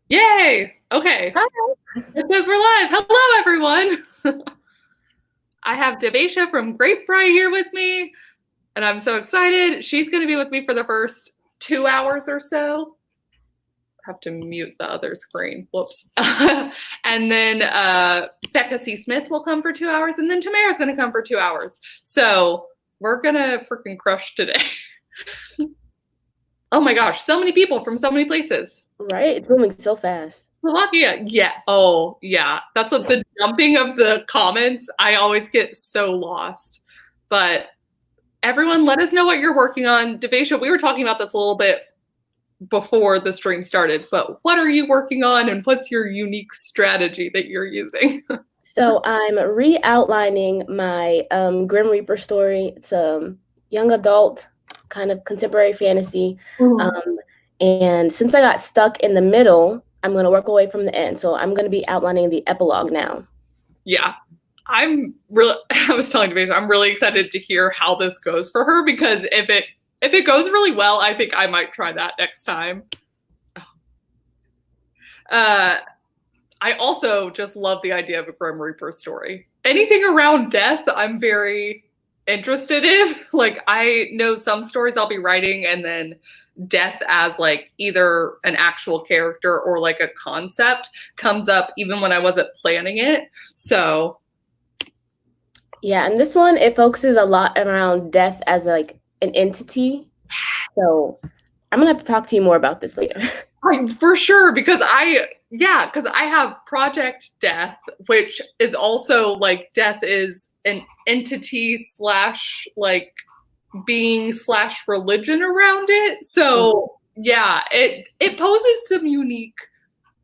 Yay! Okay. Hi. It says we're live. Hello, everyone. I have Davaisha from Grapefry here with me, and I'm so excited. She's going to be with me for the first 2 hours or so. I have to mute the other screen. Whoops. And then Becca C. Smith will come for 2 hours, and then Tamara's going to come for 2 hours. So we're going to freaking crush today. Oh my gosh, so many people from so many places. Right? It's moving so fast. Slovakia, yeah. Oh, yeah. That's what the jumping of the comments, I always get so lost. But everyone, let us know what you're working on. Devasia, we were talking about this a little bit before the stream started, but what are you working on and what's your unique strategy that you're using? So I'm re-outlining my Grim Reaper story. It's a young adult kind of contemporary fantasy. And since I got stuck in the middle, I'm going to work away from the end. So I'm going to be outlining the epilogue now. Yeah. I was telling Devasia, I'm really excited to hear how this goes for her because if it goes really well, I think I might try that next time. I also just love the idea of a Grim Reaper story. Anything around death, I'm very interested in. Like, I know some stories I'll be writing and then death as like either an actual character or like a concept comes up even when I wasn't planning it. So yeah, and this one, it focuses a lot around death as like an entity. So I'm going to have to talk to you more about this later. For sure, because I have Project Death, which is also like death is an entity slash like being slash religion around it. So yeah, it poses some unique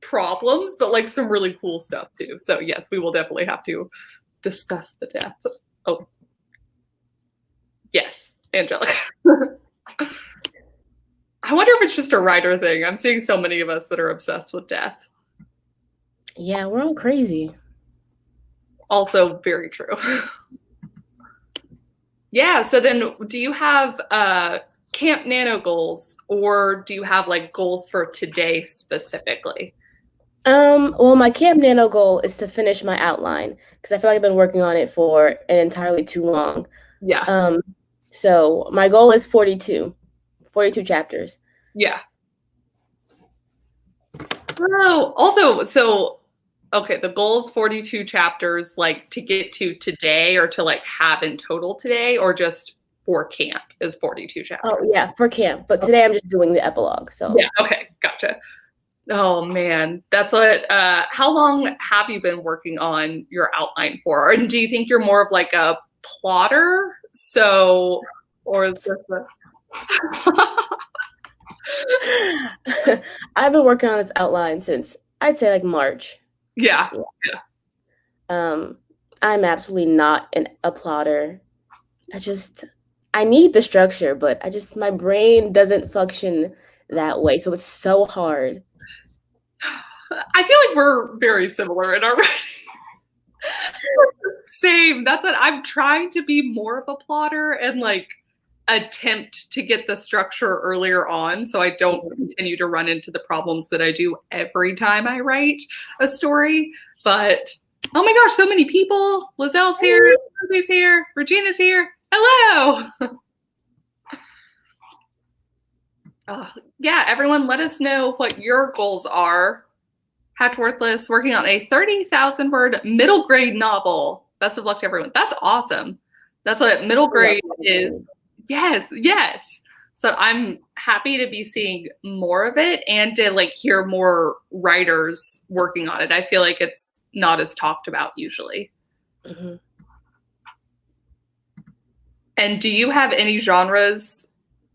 problems, but like some really cool stuff too. So yes, we will definitely have to discuss the death. Oh, yes, Angelica. I wonder if it's just a writer thing. I'm seeing so many of us that are obsessed with death. Yeah, we're all crazy. Also very true. Yeah, so then do you have Camp Nano goals or do you have like goals for today specifically? Well, my Camp Nano goal is to finish my outline because I feel like I've been working on it for an entirely too long. Yeah. So my goal is 42 chapters. Yeah. Oh, also, so okay, the goal is 42 chapters like to get to today or to like have in total today or just for camp is 42 chapters. Oh yeah, for camp. But today I'm just doing the epilogue. So yeah, okay, gotcha. Oh man, that's what how long have you been working on your outline for? And do you think you're more of like a plotter? So or is this I've been working on this outline since I'd say like March. yeah. I'm absolutely not a plotter. I need the structure, but my brain doesn't function that way. So it's so hard. I feel like we're very similar in our writing. Same. That's what I'm trying to be more of a plotter and like attempt to get the structure earlier on so I don't continue to run into the problems that I do every time I write a story. But oh my gosh, so many people. Lizelle's here, Lindsay's here, Regina's here. Hello. Yeah, everyone, let us know what your goals are. Hatchworthless, working on a 30,000 word middle grade novel. Best of luck to everyone. That's awesome. That's what middle grade is. Yes, yes. So I'm happy to be seeing more of it and to like hear more writers working on it. I feel like it's not as talked about usually. Mm-hmm. And do you have any genres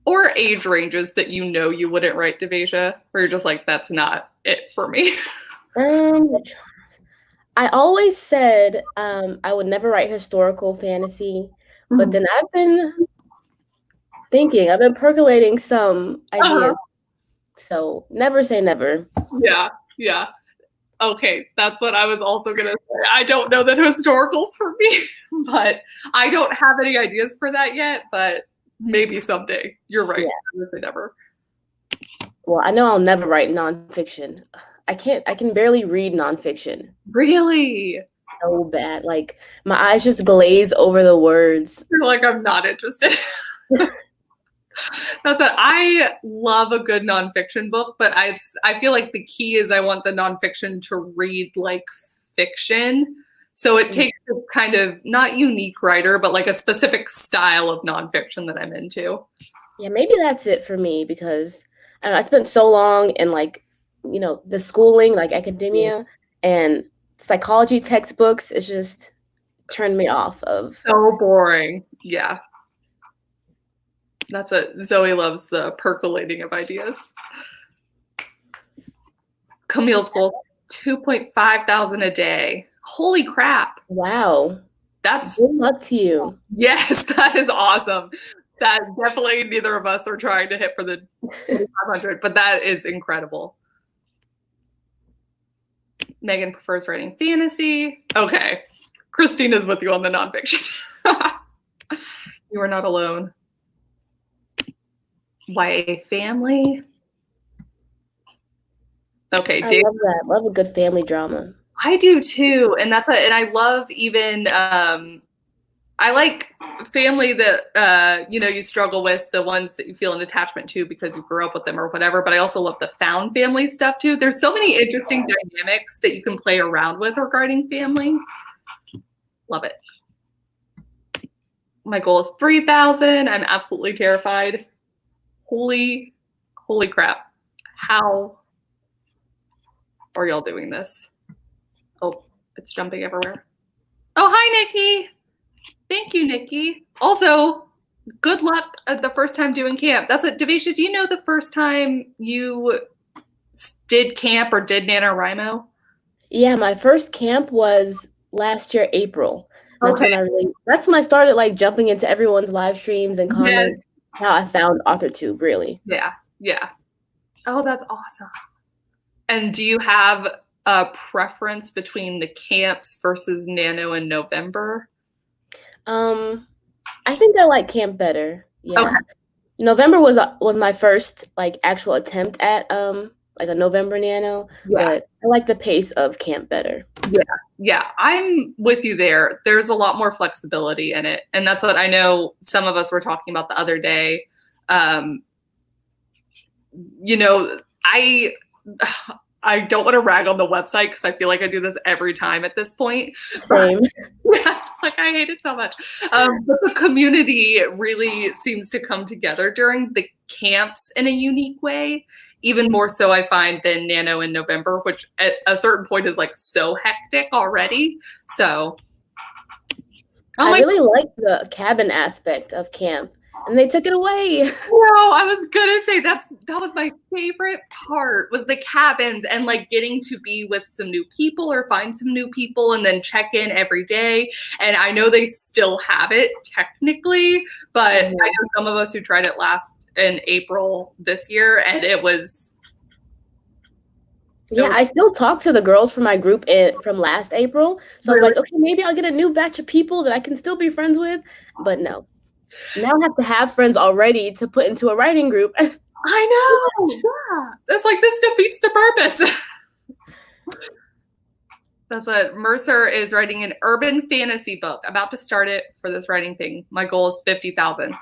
or age ranges that you know you wouldn't write, Devasia? Or you're just like, that's not it for me? I always said I would never write historical fantasy, but then I've been percolating some ideas. So never say never. Yeah, yeah. Okay, that's what I was also going to say. I don't know that historical's for me, but I don't have any ideas for that yet, but maybe someday. You're right. Yeah. Never say never. Well, I know I'll never write nonfiction. I can barely read nonfiction. Really? So bad. Like my eyes just glaze over the words. You're like, I'm not interested. That's what I love a good nonfiction book, but I feel like the key is I want the nonfiction to read like fiction. So it takes a kind of not unique writer, but like a specific style of nonfiction that I'm into. Yeah, maybe that's it for me because I don't know, I spent so long in like, you know, the schooling, like academia and psychology textbooks. It just turned me off of. So boring. Yeah. That's what Zoe loves, the percolating of ideas. Camille's goal, 2.5 thousand a day. Holy crap. Wow. That's good luck to you. Yes, that is awesome. That definitely neither of us are trying to hit for the 2,500, but that is incredible. Megan prefers writing fantasy. Okay. Christina's with you on the nonfiction. You are not alone. YA family. Okay, I love that. Love a good family drama. I do too, and and I love even I like family that you know, you struggle with, the ones that you feel an attachment to because you grew up with them or whatever, but I also love the found family stuff too. There's so many interesting dynamics that you can play around with regarding family. Love it. My goal is 3,000. I'm absolutely terrified. Holy crap. How are y'all doing this? Oh, it's jumping everywhere. Oh, hi, Nikki. Thank you, Nikki. Also, good luck at the first time doing camp. That's what, Davaisha, do you know the first time you did camp or did NaNoWriMo? Yeah, my first camp was last year, April. That's when I started like jumping into everyone's live streams and comments. Yes. How I found AuthorTube, really. Yeah, yeah. Oh, that's awesome. And do you have a preference between the camps versus Nano in November? I think I like camp better. Yeah. Okay. November was my first like actual attempt at like a November Nano, but I like the pace of camp better. Yeah, I'm with you there. There's a lot more flexibility in it, and that's what I know some of us were talking about the other day. You know, I don't want to rag on the website because I feel like I do this every time at this point. Same. Yeah, it's like I hate it so much. But the community really seems to come together during the camps in a unique way. Even more so, I find, than Nano in November, which at a certain point is like so hectic already. So I really like the cabin aspect of camp. And they took it away. No, I was gonna say that was my favorite part, was the cabins and like getting to be with some new people or find some new people and then check in every day. And I know they still have it technically, but I know some of us who tried it last in April this year, and it was. Yeah, I still talk to the girls from my group from last April. So I was like, okay, maybe I'll get a new batch of people that I can still be friends with. But no. Now I have to have friends already to put into a writing group. I know. Yeah. It's like, this defeats the purpose. That's what Mercer is writing an urban fantasy book. About to start it for this writing thing. My goal is 50,000.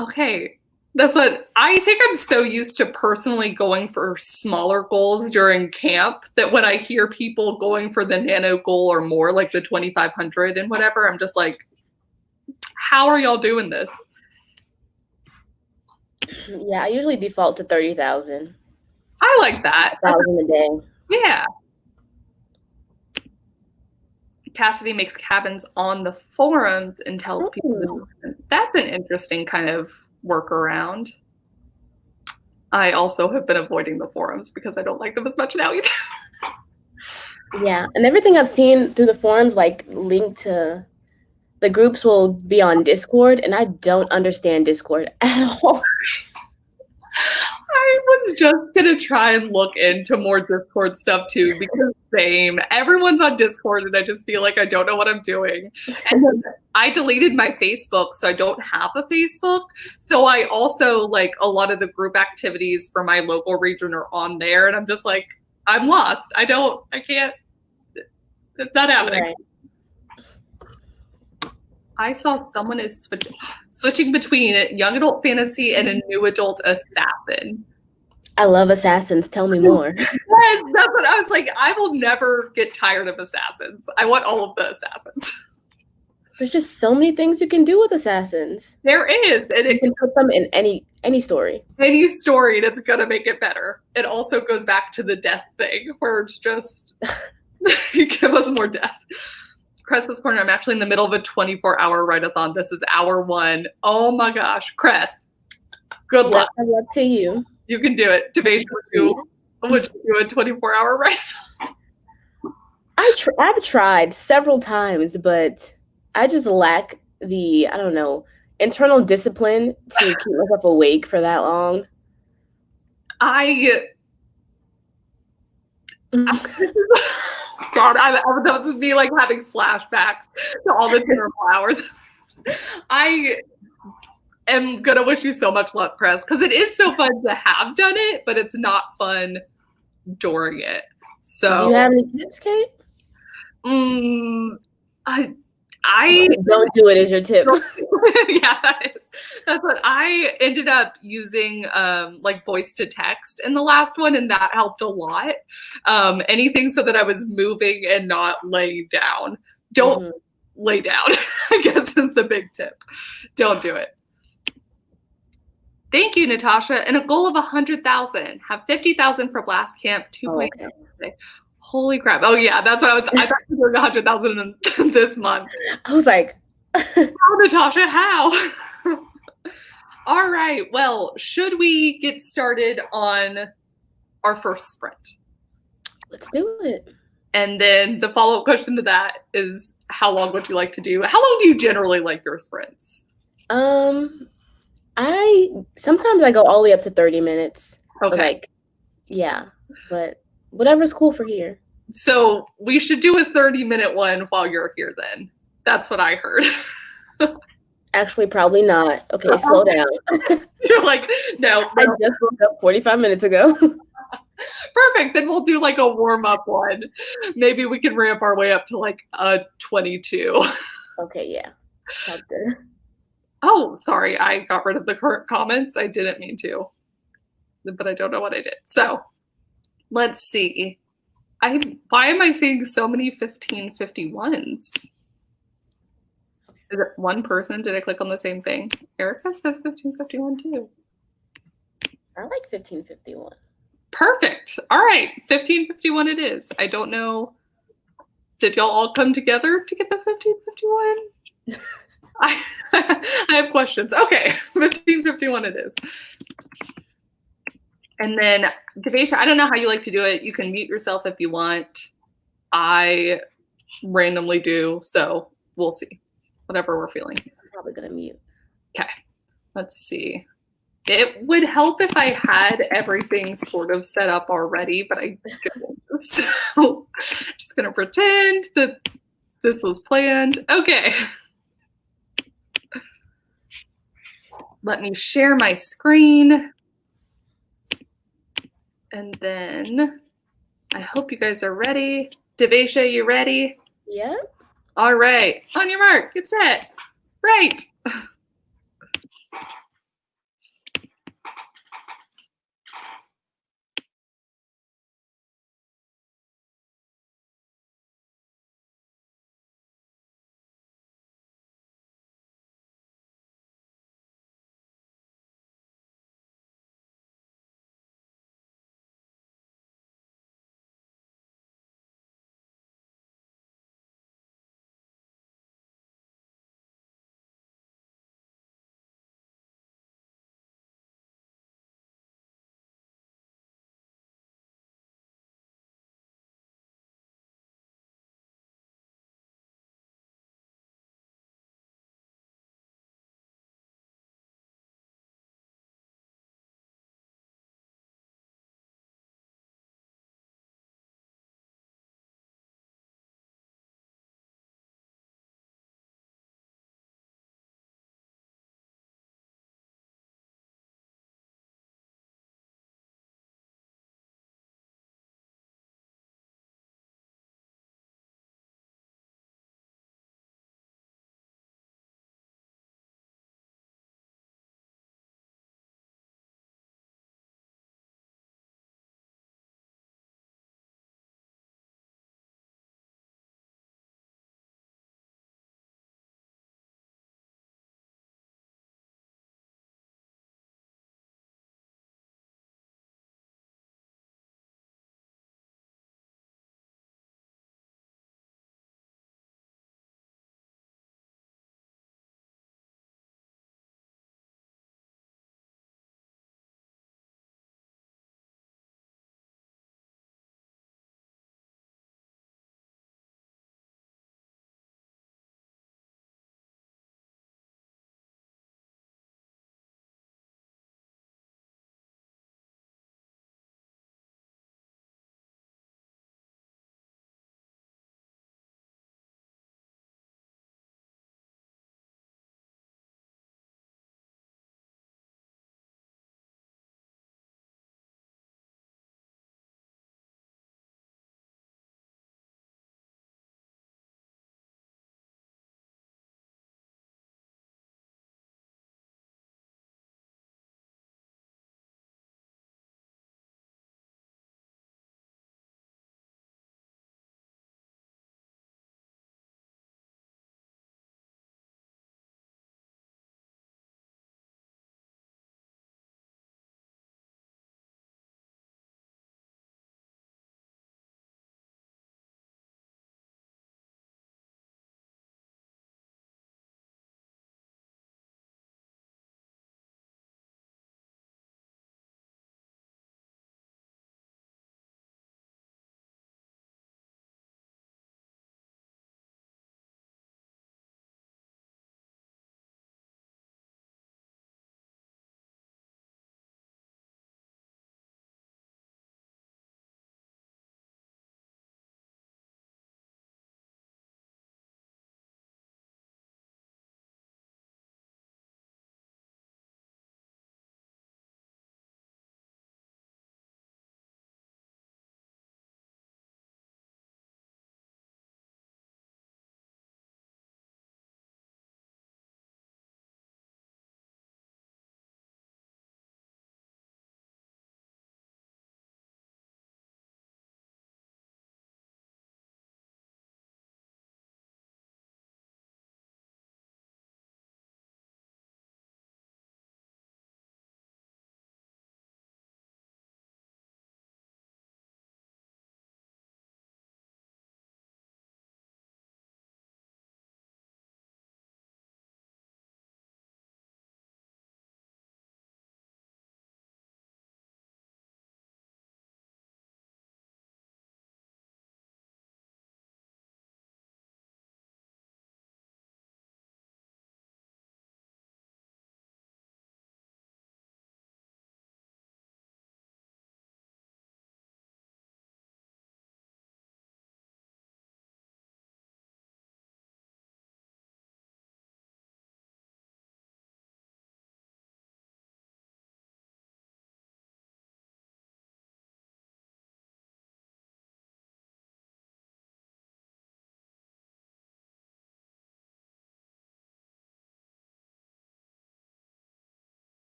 Okay. That's what I think. I'm so used to personally going for smaller goals during camp that when I hear people going for the Nano goal or more, like the 2,500 and whatever, I'm just like, how are y'all doing this? Yeah, I usually default to 30,000. I like that. 1,000 a day. Yeah. Cassidy makes cabins on the forums and tells people. That's an interesting kind of workaround. I also have been avoiding the forums because I don't like them as much now either. Yeah, and everything I've seen through the forums, like linked to the groups, will be on Discord, and I don't understand Discord at all. I was just gonna try and look into more Discord stuff too, because same. Everyone's on Discord, and I just feel like I don't know what I'm doing. And then I deleted my Facebook, so I don't have a Facebook. So I also, like, a lot of the group activities for my local region are on there, and I'm just like, I'm lost. I can't, it's not happening. Right. I saw someone is switching between young adult fantasy and a new adult assassin. I love assassins. Tell me more. Yes, that's what I was like. I will never get tired of assassins. I want all of the assassins. There's just so many things you can do with assassins. There is, and You can put them in any story. Any story, and it's gonna make it better. It also goes back to the death thing, where it's just you give us more death. Cress's Corner, I'm actually in the middle of a 24-hour write-a-thon. This is hour 1. Oh my gosh, Cress, good luck. Good luck to you. You can do it. Davaisha, would you do a 24-hour write-a-thon? I've tried several times, but I just lack the, I don't know, internal discipline to keep myself awake for that long. God, that was me like having flashbacks to all the terrible hours. I am gonna wish you so much luck, Cress, because it is so fun to have done it, but it's not fun during it. So, do you have any tips, Kate? I don't do it as your tip. Yeah, that's what I ended up using, like voice to text in the last one, and that helped a lot. Anything so that I was moving and not laying down. Don't lay down, I guess is the big tip. Don't do it. Thank you, Natasha. And a goal of 100,000. Have 50,000 for Blast Camp 2.0. Okay. Holy crap. Oh yeah, that's what I thought you were doing 100,000 this month. I was like, how, Natasha, how? All right, well, should we get started on our first sprint? Let's do it. And then the follow-up question to that is, how long would you like to do? How long do you generally like your sprints? Sometimes I go all the way up to 30 minutes. Okay. Like, yeah, but whatever's cool for here. So we should do a 30-minute one while you're here then. That's what I heard. Actually, probably not. Okay, slow down. You're like, no. I just woke up 45 minutes ago. Perfect. Then we'll do like a warm-up one. Maybe we can ramp our way up to like a 22. Okay, yeah. Sounds good. Oh, sorry. I got rid of the current comments. I didn't mean to, but I don't know what I did. So let's see. Why am I seeing so many 1551s? Is it one person? Did I click on the same thing? Erica says 1551 too. I like 1551. Perfect. All right. 1551 it is. I don't know. Did y'all all come together to get the 1551? I have questions. Okay. 1551 it is. And then, Davaisha, I don't know how you like to do it. You can mute yourself if you want. I randomly do, so we'll see. Whatever we're feeling. I'm probably going to mute. Okay. Let's see. It would help if I had everything sort of set up already, but I don't. So just going to pretend that this was planned. Okay. Let me share my screen. And then I hope you guys are ready. Davaisha, you ready? Yeah. All right. On your mark, get set. Right.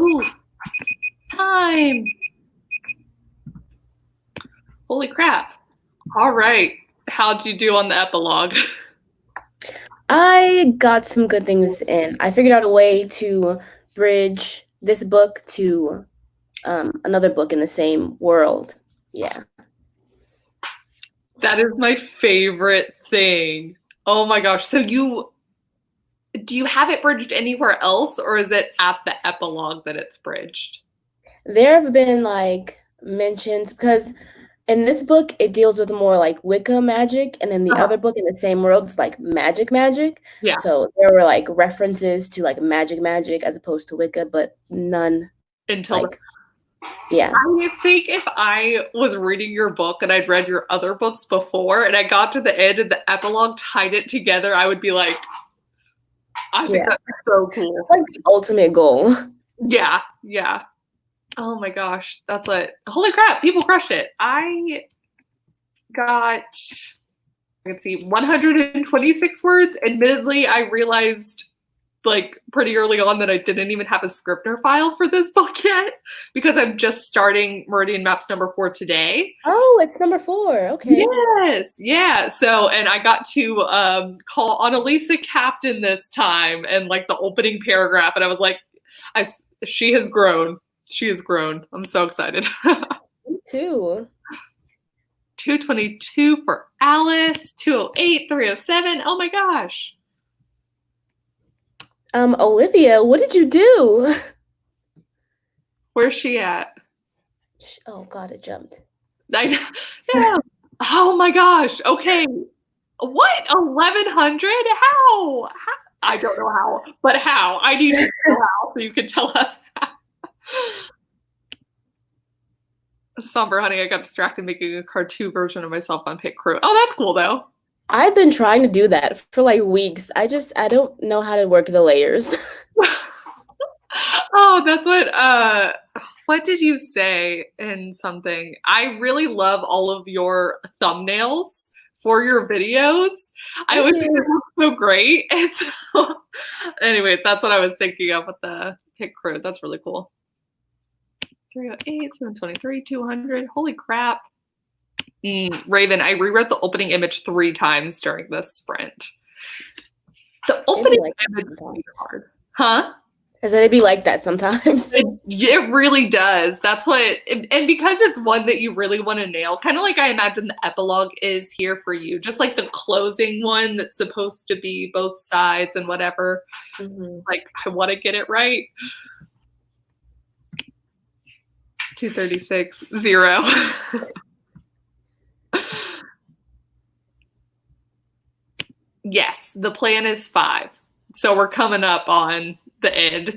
Ooh, time. Holy crap. All right. How'd you do on the epilogue? I got some good things in. I figured out a way to bridge this book to another book in the same world. Yeah. That is my favorite thing. Oh my gosh. So do you have it bridged anywhere else, or is it at the epilogue that it's bridged? There have been like mentions because in this book it deals with more like Wicca magic, and then the other book in the same world is like magic. Yeah. So there were like references to like magic as opposed to Wicca, but none Until like yeah. I think if I was reading your book and I'd read your other books before and I got to the end and the epilogue tied it together, I would be like, I think that's so cool. It's like the ultimate goal. Yeah, yeah. Oh my gosh, that's holy crap, people crushed it. I got, let's see, 126 words. Admittedly, I realized like pretty early on that I didn't even have a Scrivener file for this book yet because I'm just starting Meridian Maps number 4 today. Oh, it's number 4. Okay. Yes, yeah. So, and I got to call Annalisa Captain this time and like the opening paragraph, and I was like, she has grown. She has grown. I'm so excited. Me too. 222 for Alice, 208, 307. Oh my gosh. Olivia, what did you do? Where's she at? Oh God, it jumped. Yeah. Oh my gosh. Okay. What? 1100? How? I don't know how, but how? I need to know how so you can tell us how. Somber, honey, I got distracted making a cartoon version of myself on Pit Crew. Oh, that's cool though. I've been trying to do that for like weeks. I don't know how to work the layers. Oh, that's what did you say in something? I really love all of your thumbnails for your videos. I always think it looks so great. And so, anyways, that's what I was thinking of with the Pit Crew. That's really cool. 308, 723, 200. Holy crap. Raven, I reread the opening image 3 times during this sprint. The opening image is really hard. Huh? I said it'd be like that sometimes. It really does. That's what, and because it's one that you really want to nail, kind of like I imagine the epilogue is here for you, just like the closing one that's supposed to be both sides and whatever. Like, I want to get it right. 236, 0. Yes, the plan is 5. So we're coming up on the end.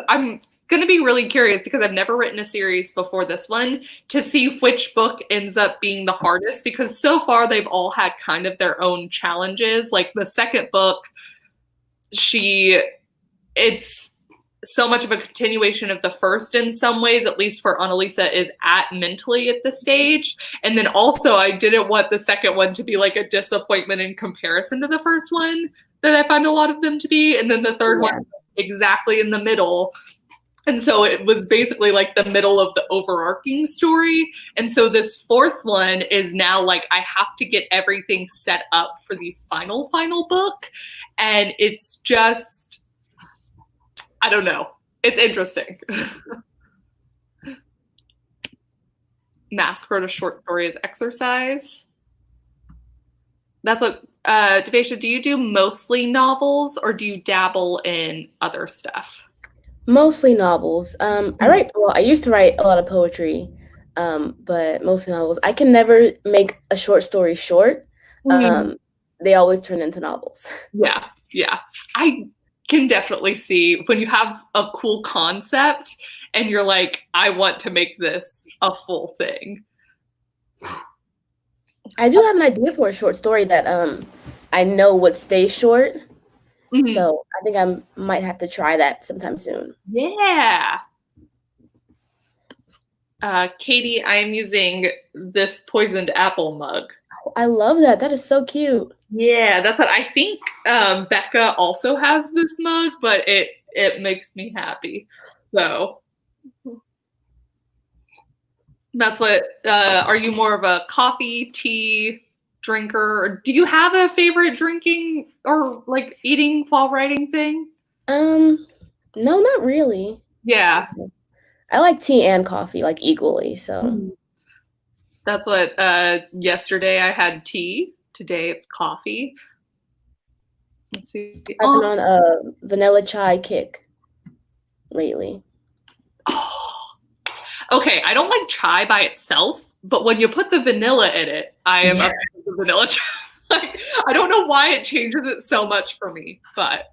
I'm going to be really curious because I've never written a series before this one to see which book ends up being the hardest, because so far they've all had kind of their own challenges. Like the second book, it's so much of a continuation of the first in some ways, at least for Annalisa is at mentally at this stage. And then also I didn't want the second one to be like a disappointment in comparison to the first one that I find a lot of them to be. And then the third one exactly in the middle. And so it was basically like the middle of the overarching story. And so this fourth one is now like, I have to get everything set up for the final book. And it's just, I don't know. It's interesting. Mask wrote a short story as exercise. That's what, Davaisha, do you do mostly novels or do you dabble in other stuff? Mostly novels. I used to write a lot of poetry, but mostly novels. I can never make a short story short. They always turn into novels. Yeah. I can definitely see when you have a cool concept and you're like, I want to make this a full thing. I do have an idea for a short story that I know would stay short. So I think I might have to try that sometime soon. Yeah. Katie, I am using this poisoned apple mug. I love that. That is so cute. Yeah, that's what I think. Becca also has this mug, but it makes me happy. So that's what, are you more of a coffee, tea drinker? Or do you have a favorite drinking or like eating while writing thing? No, not really. Yeah. I like tea and coffee like equally, so. That's what, yesterday I had tea. Today it's coffee. Let's see. I've been on a vanilla chai kick lately. Okay, I don't like chai by itself, but when you put the vanilla in it, I am a fan of the vanilla chai. Like, I don't know why it changes it so much for me, but.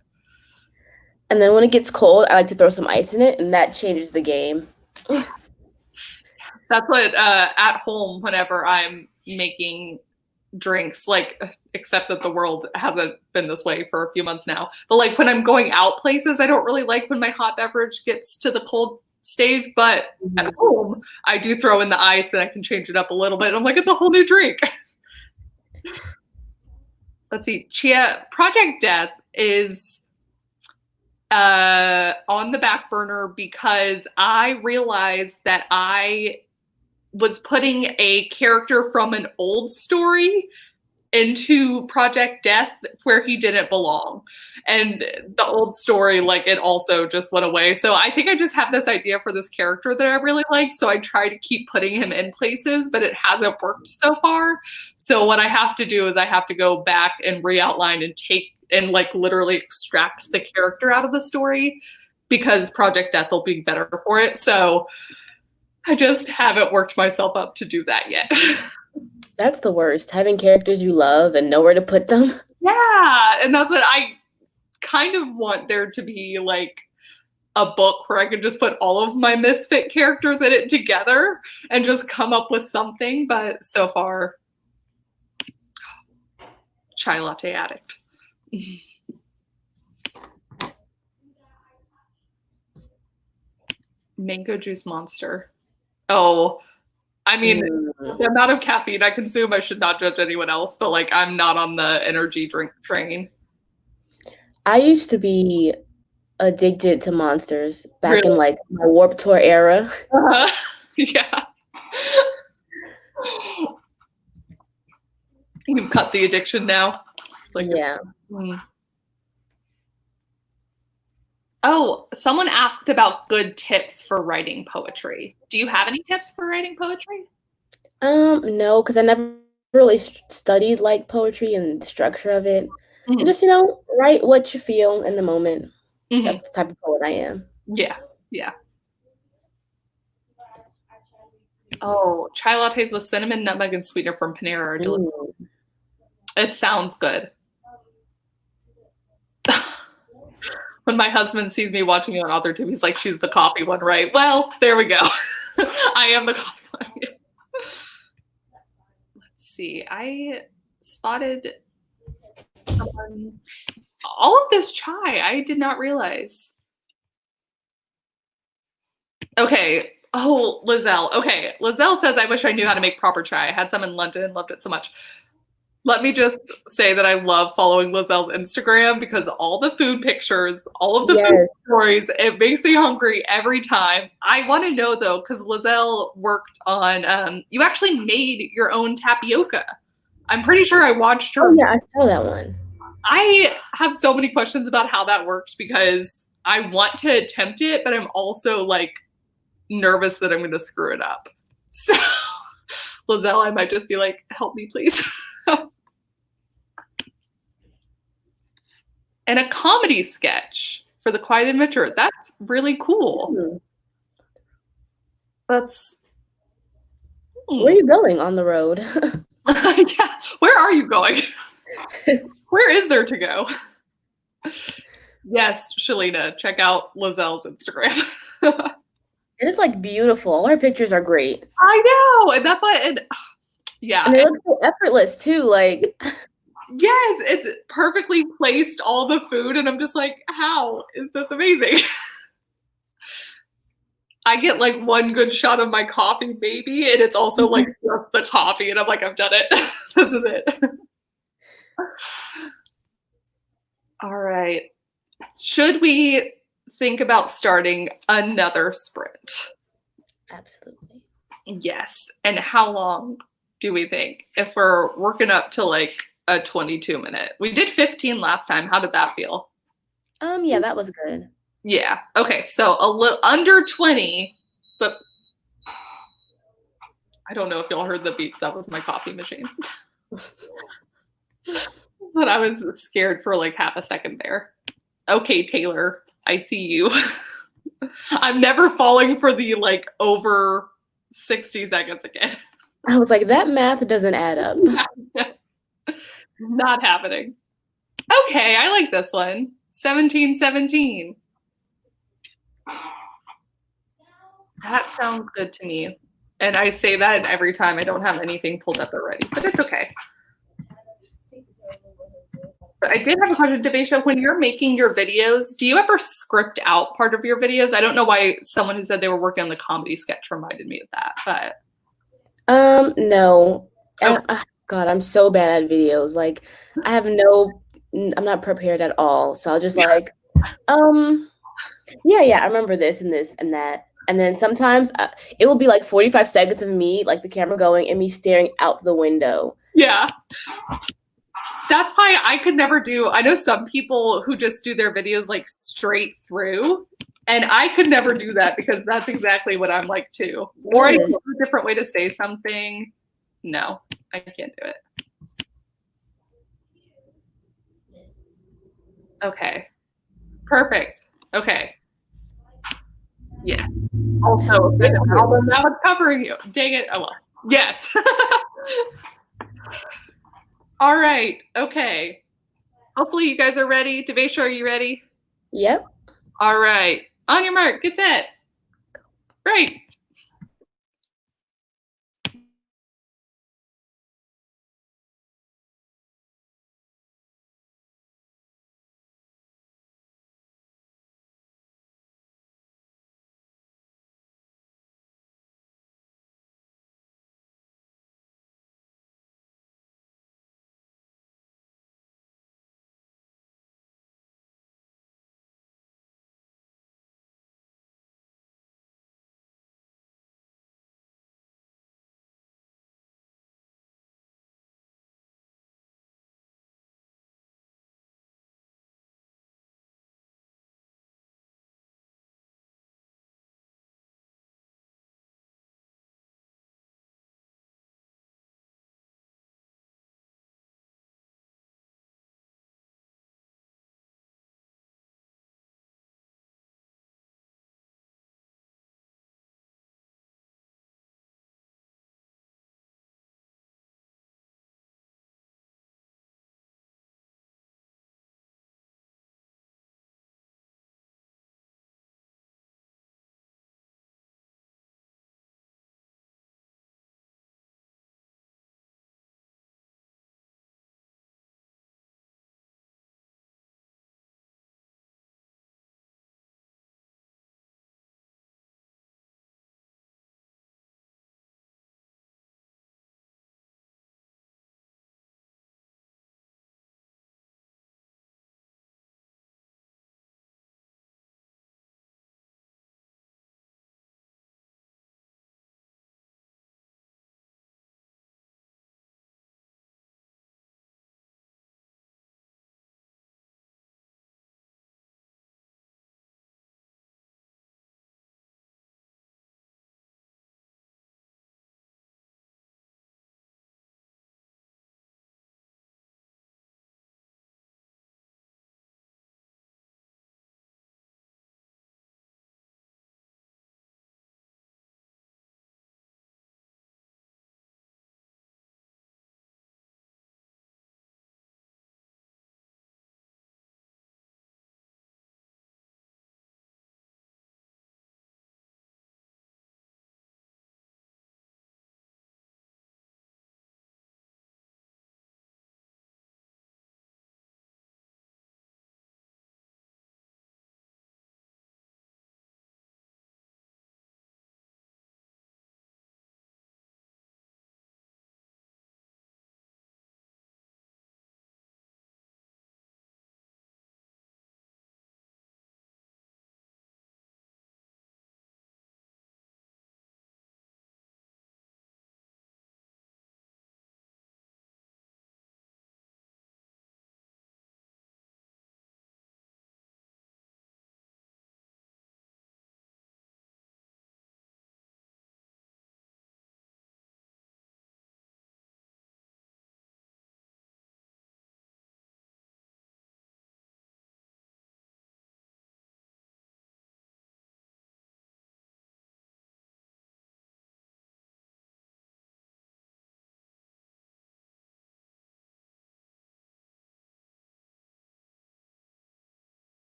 And then when it gets cold, I like to throw some ice in it, and that changes the game. That's what, at home, whenever I'm making drinks, like, except that the world hasn't been this way for a few months now. But like when I'm going out places, I don't really like when my hot beverage gets to the cold stage, but at home, I do throw in the ice and I can change it up a little bit. I'm like, it's a whole new drink. Let's see. Project Death is on the back burner because I realized that I was putting a character from an old story into Project Death where he didn't belong. And the old story, like, it also just went away. So I think I just have this idea for this character that I really like. So I try to keep putting him in places, but it hasn't worked so far. So what I have to do is I have to go back and re-outline and take and like literally extract the character out of the story because Project Death will be better for it. So I just haven't worked myself up to do that yet. That's the worst, having characters you love and nowhere to put them. Yeah, and that's what I kind of want there to be, like a book where I could just put all of my misfit characters in it together and just come up with something, but so far, chai latte addict. Mango juice monster. Oh, I mean, the amount of caffeine I consume, I should not judge anyone else, but like I'm not on the energy drink train. I used to be addicted to Monsters back in Really? like my Warped Tour era. Yeah. You've cut the addiction now. Like, yeah. Oh, someone asked about good tips for writing poetry. Do you have any tips for writing poetry? No, because I never really studied like poetry and the structure of it. And just, write what you feel in the moment. That's the type of poet I am. Yeah, yeah. Oh, chai lattes with cinnamon, nutmeg, and sweetener from Panera are delicious. It sounds good. When my husband sees me watching it on AuthorTube, he's like, she's the coffee one, right? Well, there we go. I am the coffee one. Let's see. I spotted someone. All of this chai, I did not realize. Okay. Oh, Lizelle. Okay. Lizelle says, I wish I knew how to make proper chai. I had some in London, loved it so much. Let me just say that I love following Lizelle's Instagram because all the food pictures, all of the food stories, it makes me hungry every time. I want to know though, because Lizelle worked on, you actually made your own tapioca. I'm pretty sure I watched her. Oh yeah, I saw that one. I have so many questions about how that worked because I want to attempt it, but I'm also like nervous that I'm going to screw it up. So Lizelle, I might just be like, help me please. And a comedy sketch for The Quiet Adventure. That's really cool. That's. Where are you going on the road? Yeah. Where are you going? Where is there to go? Yes, Shalina, check out Lizelle's Instagram. It is like beautiful. All her pictures are great. I know, and that's why. Yeah, and they look so effortless too. Like. Yes, it's perfectly placed, all the food, and I'm just like, how is this amazing? I get like one good shot of my coffee, maybe, and it's also like just the coffee, and I'm like, I've done it. This is it. All right. Should we think about starting another sprint? Absolutely. Yes. And how long do we think if we're working up to like a 22-minute? We did 15 last time. How did that feel? Yeah, that was good. Yeah. Okay. So a little under 20, but I don't know if y'all heard the beeps. That was my coffee machine. But I was scared for like half a second there. Okay, Taylor, I see you. I'm never falling for the like over 60 seconds again. I was like, that math doesn't add up. Not happening. Okay, I like this one. 1717. That sounds good to me. And I say that every time. I don't have anything pulled up already, but it's okay. But I did have a question, Davaisha. When you're making your videos, do you ever script out part of your videos? I don't know why someone who said they were working on the comedy sketch reminded me of that, but no. oh. God, I'm so bad at videos. Like, I'm not prepared at all. So I'll just like, yeah, I remember this and this and that. And then sometimes it will be like 45 seconds of me, like the camera going and me staring out the window. Yeah. That's why I could never do, I know some people who just do their videos like straight through, and I could never do that because that's exactly what I'm like too. Or I do a different way to say something. No, I can't do it. Okay. Perfect. Okay. Yeah. Also, an album that was covering you. Dang it. Oh well. Yes. All right. Okay. Hopefully you guys are ready. Davaisha, are you ready? Yep. All right. On your mark. Get set. Great.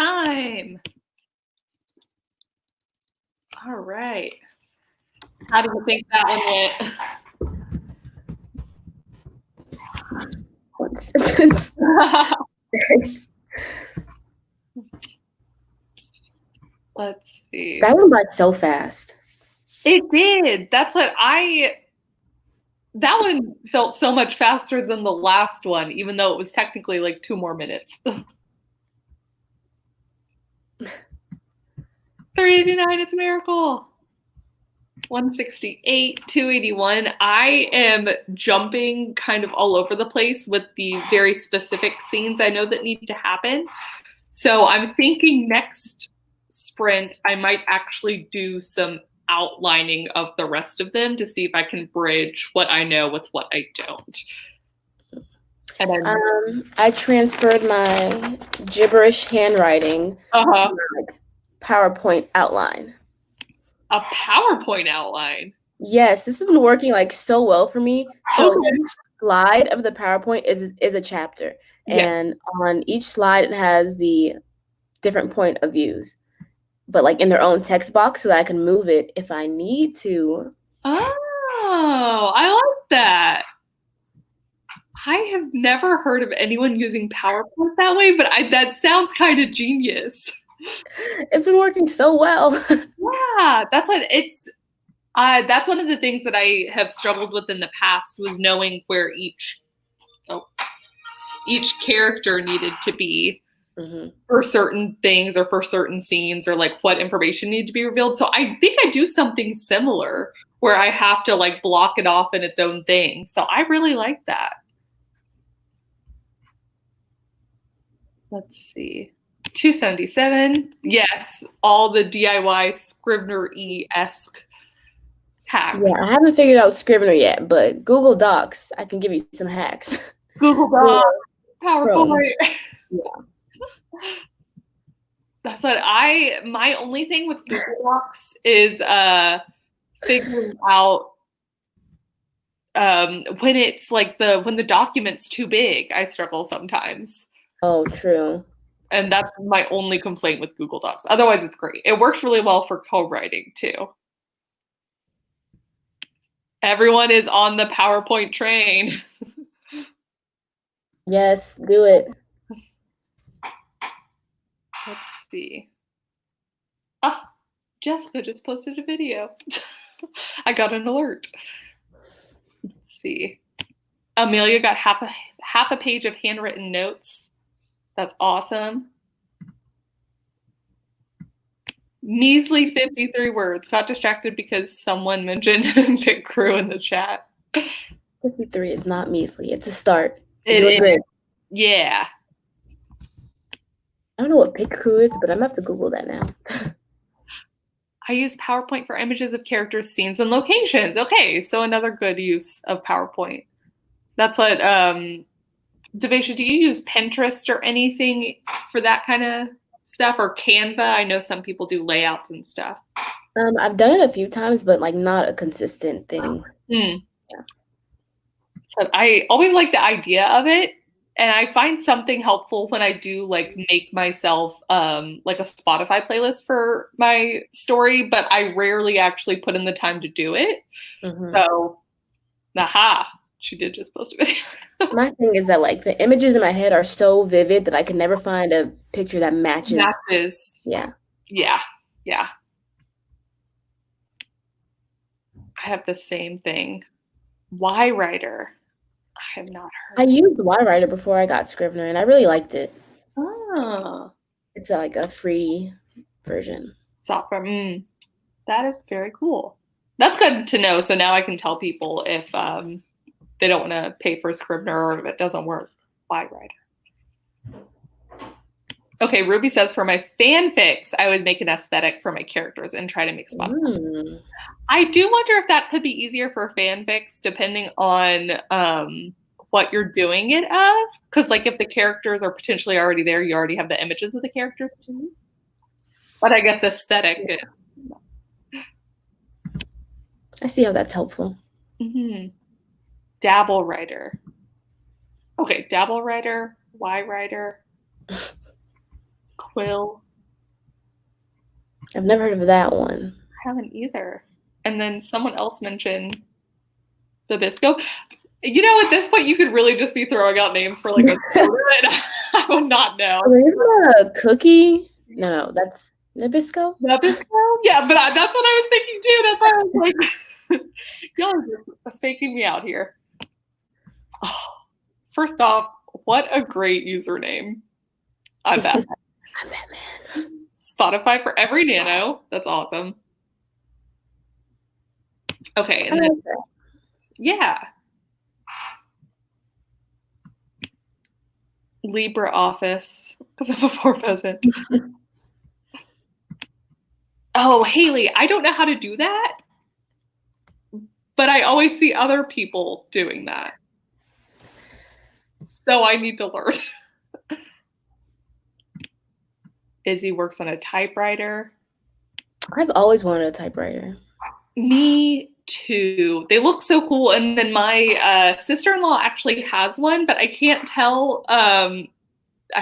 time. All right. How do you think that One sentence. one went? Let's see. That went by so fast. It did. That's what that one felt so much faster than the last one, even though it was technically like 2 more minutes. 389, it's a miracle. 168, 281. I am jumping kind of all over the place with the very specific scenes I know that need to happen. So I'm thinking next sprint, I might actually do some outlining of the rest of them to see if I can bridge what I know with what I don't. And then, I transferred my gibberish handwriting to my PowerPoint outline. A PowerPoint outline? Yes, this has been working like so well for me. So each slide of the PowerPoint is a chapter. And on each slide, it has the different point of views, but like in their own text box so that I can move it if I need to. Oh, I like that. I have never heard of anyone using PowerPoint that way, but that sounds kind of genius. It's been working so well. Yeah, that's what it's. That's one of the things that I have struggled with in the past was knowing where each character needed to be for certain things or for certain scenes or like what information needed to be revealed. So I think I do something similar where I have to like block it off in its own thing. So I really like that. Let's see. 277. Yes, all the DIY Scrivener-y-esque hacks. Yeah, I haven't figured out Scrivener yet, but Google Docs, I can give you some hacks. Google Docs, PowerPoint. Yeah. That's what my only thing with Google Docs is figuring out when it's like when the document's too big, I struggle sometimes. Oh, true. And that's my only complaint with Google Docs. Otherwise, it's great. It works really well for co-writing too. Everyone is on the PowerPoint train. Yes, do it. Let's see. Jessica just posted a video. I got an alert. Let's see. Amelia got half a page of handwritten notes. That's awesome. Measly 53 words. Got distracted because someone mentioned Pit Crew in the chat. 53 is not measly. It's a start. It is. Great. Yeah. I don't know what Pit Crew is, but I'm going to have to Google that now. I use PowerPoint for images of characters, scenes, and locations. Okay, so another good use of PowerPoint. That's what, Davaisha, do you use Pinterest or anything for that kind of stuff, or Canva? I know some people do layouts and stuff. I've done it a few times, but like not a consistent thing. Yeah. So I always like the idea of it, and I find something helpful when I do like make myself like a Spotify playlist for my story, but I rarely actually put in the time to do it. So, she did just post a video. My thing is that like the images in my head are so vivid that I can never find a picture that matches. Yeah. I have the same thing. YWriter. I have not heard. I used YWriter before I got Scrivener, and I really liked it. Oh. It's like a free version. Software. That is very cool. That's good to know. So now I can tell people if they don't want to pay for Scrivener or if it doesn't work, YWriter. Okay, Ruby says, for my fanfics, I always make an aesthetic for my characters and try to make spot. I do wonder if that could be easier for fanfics depending on what you're doing it of. Because like if the characters are potentially already there, you already have the images of the characters too. But I guess aesthetic is. I see how that's helpful. Dabble writer. Okay, Dabble writer, YWriter. Quill. I've never heard of that one. I haven't either. And then someone else mentioned Babisco. You know, at this point, you could really just be throwing out names for like a soda, and I would not know. Isn't a cookie? No, that's Nabisco. Nabisco? Yeah, but that's what I was thinking too. That's why I was like, y'all are just faking me out here. Oh, first off, what a great username. I'm Batman. I'm Batman. Spotify for every nano. That's awesome. Okay, and then, yeah. LibreOffice, because I'm a poor peasant. Oh, Haley, I don't know how to do that, but I always see other people doing that. So I need to learn. Izzy works on a typewriter. I've always wanted a typewriter. Me too. They look so cool. And then my sister-in-law actually has one, but I can't tell. I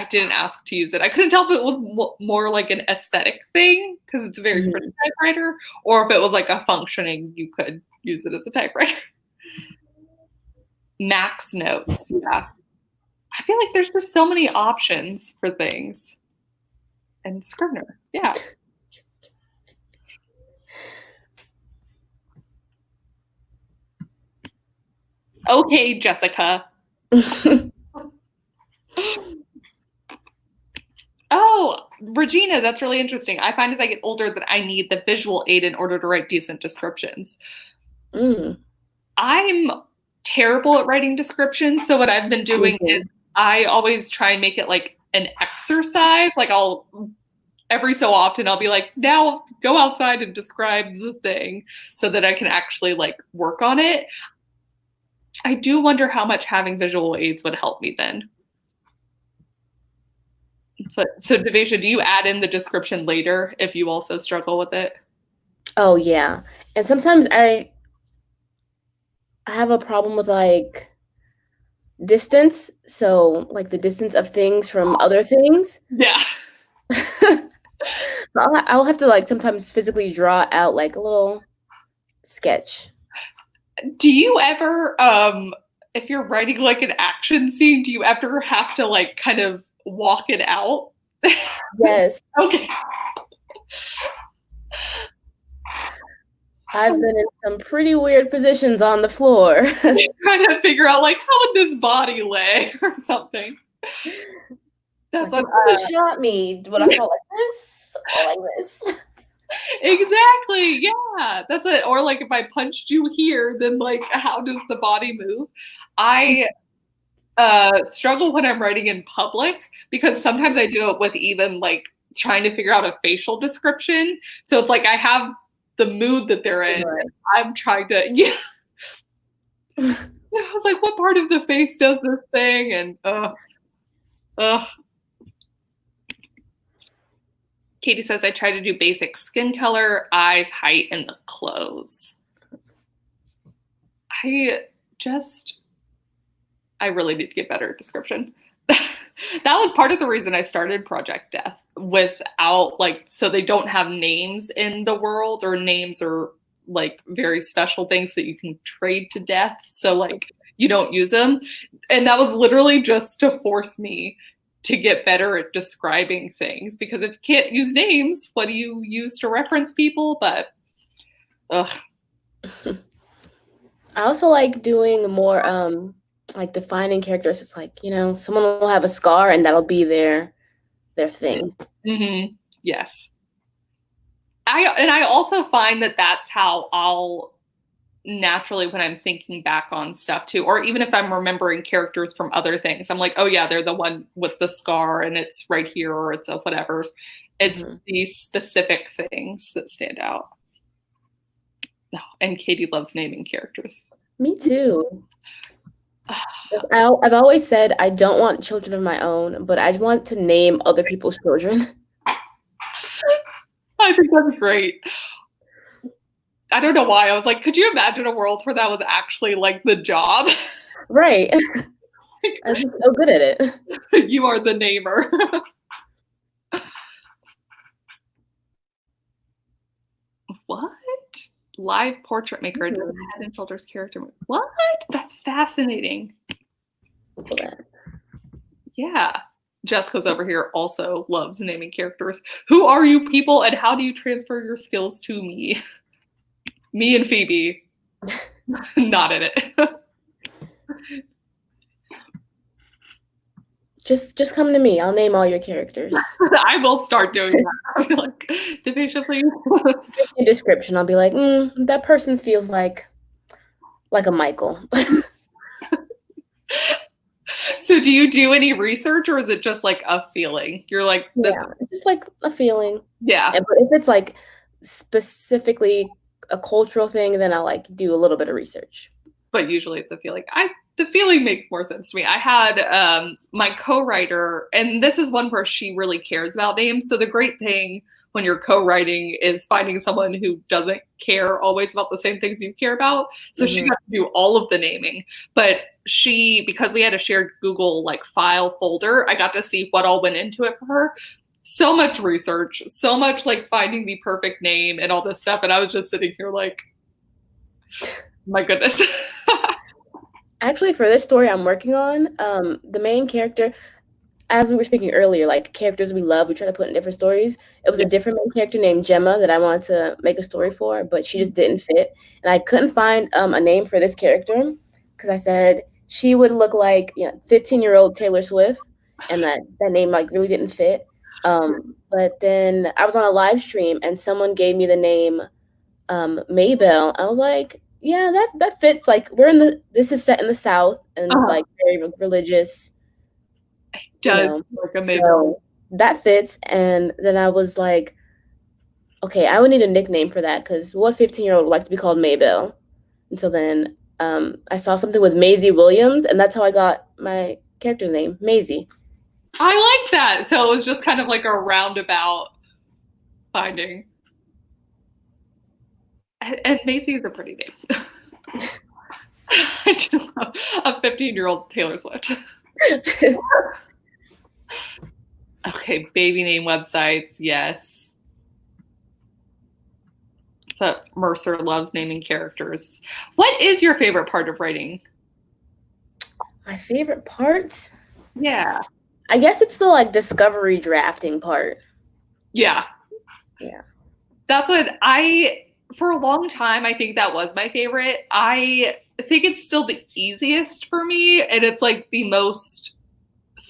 didn't ask to use it. I couldn't tell if it was more like an aesthetic thing because it's a very pretty typewriter, or if it was like a functioning, you could use it as a typewriter. Max Notes, yeah. I feel like there's just so many options for things. And Scrivener, yeah. Okay, Jessica. Oh, Regina, that's really interesting. I find as I get older that I need the visual aid in order to write decent descriptions. I'm terrible at writing descriptions, so what I've been doing is I always try and make it like an exercise. Like every so often I'll be like, now go outside and describe the thing so that I can actually like work on it. I do wonder how much having visual aids would help me then. So Davaisha, do you add in the description later if you also struggle with it? Oh yeah, and sometimes I have a problem with like distance. So like the distance of things from other things. Yeah. I'll have to like sometimes physically draw out like a little sketch. Do you ever, if you're writing like an action scene, do you ever have to like kind of walk it out? Yes. Okay. I've been in some pretty weird positions on the floor. Trying to figure out like how would this body lay or something. That's like, what shot me. Would I fall like this or like this? Exactly. Yeah, that's it. Or like if I punched you here, then like how does the body move? I struggle when I'm writing in public because sometimes I do it with even like trying to figure out a facial description. So it's like I have the mood that they're in. Right. And I'm trying to I was like, what part of the face does this thing? And Katie says, I try to do basic skin color, eyes, height, and the clothes. I really need to get better at description. That was part of the reason I started Project Death without like, so they don't have names in the world or names or like very special things that you can trade to death. So like you don't use them. And that was literally just to force me to get better at describing things, because if you can't use names, what do you use to reference people? But I also like doing more like defining characters. It's like, you know, someone will have a scar and that'll be their thing. Mm-hmm. Yes. I also find that that's how I'll naturally, when I'm thinking back on stuff too, or even if I'm remembering characters from other things, I'm like, oh yeah, they're the one with the scar and it's right here, or it's a whatever. It's these specific things that stand out. And Katie loves naming characters. Me too. I've always said I don't want children of my own, but I want to name other people's children. I think that's great. I don't know why. I was like, could you imagine a world where that was actually like the job? Right. I'm so good at it. You are the namer. What? Live portrait maker does Head and Shoulders character. What? That's fascinating. Google that. Yeah. Jessica's over here also loves naming characters. Who are you people and how do you transfer your skills to me? Me and Phoebe. Not in it. Just come to me. I'll name all your characters. I will start doing that. I'll be like, Davaisha, please. In description, I'll be like, that person feels like a Michael. So do you do any research or is it just like a feeling? You're like, this yeah, it's just like a feeling. Yeah. But if it's like specifically a cultural thing, then I'll like do a little bit of research. But usually it's a feeling. The feeling makes more sense to me. I had my co-writer, and this is one where she really cares about names. So the great thing when you're co-writing is finding someone who doesn't care always about the same things you care about. So she got to do all of the naming. But because we had a shared Google like file folder, I got to see what all went into it for her. So much research, so much like finding the perfect name and all this stuff. And I was just sitting here like, my goodness. Actually, for this story I'm working on, the main character, as we were speaking earlier, like characters we love, we try to put in different stories. It was a different main character named Gemma that I wanted to make a story for, but she just didn't fit. And I couldn't find a name for this character because I said she would look like 15-year-old Taylor Swift, and that name like really didn't fit. But then I was on a live stream and someone gave me the name Maybell. I was like, yeah, that fits. Like this is set in the South and it's like very religious. It does like a Maybell. So that fits. And then I was like, okay, I would need a nickname for that because what 15-year-old would like to be called Maybell? And so then I saw something with Maisie Williams, and that's how I got my character's name, Maisie. I like that. So it was just kind of like a roundabout finding. And Maisie is a pretty name. I just love a 15-year-old Taylor Swift. Okay, baby name websites, yes. So Mercer loves naming characters. What is your favorite part of writing? My favorite part? Yeah. I guess it's the like discovery drafting part. Yeah. Yeah. That's what for a long time, I think that was my favorite. I think it's still the easiest for me, and it's like the most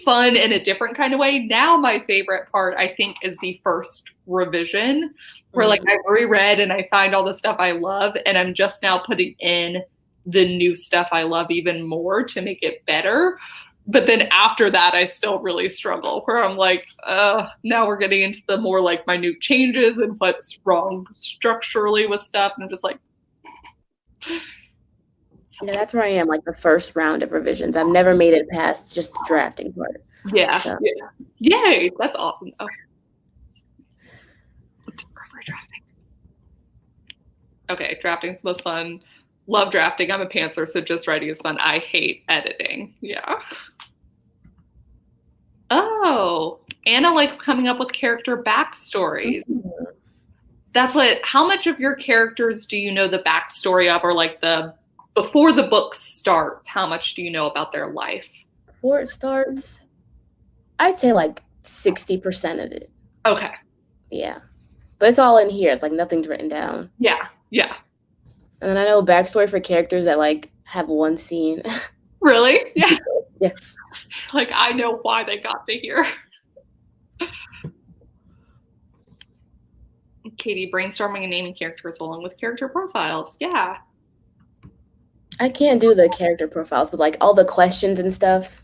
fun in a different kind of way. Now my favorite part, I think, is the first revision, where like I've reread and I find all the stuff I love, and I'm just now putting in the new stuff I love even more to make it better. But then after that, I still really struggle where I'm like, now we're getting into the more like minute changes and what's wrong structurally with stuff. And I'm just like, yeah, that's where I am, like the first round of revisions. I've never made it past just the drafting part. Yeah. So. Yeah. Yay. That's awesome. Oh. Drafting. Okay. Drafting's the most fun. Love drafting. I'm a pantser, so just writing is fun. I hate editing. Yeah. Oh, Anna likes coming up with character backstories. That's how much of your characters do you know the backstory of, or like before the book starts, how much do you know about their life? Before it starts, I'd say like 60% of it. Okay. Yeah. But it's all in here. It's like nothing's written down. Yeah. Yeah. And then I know backstory for characters that like have one scene. Really? Yeah. Yes. Like I know why they got to here. Katie, brainstorming and naming characters along with character profiles. Yeah. I can't do the character profiles with like all the questions and stuff.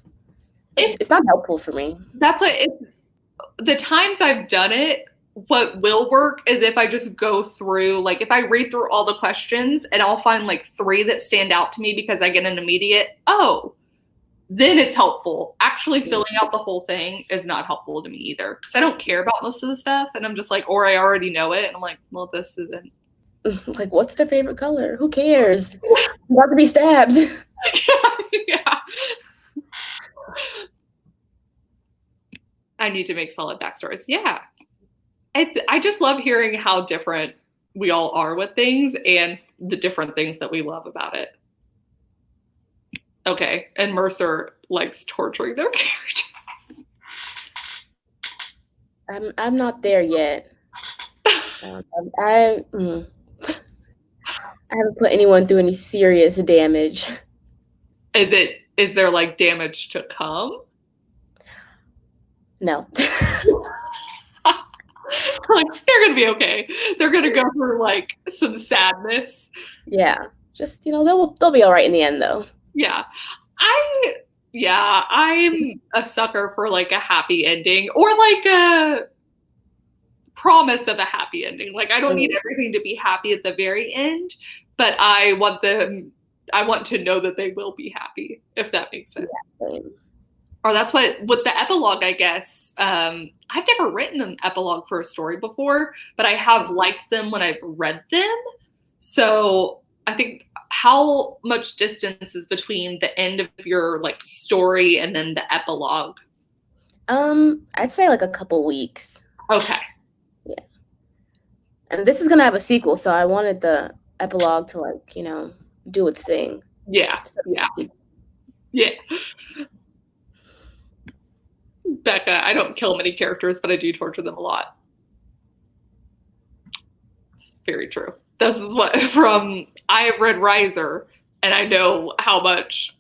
It's not helpful for me. That's the times I've done it, what will work is if I just go through, like if I read through all the questions and I'll find like 3 that stand out to me because I get an immediate, then it's helpful. Actually filling out the whole thing is not helpful to me either because I don't care about most of the stuff and I'm just like, or I already know it and I'm like, well, this isn't. Like, what's their favorite color? Who cares? I'm about to be stabbed. Yeah. I need to make solid backstories. Yeah. I just love hearing how different we all are with things and the different things that we love about it. Okay, and Mercer likes torturing their characters. I'm not there yet. I haven't put anyone through any serious damage. Is there like damage to come? No. Like they're gonna be okay. They're gonna go through like some sadness. Yeah. Just, they'll be all right in the end though. Yeah. I'm a sucker for like a happy ending or like a promise of a happy ending. Like I don't need everything to be happy at the very end, but I want to know that they will be happy, if that makes sense. Yeah, Or that's what with the epilogue, I guess. I've never written an epilogue for a story before, but I have liked them when I've read them. So I think how much distance is between the end of your like story and then the epilogue? I'd say like a couple weeks. Okay. Yeah. And this is gonna have a sequel, so I wanted the epilogue to like, do its thing. Yeah. Yeah. Yeah. Becca, I don't kill many characters, but I do torture them a lot. It's very true. This is what I have read Riser, and I know how much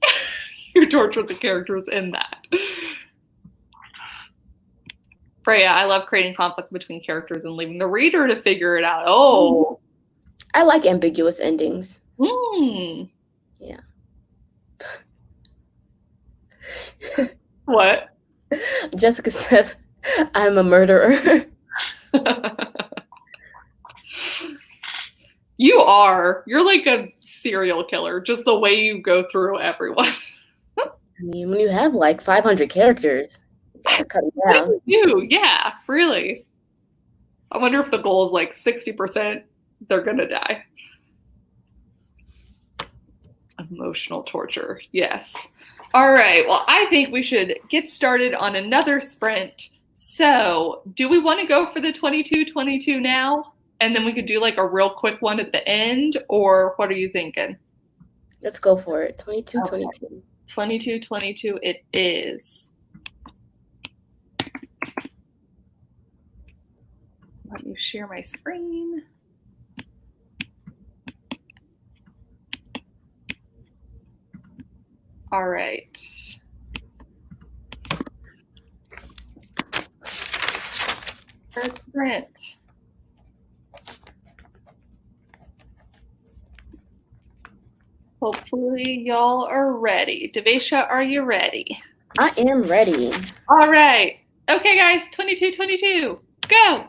you torture the characters in that. Freya, I love creating conflict between characters and leaving the reader to figure it out. Oh. I like ambiguous endings. Yeah. What? Jessica said, I'm a murderer. You are. You're like a serial killer, just the way you go through everyone. I mean, when you have like 500 characters, you gotta cut it down. What do you do? Yeah, really. I wonder if the goal is like 60%, they're gonna die. Emotional torture. Yes. All right. Well, I think we should get started on another sprint. So, do we want to go for the 22-22 now? And then we could do like a real quick one at the end? Or what are you thinking? Let's go for it. 22-22. Okay. 22-22 it is. Let me share my screen. All right. First print. Hopefully y'all are ready. Davaisha, are you ready? I am ready. All right. Okay, guys, 22-22. Go.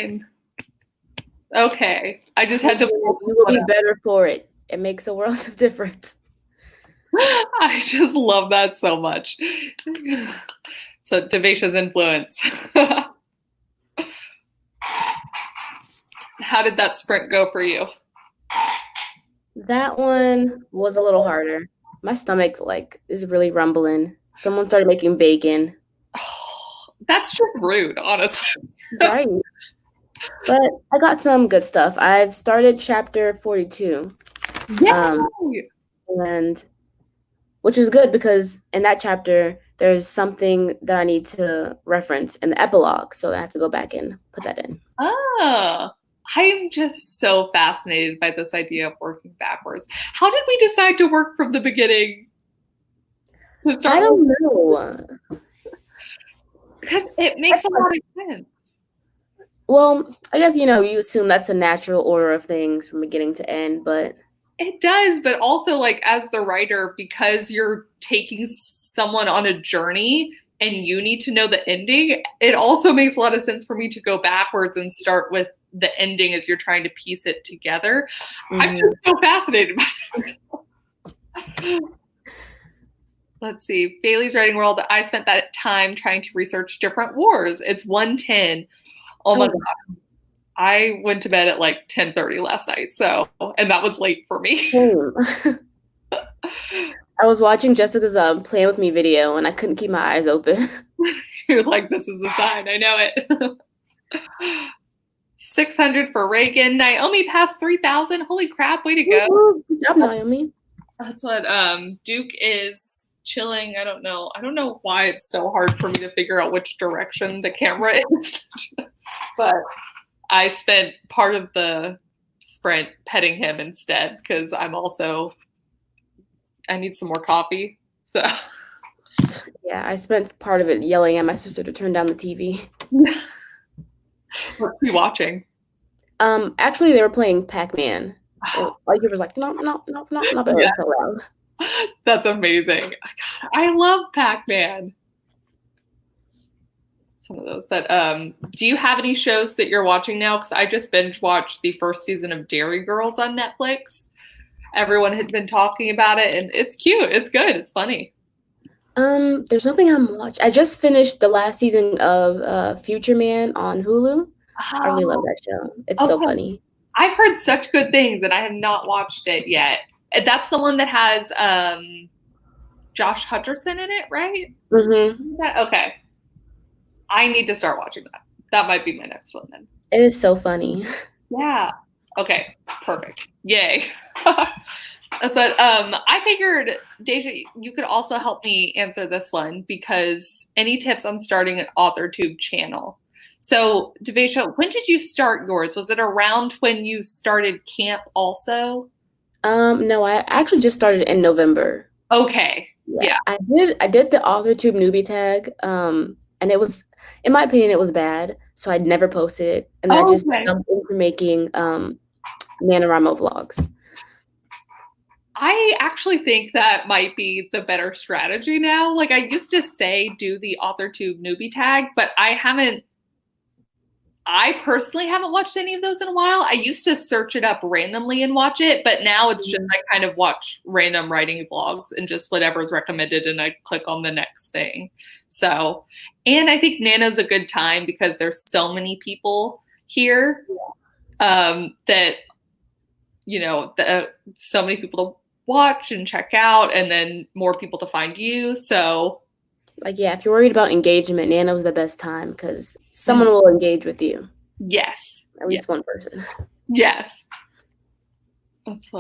fine. Okay. I just had to. You will be better for it. It makes a world of difference. I just love that so much. So Davaisha's influence. How did that sprint go for you? That one was a little harder. My stomach is really rumbling. Someone started making bacon. Oh, that's just rude, honestly. Right. But I got some good stuff. I've started chapter 42. And which was good because in that chapter, there's something that I need to reference in the epilogue. So I have to go back and put that in. Oh, I'm just so fascinated by this idea of working backwards. How did we decide to work from the beginning? I don't know. Because it makes a lot of sense. Well, I guess, you assume that's a natural order of things from beginning to end, but it does, but also as the writer, because you're taking someone on a journey and you need to know the ending, it also makes a lot of sense for me to go backwards and start with the ending as you're trying to piece it together. Mm-hmm. I'm just so fascinated by this. Let's see. Bailey's Writing World. I spent that time trying to research different wars. It's 1:10. Oh my God. I went to bed at 10:30 last night. And that was late for me. I was watching Jessica's Playing With Me video and I couldn't keep my eyes open. You're like, this is the sign. I know it. 600 for Reagan. Naomi passed 3,000. Holy crap. Way to go. Good job, Naomi. That's what Duke is chilling. I don't know why it's so hard for me to figure out which direction the camera is. But I spent part of the sprint petting him instead because I need some more coffee. So yeah, I spent part of it yelling at my sister to turn down the TV. What are you watching? Actually, they were playing Pac-Man. It was like, no, not so loud. That's amazing. God, I love Pac-Man. Some of those that do you have any shows that you're watching now? Because I just binge watched the first season of Dairy Girls on Netflix. Everyone had been talking about it and it's cute. It's good. It's funny. There's nothing I'm watching. I just finished the last season of Future Man on Hulu. I really love that show. It's so funny. I've heard such good things and I have not watched it yet. That's the one that has Josh Hutcherson in it, right? Mm-hmm. Okay. I need to start watching that. That might be my next one then. It is so funny. Yeah. Okay. Perfect. Yay. That's what I figured, Deja, you could also help me answer this one because any tips on starting an AuthorTube channel? So, Davaisha, when did you start yours? Was it around when you started camp also? No, I actually just started in November. Okay. Yeah. I did the AuthorTube newbie tag. And it was, in my opinion, it was bad. So I'd never posted it. And then I just jumped into making NaNoWriMo vlogs. I actually think that might be the better strategy now. I used to say do the AuthorTube newbie tag, but I personally haven't watched any of those in a while. I used to search it up randomly and watch it, but now it's just I kind of watch random writing vlogs and just whatever's recommended and I click on the next thing. So, and I think Nano's a good time because there's so many people here that, so many people to watch and check out and then more people to find you. So if you're worried about engagement, Nano's the best time because someone will engage with you. Yes. At least one person. Yes. Let's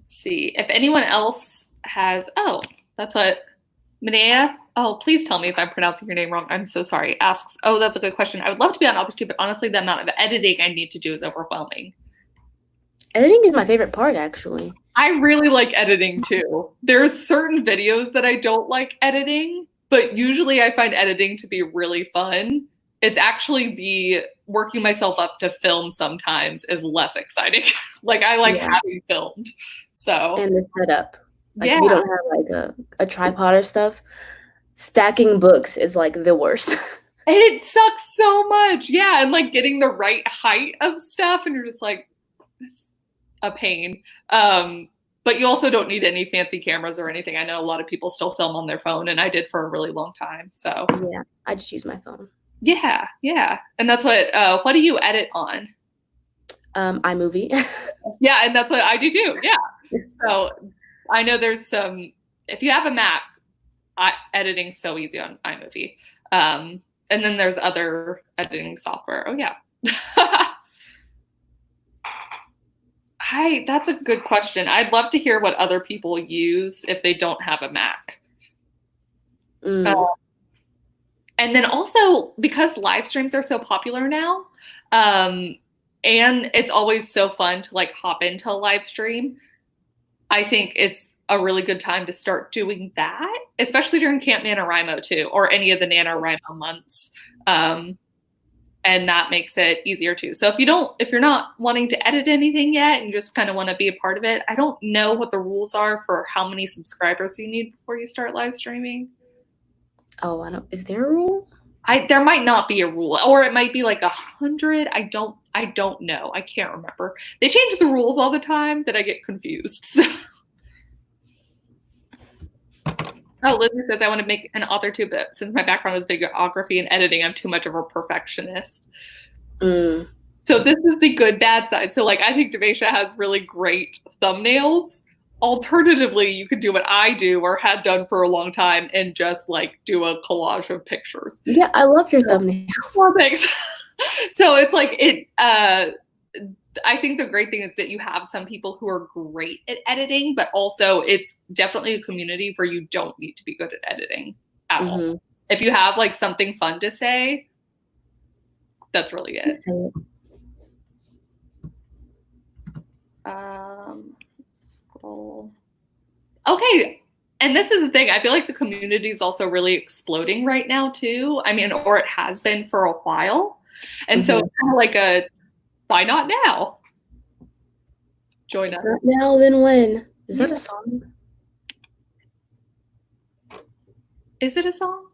see. If anyone else has, that's what Minea. Oh, please tell me if I'm pronouncing your name wrong. I'm so sorry. Asks, that's a good question. I would love to be on AuthorTube, but honestly, the amount of editing I need to do is overwhelming. Editing is my favorite part, actually. I really like editing too. There's certain videos that I don't like editing, but usually I find editing to be really fun. It's actually the working myself up to film sometimes is less exciting. I like having filmed. So and the setup. If you don't have a tripod or stuff, stacking books is the worst. It sucks so much. Yeah. And like getting the right height of stuff. And you're just like, it's a pain. But you also don't need any fancy cameras or anything. I know a lot of people still film on their phone, and I did for a really long time. So Yeah, I just use my phone. yeah, yeah. And that's what do you edit on? iMovie. Yeah, and that's what I do too. Yeah. So I know there's if you have a Mac, editing's so easy on iMovie. And then there's other editing software. Oh yeah. That's a good question. I'd love to hear what other people use if they don't have a Mac. Mm. And then also because live streams are so popular now, and it's always so fun to like hop into a live stream, I think it's a really good time to start doing that, especially during Camp NaNoWriMo too, or any of the NaNoWriMo months. And that makes it easier too. So if you're not wanting to edit anything yet and you just kind of want to be a part of it, I don't know what the rules are for how many subscribers you need before you start live streaming. Oh, is there a rule? There might not be a rule, or it might be like 100. I don't know. I can't remember. They change the rules all the time that I get confused. So. Oh, Lizzie says I want to make an author too, but since my background is videography and editing, I'm too much of a perfectionist. Mm. So this is the good, bad side. So like I think Davaisha has really great thumbnails. Alternatively, you could do what I do or had done for a long time and just like do a collage of pictures. Yeah, I love your thumbnails. Well, thanks. So it's like I think the great thing is that you have some people who are great at editing, but also it's definitely a community where you don't need to be good at editing at all. If you have like something fun to say, that's really it. Scroll. Okay. And this is the thing. I feel like the community is also really exploding right now too. I mean, or it has been for a while. And so it's kind of like why not now? Join us. Not now, then when? Is that a song? Is it a song?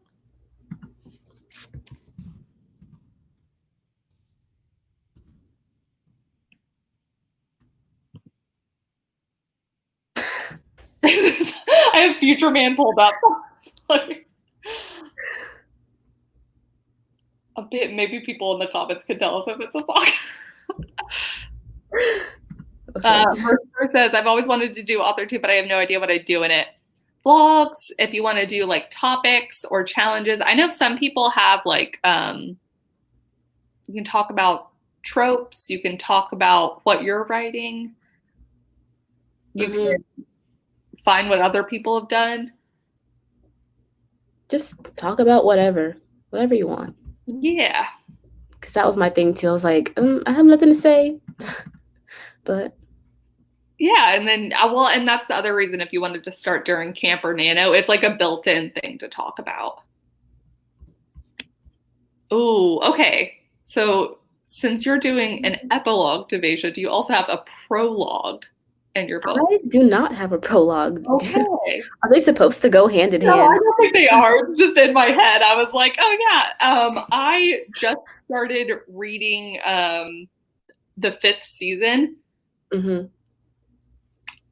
I have Future Man pulled up. A bit. Maybe people in the comments could tell us if it's a song. Mercer says, I've always wanted to do author too, but I have no idea what I'd do in it. Vlogs, if you want to do like topics or challenges. I know some people have like, you can talk about tropes. You can talk about what you're writing. You can find what other people have done. Just talk about whatever you want. Yeah. Because that was my thing too. I was like, I have nothing to say. But yeah, and then and that's the other reason if you wanted to start during camp or nano, it's like a built-in thing to talk about. Ooh, okay. So since you're doing an epilogue, Davaisha, do you also have a prologue in your book? I do not have a prologue. Okay. Are they supposed to go hand in hand? No, I don't think they are. It's just in my head. I was like, oh yeah. I just started reading the 5th season.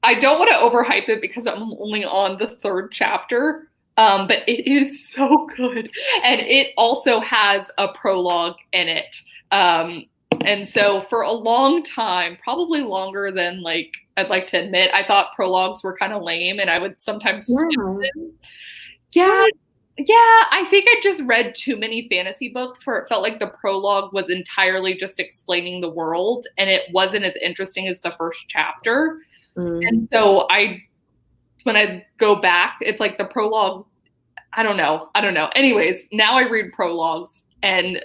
I don't want to overhype it because I'm only on the 3rd chapter, but it is so good. And it also has a prologue in it. And so for a long time, probably longer than like I'd like to admit, I thought prologues were kind of lame and I would sometimes skip them. Yeah. Yeah, I think I just read too many fantasy books where it felt like the prologue was entirely just explaining the world and it wasn't as interesting as the first chapter. And so when I go back, it's like the prologue, I don't know. Anyways, now I read prologues and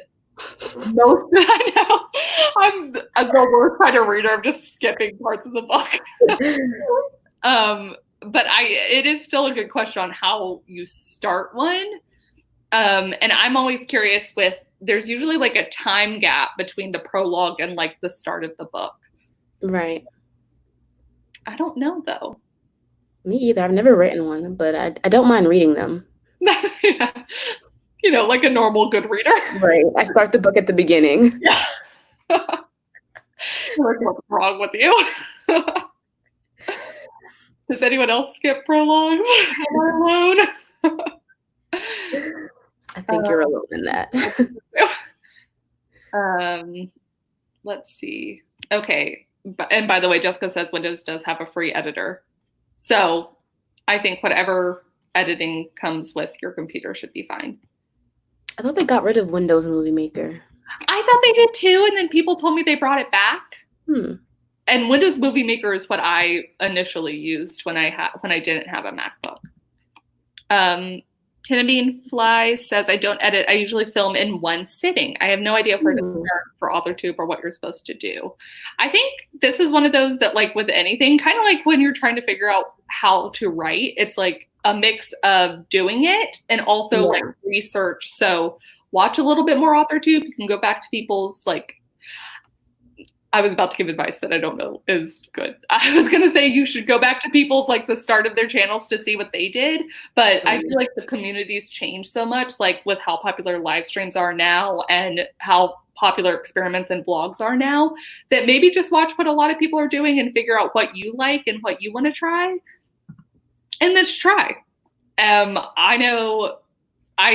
most I know I'm the worst kind of reader. I'm just skipping parts of the book. But it is still a good question on how you start one. And I'm always curious there's usually like a time gap between the prologue and like the start of the book. Right. I don't know though. Me either. I've never written one, but I don't mind reading them. Yeah. you know, like a normal good reader. Right. I start the book at the beginning. Yeah. Like, what's wrong with you? Does anyone else skip prologues? Am I alone? I think you're alone in that. Let's see. Okay. And by the way, Jessica says Windows does have a free editor. So I think whatever editing comes with your computer should be fine. I thought they got rid of Windows Movie Maker. I thought they did too, and then people told me they brought it back. And Windows Movie Maker is what I initially used when I didn't have a MacBook. Tinnabean Fly says, I don't edit. I usually film in one sitting. I have no idea where to start for AuthorTube or what you're supposed to do. I think this is one of those that, like with anything, kind of like when you're trying to figure out how to write, it's like a mix of doing it and also like research. So watch a little bit more AuthorTube. You can go back to people's like, I was about to give advice that I don't know is good. I was going to say you should go back to people's like the start of their channels to see what they did. But I feel like the community's changed so much, like with how popular live streams are now and how popular experiments and vlogs are now, that maybe just watch what a lot of people are doing and figure out what you like and what you want to try. And let's try. I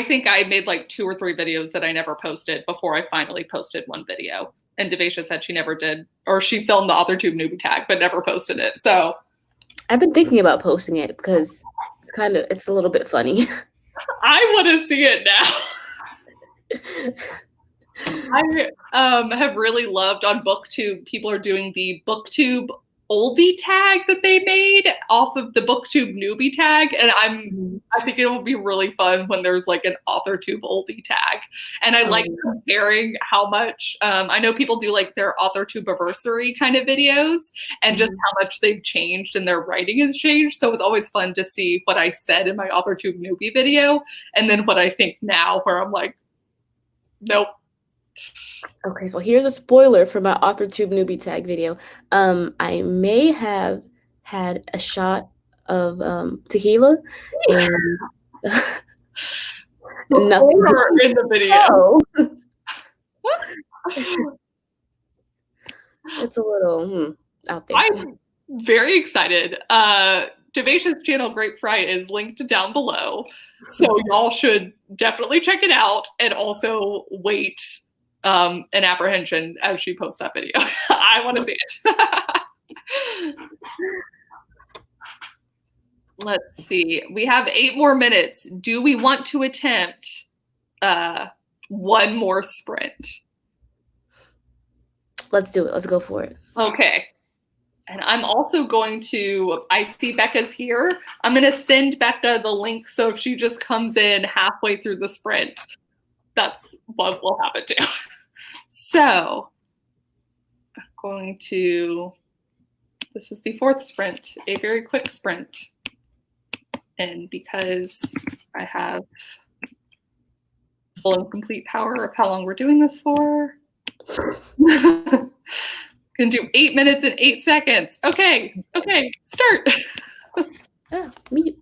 think I made like 2 or 3 videos that I never posted before I finally posted one video. And Davaisha said she never did, or she filmed the AuthorTube newbie tag, but never posted it. So I've been thinking about posting it because it's a little bit funny. I want to see it now. I have really loved on BookTube, people are doing the BookTube oldie tag that they made off of the BookTube newbie tag, and I think it will be really fun when there's like an AuthorTube oldie tag. And I like comparing how much I know people do like their AuthorTube anniversary kind of videos and just how much they've changed and their writing has changed. So it's always fun to see what I said in my AuthorTube newbie video and then what I think now, where I'm like, nope. Okay, so here's a spoiler for my AuthorTube newbie tag video. I may have had a shot of tequila and nothing in the video. It's a little out there. I'm very excited. Davaisha's channel, Grapefry, is linked down below. So y'all should definitely check it out and also wait in apprehension as she posts that video. I want to see it. Let's see. We have 8 more minutes. Do we want to attempt one more sprint? Let's do it. Let's go for it. Okay. And I'm also going to, I see Becca's here. I'm going to send Becca the link. So if she just comes in halfway through the sprint, that's what we'll have it do. So I'm going to, this is the 4th sprint, a very quick sprint. And because I have full and complete power of how long we're doing this for, can do 8 minutes and 8 seconds. Okay, start. Me.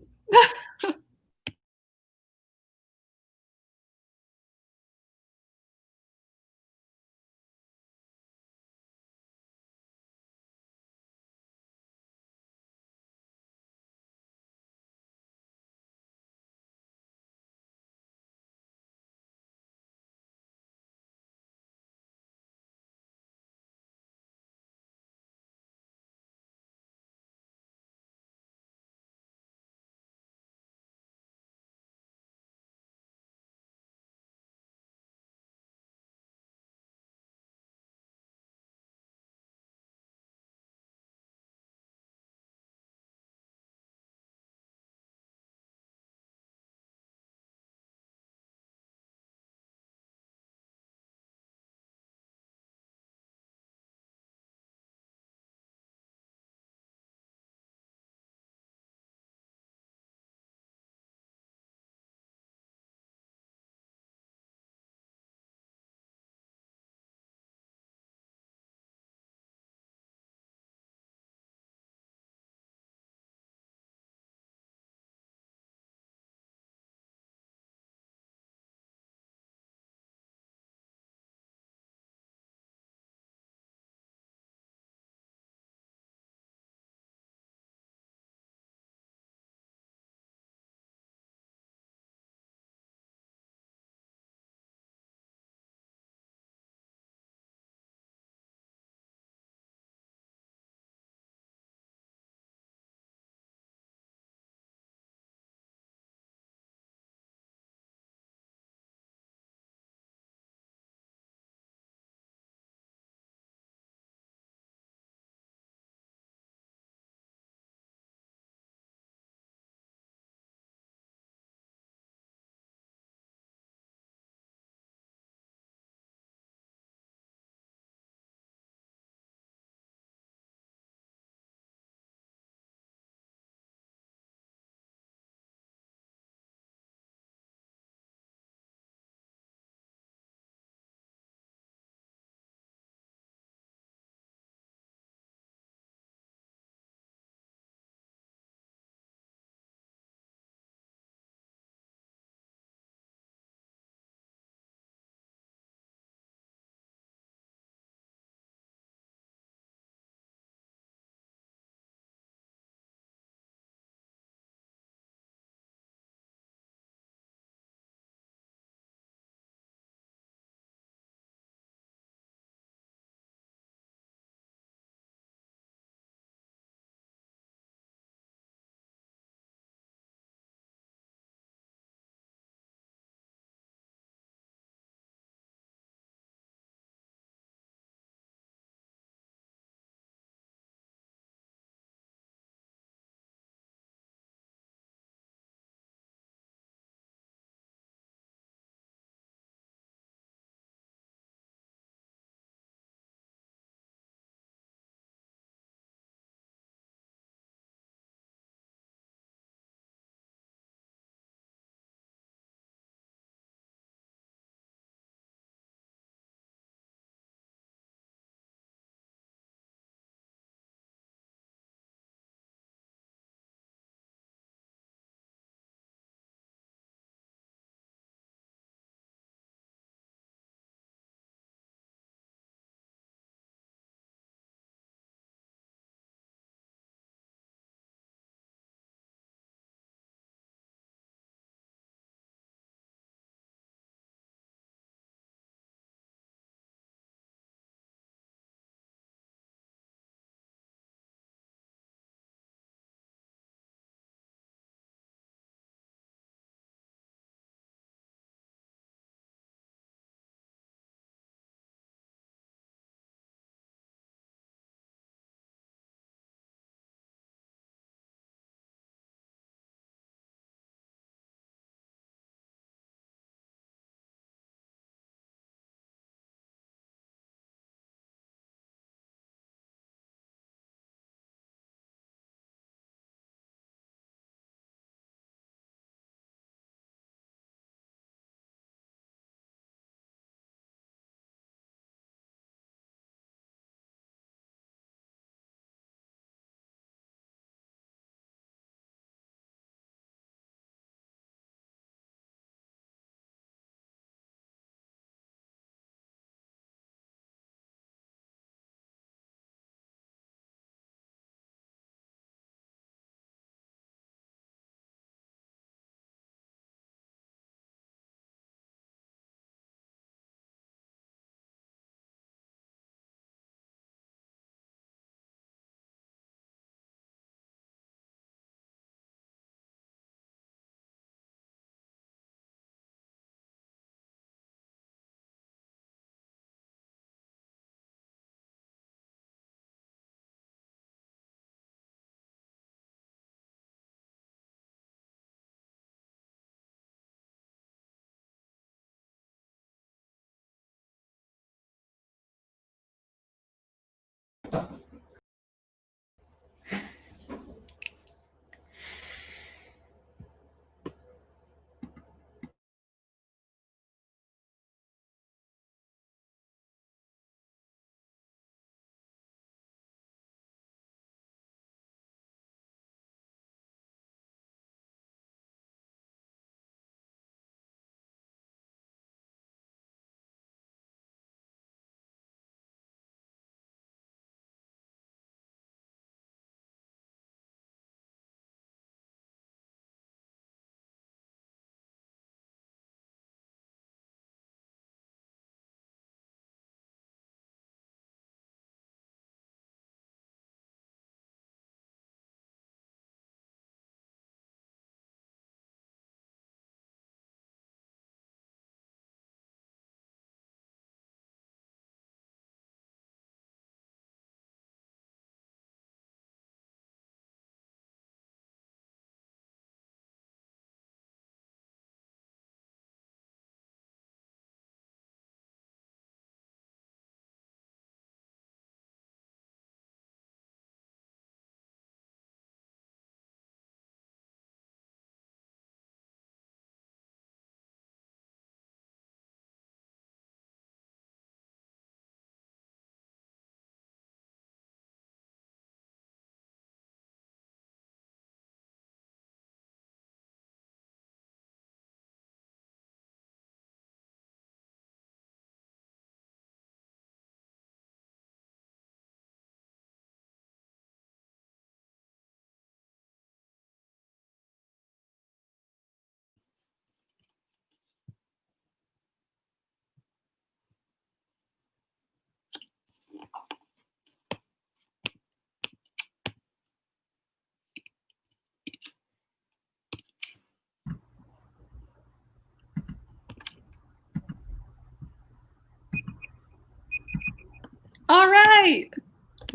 All right.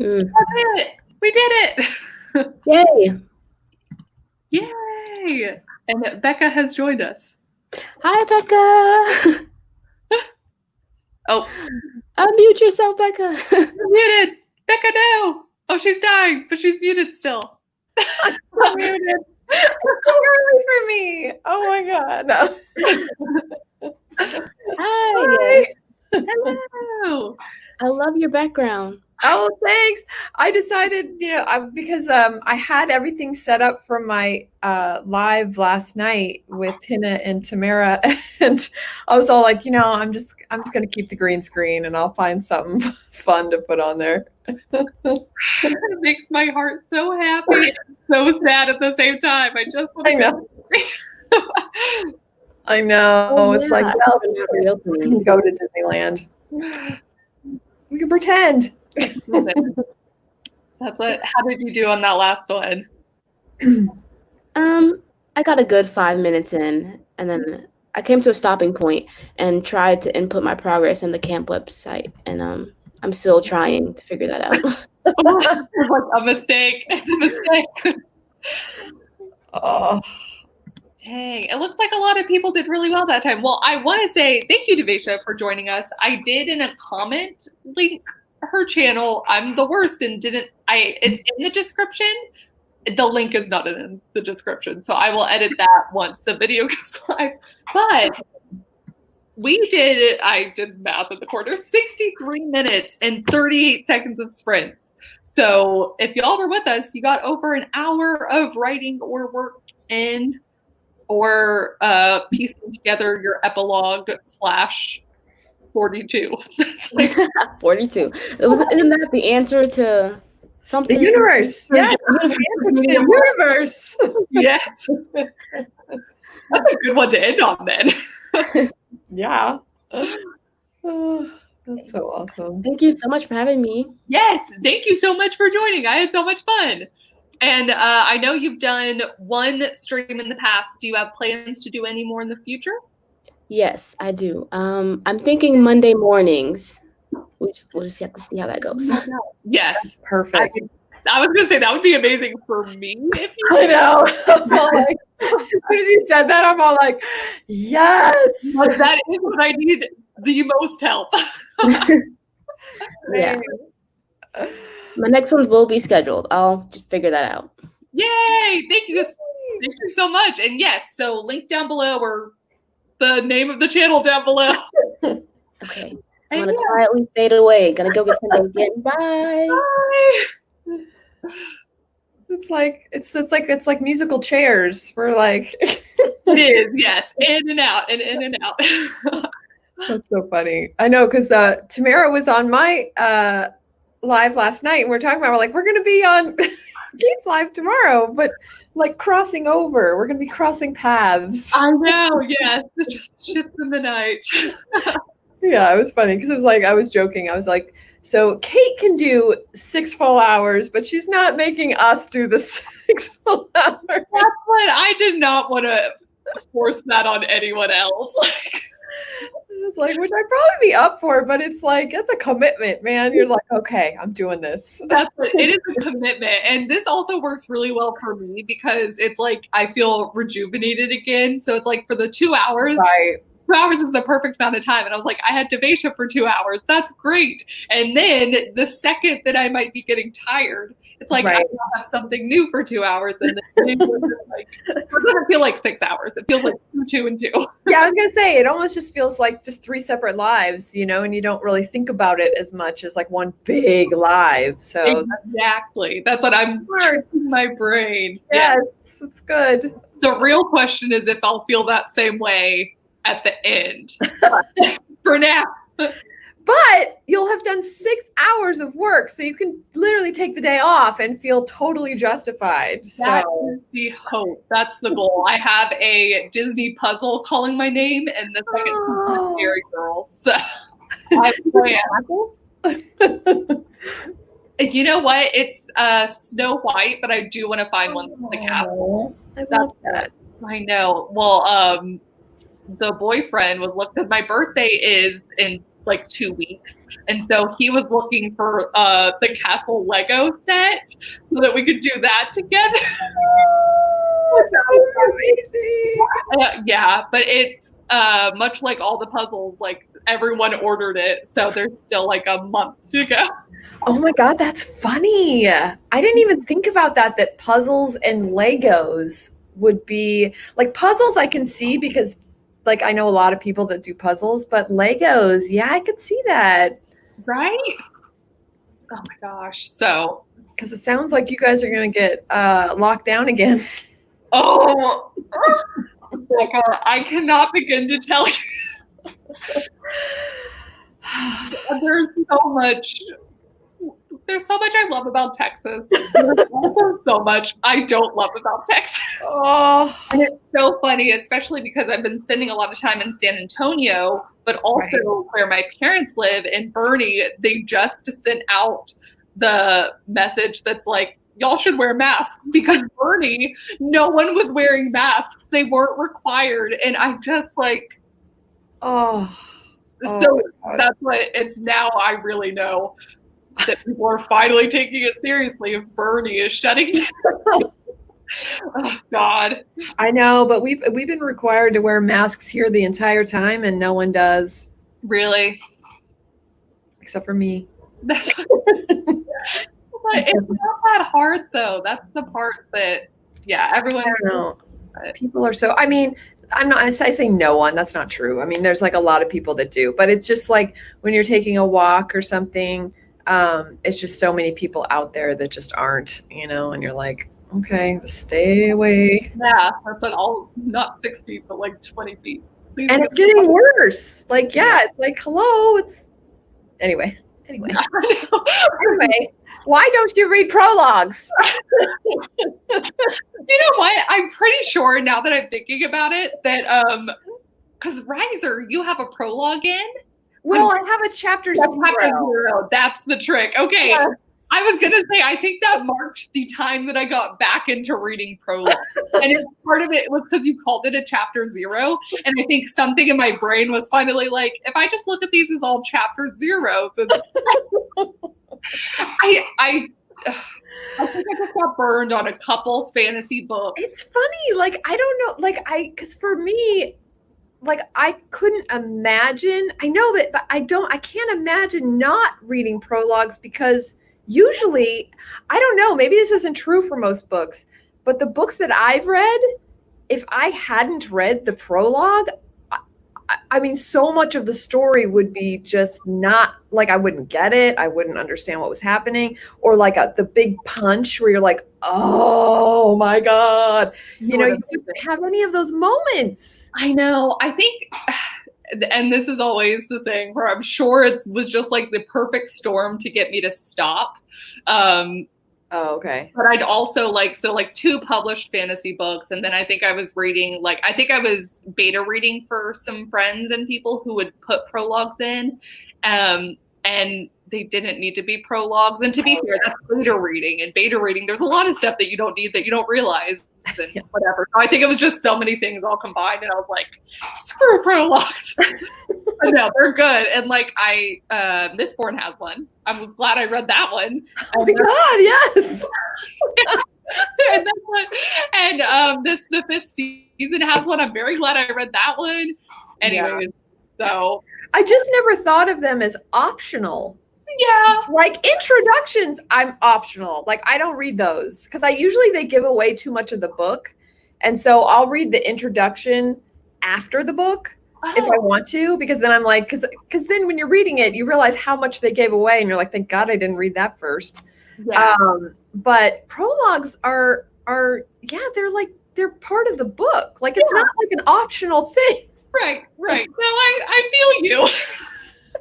That's it. We did it. Yay. Yay. And Becca has joined us. Hi, Becca. Oh. Unmute yourself, Becca. You're muted. Becca, no. Oh, she's dying, but she's muted still. I'm muted. It's so early for me. Oh my God. No. Hi. Hello. I love your background. Oh, thanks. I decided, because I had everything set up for my live last night with Hina and Tamara, and I was all like, I'm just gonna keep the green screen, and I'll find something fun to put on there. It makes my heart so happy and so sad at the same time. I just want to know. I know. Oh, it's yeah. like, well, we can go to Disneyland. We can pretend. That's what. How did you do on that last one? I got a good 5 minutes in, and then I came to a stopping point and tried to input my progress in the camp website, and I'm still trying to figure that out. It's like a mistake. It's a mistake. Oh. Dang. It looks like a lot of people did really well that time. Well, I want to say thank you, Davaisha, for joining us. I did in a comment link her channel. I'm the worst and it's in the description. The link is not in the description. So I will edit that once the video goes live. But I did math in the corner, 63 minutes and 38 seconds of sprints. So if y'all were with us, you got over an hour of writing or work in or piecing together your epilogue / 42. 42. Isn't that the answer to something? The universe. Yeah, the answer to the universe. Yes. That's a good one to end on then. Yeah. Oh, that's so awesome. Thank you so much for having me. Yes, thank you so much for joining. I had so much fun. And I know you've done one stream in the past. Do you have plans to do any more in the future? Yes, I do. I'm thinking Monday mornings. We'll just have to see how that goes. Yes. Perfect. I was going to say that would be amazing for me if you I know. Like, as soon as you said that, I'm all like, yes. That is what I need the most help. Yeah. My next ones will be scheduled. I'll just figure that out. Yay! Thank you so much. And yes, so link down below or the name of the channel down below. Okay. I'm gonna quietly fade away. Gonna go get some again. Bye. Bye. It's like musical chairs. We're like it is, yes. In and out and in and out. That's so funny. I know, because Tamara was on my live last night and we're talking about we're gonna be on Kate's live tomorrow, but like crossing over. We're gonna be crossing paths. I know, yes. Just ships in the night. Yeah, it was funny because it was like I was joking. I was like, so Kate can do 6 full hours, but she's not making us do the 6 full hours. That's what I did not want to force that on anyone else. It's like, which I'd probably be up for, but it's like, it's a commitment, man. You're like, okay, I'm doing this. It is a commitment. And this also works really well for me because it's like, I feel rejuvenated again. So it's like for the 2 hours, right. 2 hours is the perfect amount of time. And I was like, I had Davaisha for 2 hours. That's great. And then the second that I might be getting tired, it's like, right. I have something new for 2 hours. And then it doesn't feel like 6 hours. It feels like 2 and 2. Yeah, I was going to say, it almost just feels like just 3 separate lives, you know, and you don't really think about it as much as like one big live. So exactly. That's what I'm tricking my brain. Yes, it's good. The real question is if I'll feel that same way at the end. For now. But you'll have done 6 hours of work, so you can literally take the day off and feel totally justified. That is the hope. That's the goal. I have a Disney puzzle calling my name, and the second is Fairy Girls. So I plan. You know what? It's Snow White, but I do want to find one that's the castle. I love that. I know. Well, the boyfriend was looking because my birthday is in like 2 weeks, and so he was looking for the castle Lego set so that we could do that together. That was amazing. Yeah, but it's much like all the puzzles, like everyone ordered it, so there's still like a month to go. Oh my God, that's funny. I didn't even think about that puzzles and Legos would be like puzzles I can see because like I know a lot of people that do puzzles, but Legos, yeah, I could see that. Right? Oh my gosh. So, because it sounds like you guys are going to get locked down again. Oh, I cannot begin to tell you. There's so much I love about Texas. There's also so much I don't love about Texas. Oh, and it's so funny, especially because I've been spending a lot of time in San Antonio, but also where my parents live in Bernie. They just sent out the message that's like, y'all should wear masks because Bernie, no one was wearing masks. They weren't required. And I'm just like, so that's what it's now. I really know that people are finally taking it seriously if Bernie is shutting down. Oh God. I know, but we've been required to wear masks here the entire time and no one does. Really? Except for me. It's not that hard though. That's the part that everyone. I don't know. People are so, I mean, I say no one, that's not true. I mean, there's like a lot of people that do, but it's just like when you're taking a walk or something, it's just so many people out there that just aren't, you know, and you're like, okay, just stay away. Yeah, that's what not 6 feet, but like 20 feet. Please and it's getting worse. Like, it's like, hello, anyway. Anyway, why don't you read prologues? You know what? I'm pretty sure now that I'm thinking about it that, because Riser, you have a prologue in? Well, I have a chapter 0. That's the trick. Okay. Yeah. I was going to say, I think that marked the time that I got back into reading prologue. And part of it was because you called it a chapter 0. And I think something in my brain was finally like, if I just look at these as all chapter 0. So I think I just got burned on a couple fantasy books. It's funny. Like, I don't know. Because for me, like, I couldn't imagine, I know it, but I can't imagine not reading prologues because usually, I don't know, maybe this isn't true for most books, but the books that I've read, if I hadn't read the prologue, I mean, so much of the story would be just not like I wouldn't get it. I wouldn't understand what was happening, or like the big punch where you're like, oh my God, you didn't have any of those moments. I know. I think, and this is always the thing where I'm sure it was just like the perfect storm to get me to stop. Oh, okay. But I'd also like 2 published fantasy books. And then I think I was reading, I think I was beta reading for some friends and people who would put prologues in. And they didn't need to be prologues. And to be fair, that's beta reading. And beta reading, there's a lot of stuff that you don't need, that you don't realize, and whatever. So I think it was just so many things all combined. And I was like, screw prologues. But no, they're good. And Mistborn has one. I was glad I read that one. Oh my God, yes. And that's what, and the 5th season has one. I'm very glad I read that one. Anyways, so I just never thought of them as optional. Yeah. Like introductions, I'm optional. Like I don't read those because they give away too much of the book. And so I'll read the introduction after the book if I want to, because then I'm like, because then when you're reading it, you realize how much they gave away and you're like, thank God I didn't read that first. Yeah. But prologues are they're part of the book. Like it's not like an optional thing. Right. No, I feel you.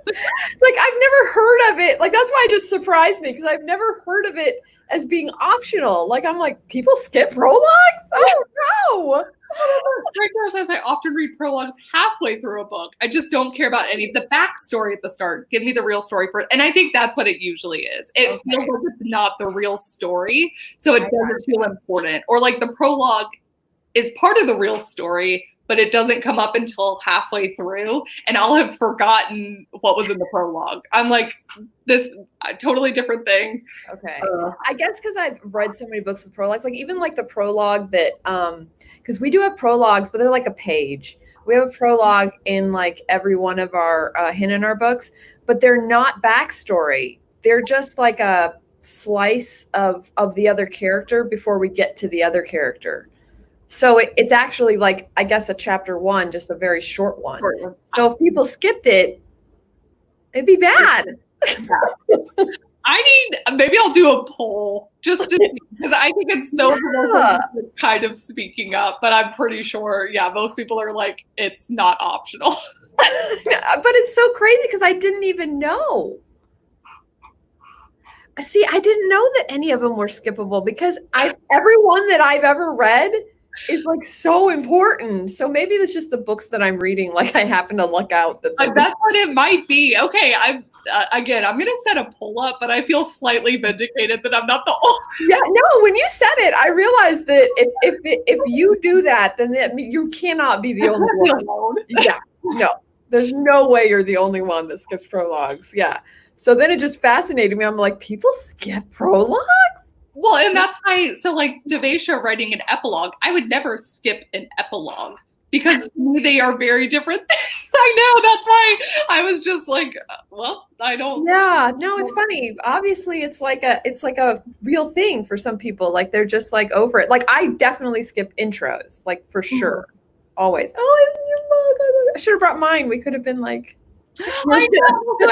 Like I've never heard of it. Like that's why it just surprised me, because I've never heard of it as being optional. Like I'm like, people skip prologues? Oh no. Greg says I often read prologues halfway through a book. I just don't care about any of the backstory at the start. Give me the real story first. And I think that's what it usually is. It feels like it's not the real story, so it doesn't feel important. Or like the prologue is part of the real story, but it doesn't come up until halfway through, and I'll have forgotten what was in the prologue. I'm like, this totally different thing. Okay. I guess because I've read so many books with prologues, like even like the prologue that, because we do have prologues, but they're like a page. We have a prologue in like every one of our Hint in our books, but they're not backstory. They're just like a slice of the other character before we get to the other character. So it's actually like, I guess, a chapter 1, just a very short one. So if people skipped it, it'd be bad. Maybe I'll do a poll just to, because I think it's those kind of speaking up, but I'm pretty sure, most people are like, it's not optional. But it's so crazy because I didn't even know. See, I didn't know that any of them were skippable, because every one that I've ever read is like so important. So maybe it's just the books that I'm reading. Like I happen to look out that that's what it might be. Okay, I'm gonna set a poll up, but I feel slightly vindicated that I'm not the only. Yeah, no. When you said it, I realized that if you do that, then you cannot be the only one. Yeah, no, there's no way you're the only one that skips prologues. Yeah. So then it just fascinated me. I'm like, people skip prologues? Well, and that's why, so like Davaisha writing an epilogue, I would never skip an epilogue, because they are very different things. I know, that's why I was just like, well, I don't. Yeah, no, it's funny. Obviously, it's like a real thing for some people. Like they're just like over it. Like I definitely skip intros, like for sure, always. Oh, I didn't your mug. I should have brought mine. We could have been like. I know.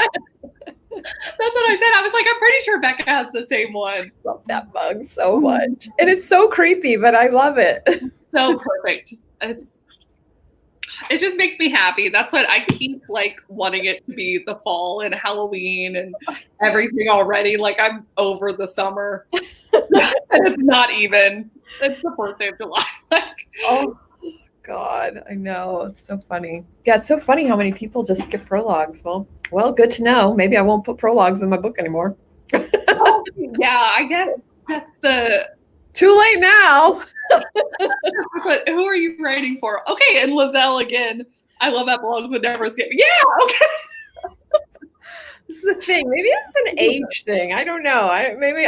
That's what I said. I was like, I'm pretty sure Becca has the same one. Love that mug so much. And it's so creepy, but I love it. So perfect. It just makes me happy. That's what I keep like wanting it to be, the fall and Halloween and everything already. Like I'm over the summer. And it's not even. It's the 1st day of July. Oh God, I know. It's so funny. Yeah, it's so funny how many people just skip prologues. Well, good to know. Maybe I won't put prologues in my book anymore. Yeah, I guess that's the... Too late now. But who are you writing for? Okay, and Lizelle again. I love epilogues would never skip. Yeah, okay. This is a thing. Maybe this is an age thing. I don't know. I never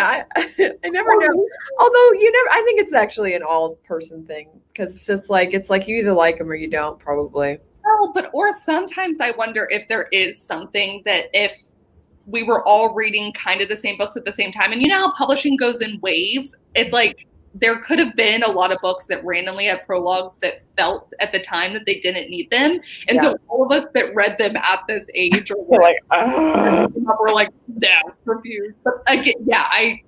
know. Although I think it's actually an all person thing, because it's like you either like them or you don't, probably. Well, or sometimes I wonder if there is something that if we were all reading kind of the same books at the same time. And you know how publishing goes in waves? It's like there could have been a lot of books that randomly had prologues that felt at the time that they didn't need them. And so all of us that read them at this age were like, we're like, no, refused. But again,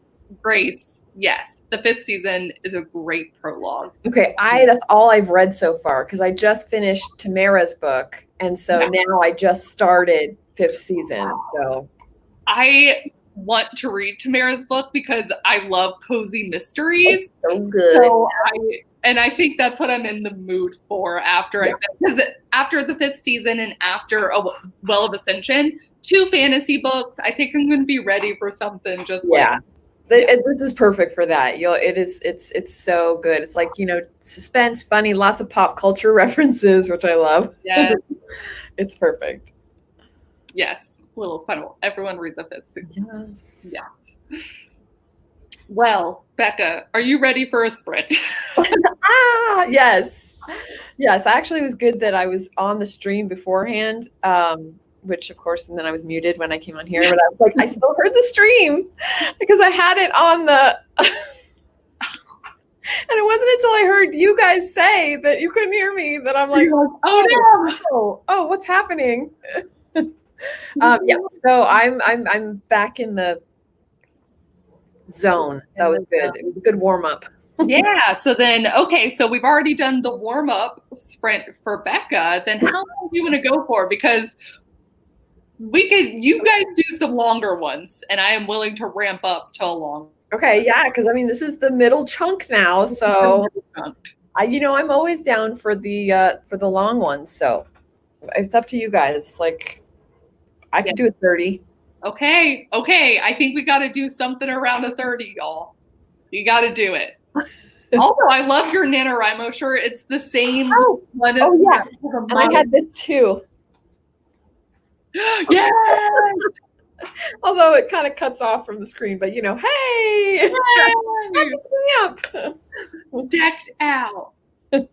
Grace, yes, the 5th season is a great prologue. Okay, that's all I've read so far because I just finished Tamara's book, and so now I just started 5th season. So I want to read Tamara's book because I love cozy mysteries. So good. So I think that's what I'm in the mood for after because after the 5th season and after Well of Ascension, 2 fantasy books, I think I'm going to be ready for something just this is perfect for that. It's so good. It's like, suspense, funny, lots of pop culture references, which I love. Yeah. It's perfect. Yes. Little fun. Everyone read the 5th season. Yes. Well, Becca, are you ready for a sprint? Yes. Yes. Actually, it was good that I was on the stream beforehand. Which of course, and then I was muted when I came on here, but I was like, I still heard the stream because I had it on the, and it wasn't until I heard you guys say that you couldn't hear me that I'm like, oh, what's happening? So I'm back in the zone. That was good. It was a good warm up. Yeah. So then, so we've already done the warm up sprint for Becca. Then how long do you want to go for? Because you guys do some longer ones, and I am willing to ramp up to a long. Okay, yeah, because I mean this is the middle chunk now, so I'm always down for the long ones. So it's up to you guys. Like, I could do a 30. Okay. I think we got to do something around a 30, y'all. You got to do it. Also, I love your NaNoWriMo shirt. It's the same one as and I had this too. Yeah. Although it kind of cuts off from the screen, but hey! Decked out. It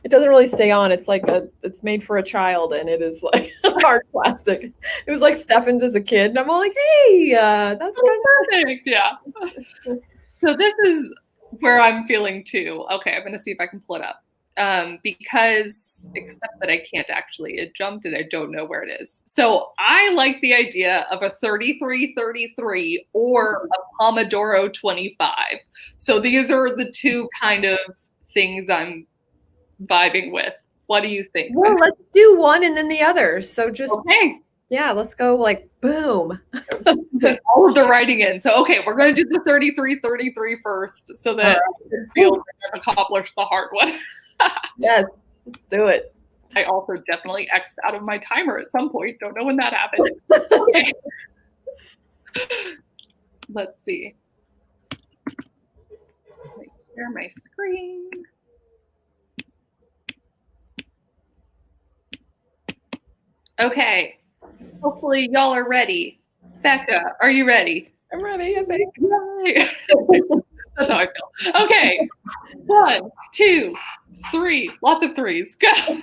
doesn't really stay on. It's like it's made for a child, and it is like hard plastic. It was like Stefan's as a kid, and I'm all like, hey, that's kind of perfect. Yeah. So this is where I'm feeling too. Okay, I'm gonna see if I can pull it up. Because except that I can't actually, it jumped and I don't know where it is. So I like the idea of a 33-33 or a Pomodoro 25. So these are the 2 kind of things I'm vibing with. What do you think? Well, let's do one and then the other. So just let's go like boom. All of the writing in. So we're going to do the 33-33 first, so that I feel I've accomplished the hard one. Yes, let's do it. I also definitely X'd out of my timer at some point. Don't know when that happened. Okay. Let's see. Let me share my screen. Okay. Hopefully y'all are ready. Becca, are you ready? I'm ready, I think. Yay. That's how I feel. Okay. 1, 2, 3. Lots of 3s. Go.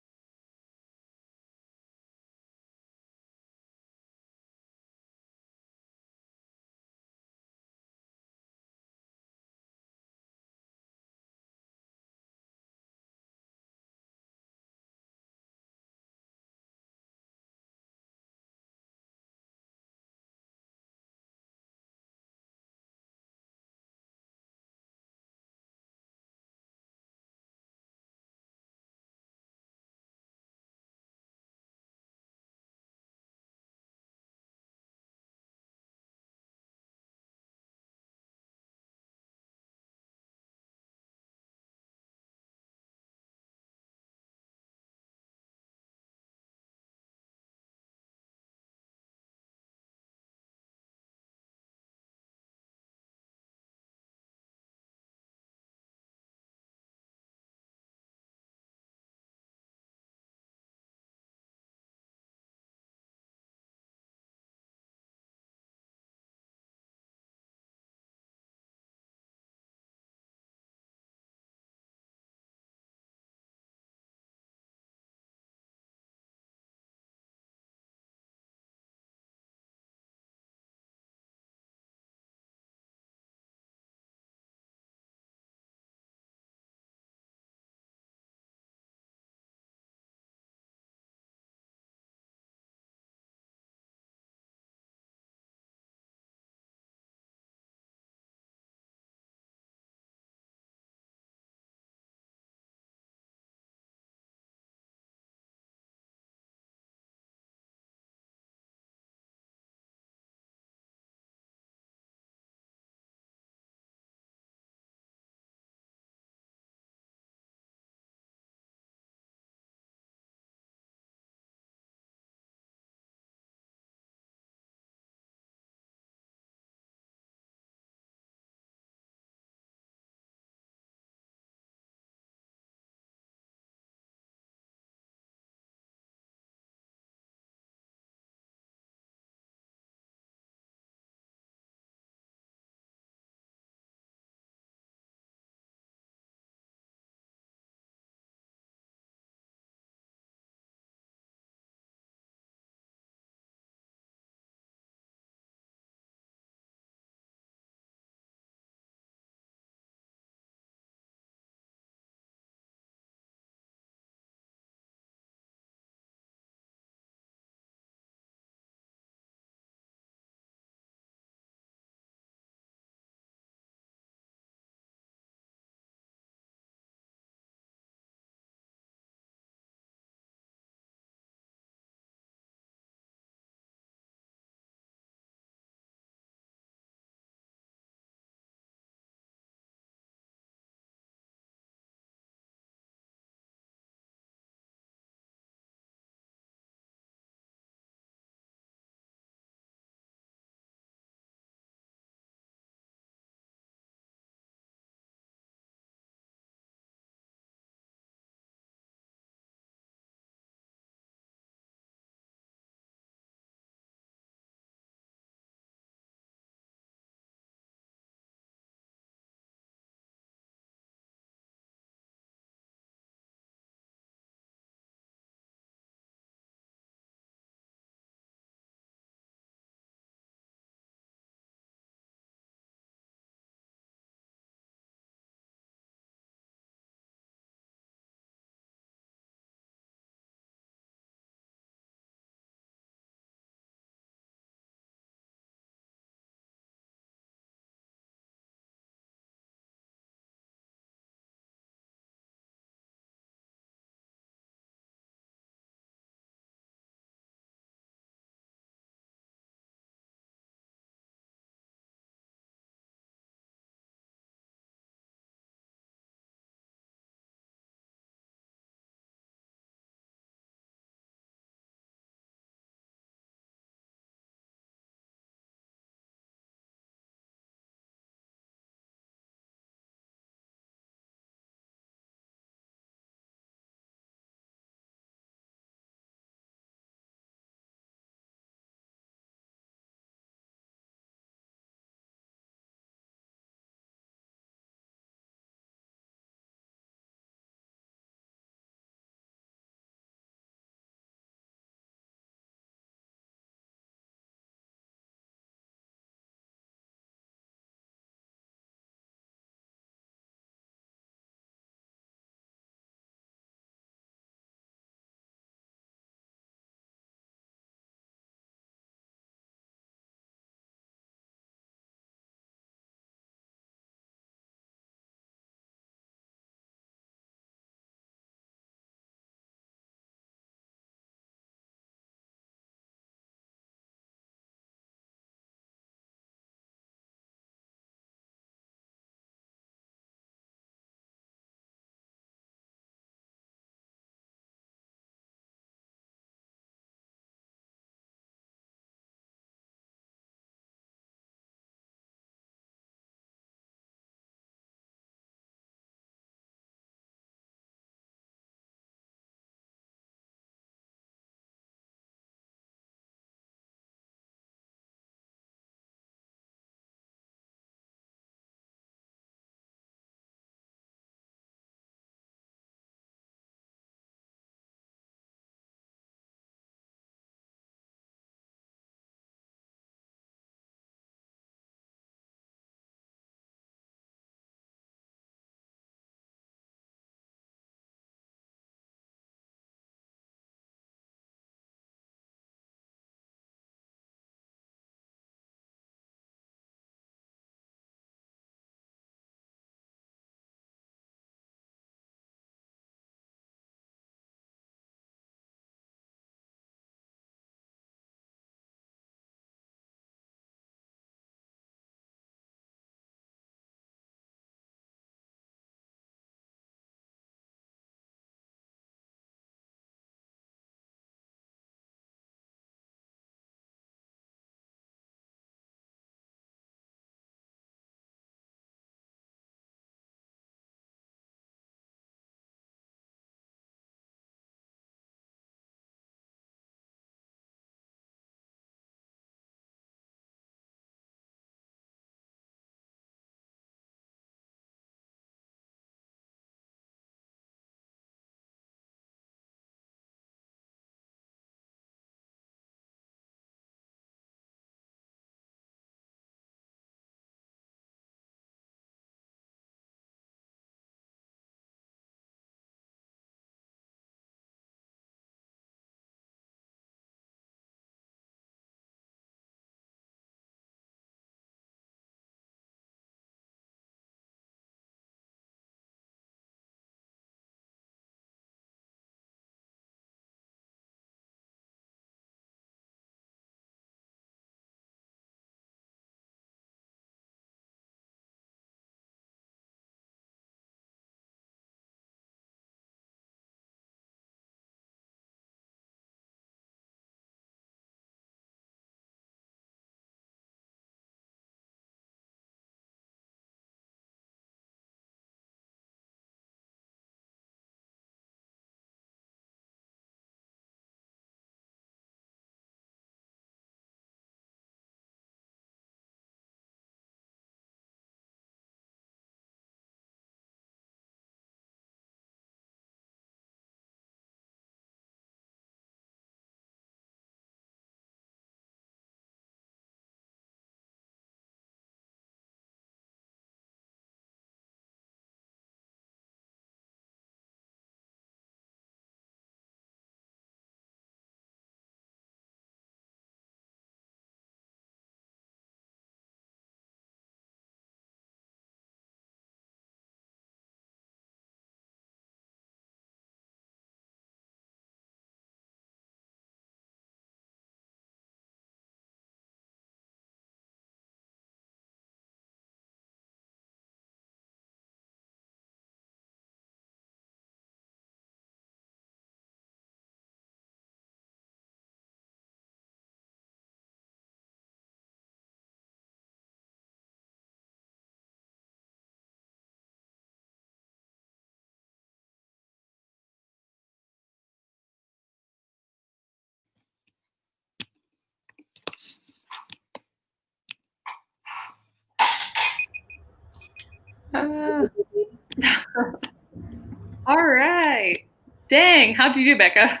All right. Dang, how'd you do, Becca?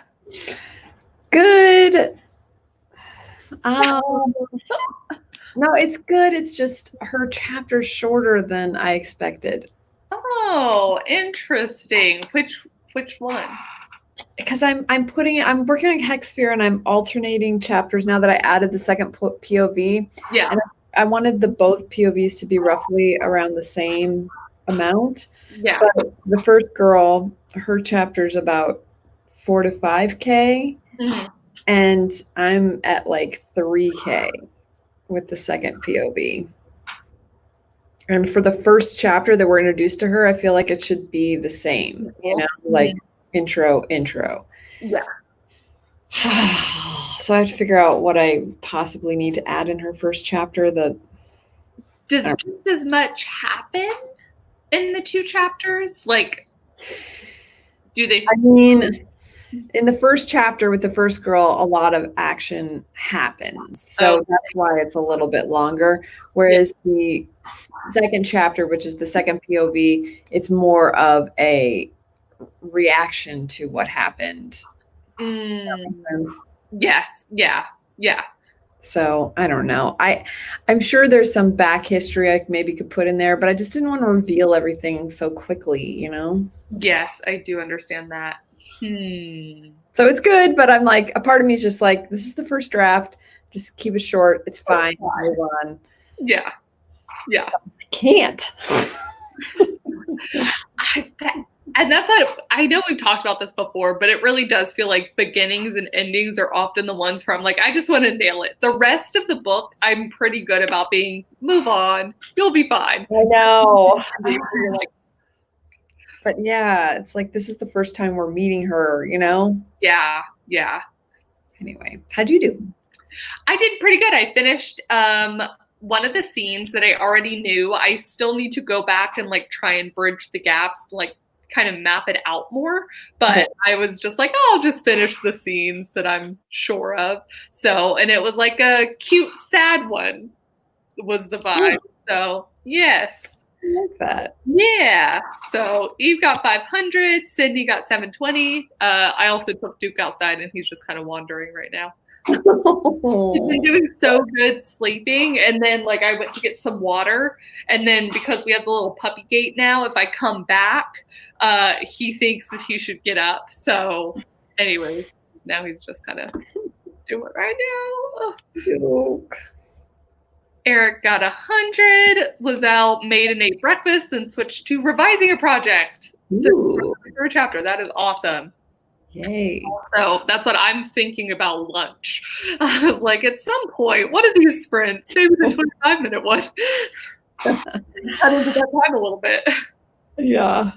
Good. No, it's good. It's just her chapter's shorter than I expected. Oh, interesting. Which one? Because I'm working on Hexsphere and I'm alternating chapters now that I added the second POV. Yeah. And I wanted both POVs to be roughly around the same amount. Yeah. But the first girl, her chapter's about 4 to 5K. Mm-hmm. And I'm at like 3K with the second POV. And for the first chapter that we're introduced to her, I feel like it should be the same, you know, like intro. Yeah. So I have to figure out what I possibly need to add in her first chapter. Does just as much happen in the two chapters? Like, do they? I mean, in the first chapter with the first girl, a lot of action happens. So that's why it's a little bit longer. Whereas the second chapter, which is the second POV, it's more of a reaction to what happened. Does that make sense? Yes. Yeah. So I don't know. I'm sure there's some back history I maybe could put in there, but I just didn't want to reveal everything so quickly, you know? Yes, I do understand that. So it's good, but I'm like, a part of me is just like, this is the first draft. Just keep it short. It's fine. Move on. Yeah. I can't. And that's what I know we've talked about this before, but it really does feel like beginnings and endings are often the ones where I'm like, I just want to nail it. The rest of the book, I'm pretty good about being, move on. You'll be fine. I know. You're like, but yeah, it's like, this is the first time we're meeting her, you know? Yeah. Anyway, how'd you do? I did pretty good. I finished one of the scenes that I already knew. I still need to go back and like try and bridge the gaps, like kind of map it out more. But I was just like, oh, I'll just finish the scenes that I'm sure of. So, and it was like a cute, sad one was the vibe. So, yes. I like that. Yeah. So Eve got 500. Sydney got 720. I also took Duke outside and he's just kind of wandering right now. He's been doing so good sleeping, and then like I went to get some water, and then because we have the little puppy gate now, if I come back, he thinks that he should get up. So anyway, now he's just kind of doing it right now. Eric got 100. Lizelle made and ate breakfast, then switched to revising a project. So for a chapter. That is awesome. Yay. So that's what I'm thinking about lunch. I was like, at some point, one of these sprints, maybe the 25-minute one, cut into that time a little bit. Yeah.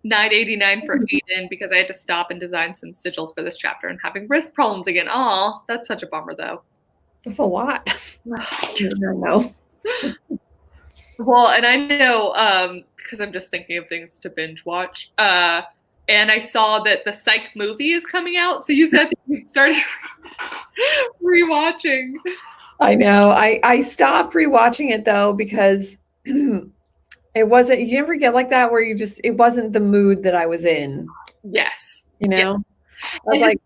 989 for Aiden because I had to stop and design some sigils for this chapter and having wrist problems again. Oh, that's such a bummer though. That's a lot. I don't know. Well, and I know because I'm just thinking of things to binge watch. And I saw that the Psych movie is coming out. So you said you started rewatching. I know. I stopped rewatching it though because it wasn't. You never get like that where it wasn't the mood that I was in. Yes. You know. Yeah. I was like.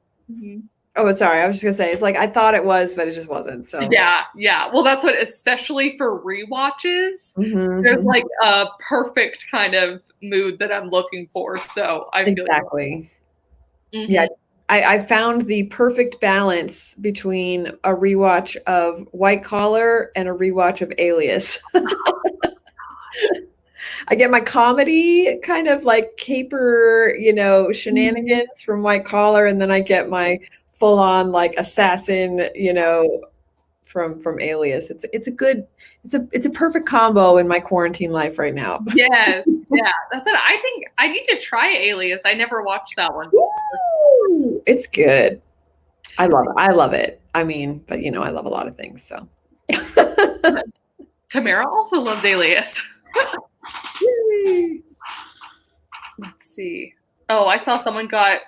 Oh, sorry. I was just gonna say it's like I thought it was, but it just wasn't. So yeah. Well, that's what, especially for rewatches, there's like a perfect kind of mood that I'm looking for. So I feel exactly. Yeah, I found the perfect balance between a rewatch of White Collar and a rewatch of Alias. I get my comedy kind of like caper, shenanigans from White Collar, and then I get my full on like assassin, from Alias. It's a perfect combo in my quarantine life right now. Yes. Yeah. That's it. I think I need to try Alias. I never watched that one. Ooh, it's good. I love it. I mean, but I love a lot of things, so. Tamara also loves Alias. Let's see. Oh, I saw someone got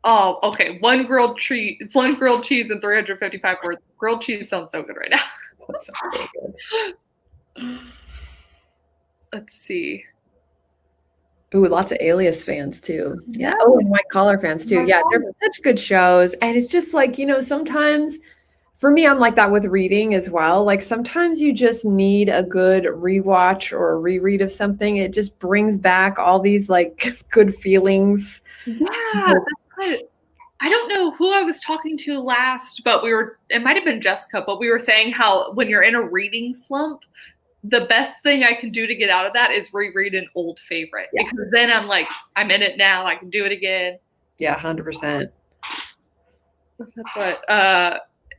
one grilled cheese and 355 words. Grilled cheese sounds so good right now. That sounds so good. let's see. Ooh, lots of Alias fans too. Yeah. Oh, and White Collar fans too. Yeah, they're such good shows. And it's just like, sometimes for me, I'm like that with reading as well. Like sometimes you just need a good rewatch or a reread of something. It just brings back all these like good feelings. Yeah, that's good. I don't know who I was talking to last, but it might have been Jessica, but we were saying how when you're in a reading slump, the best thing I can do to get out of that is reread an old favorite. Yeah. Because then I'm like, I'm in it now. I can do it again. Yeah, 100%. That's what.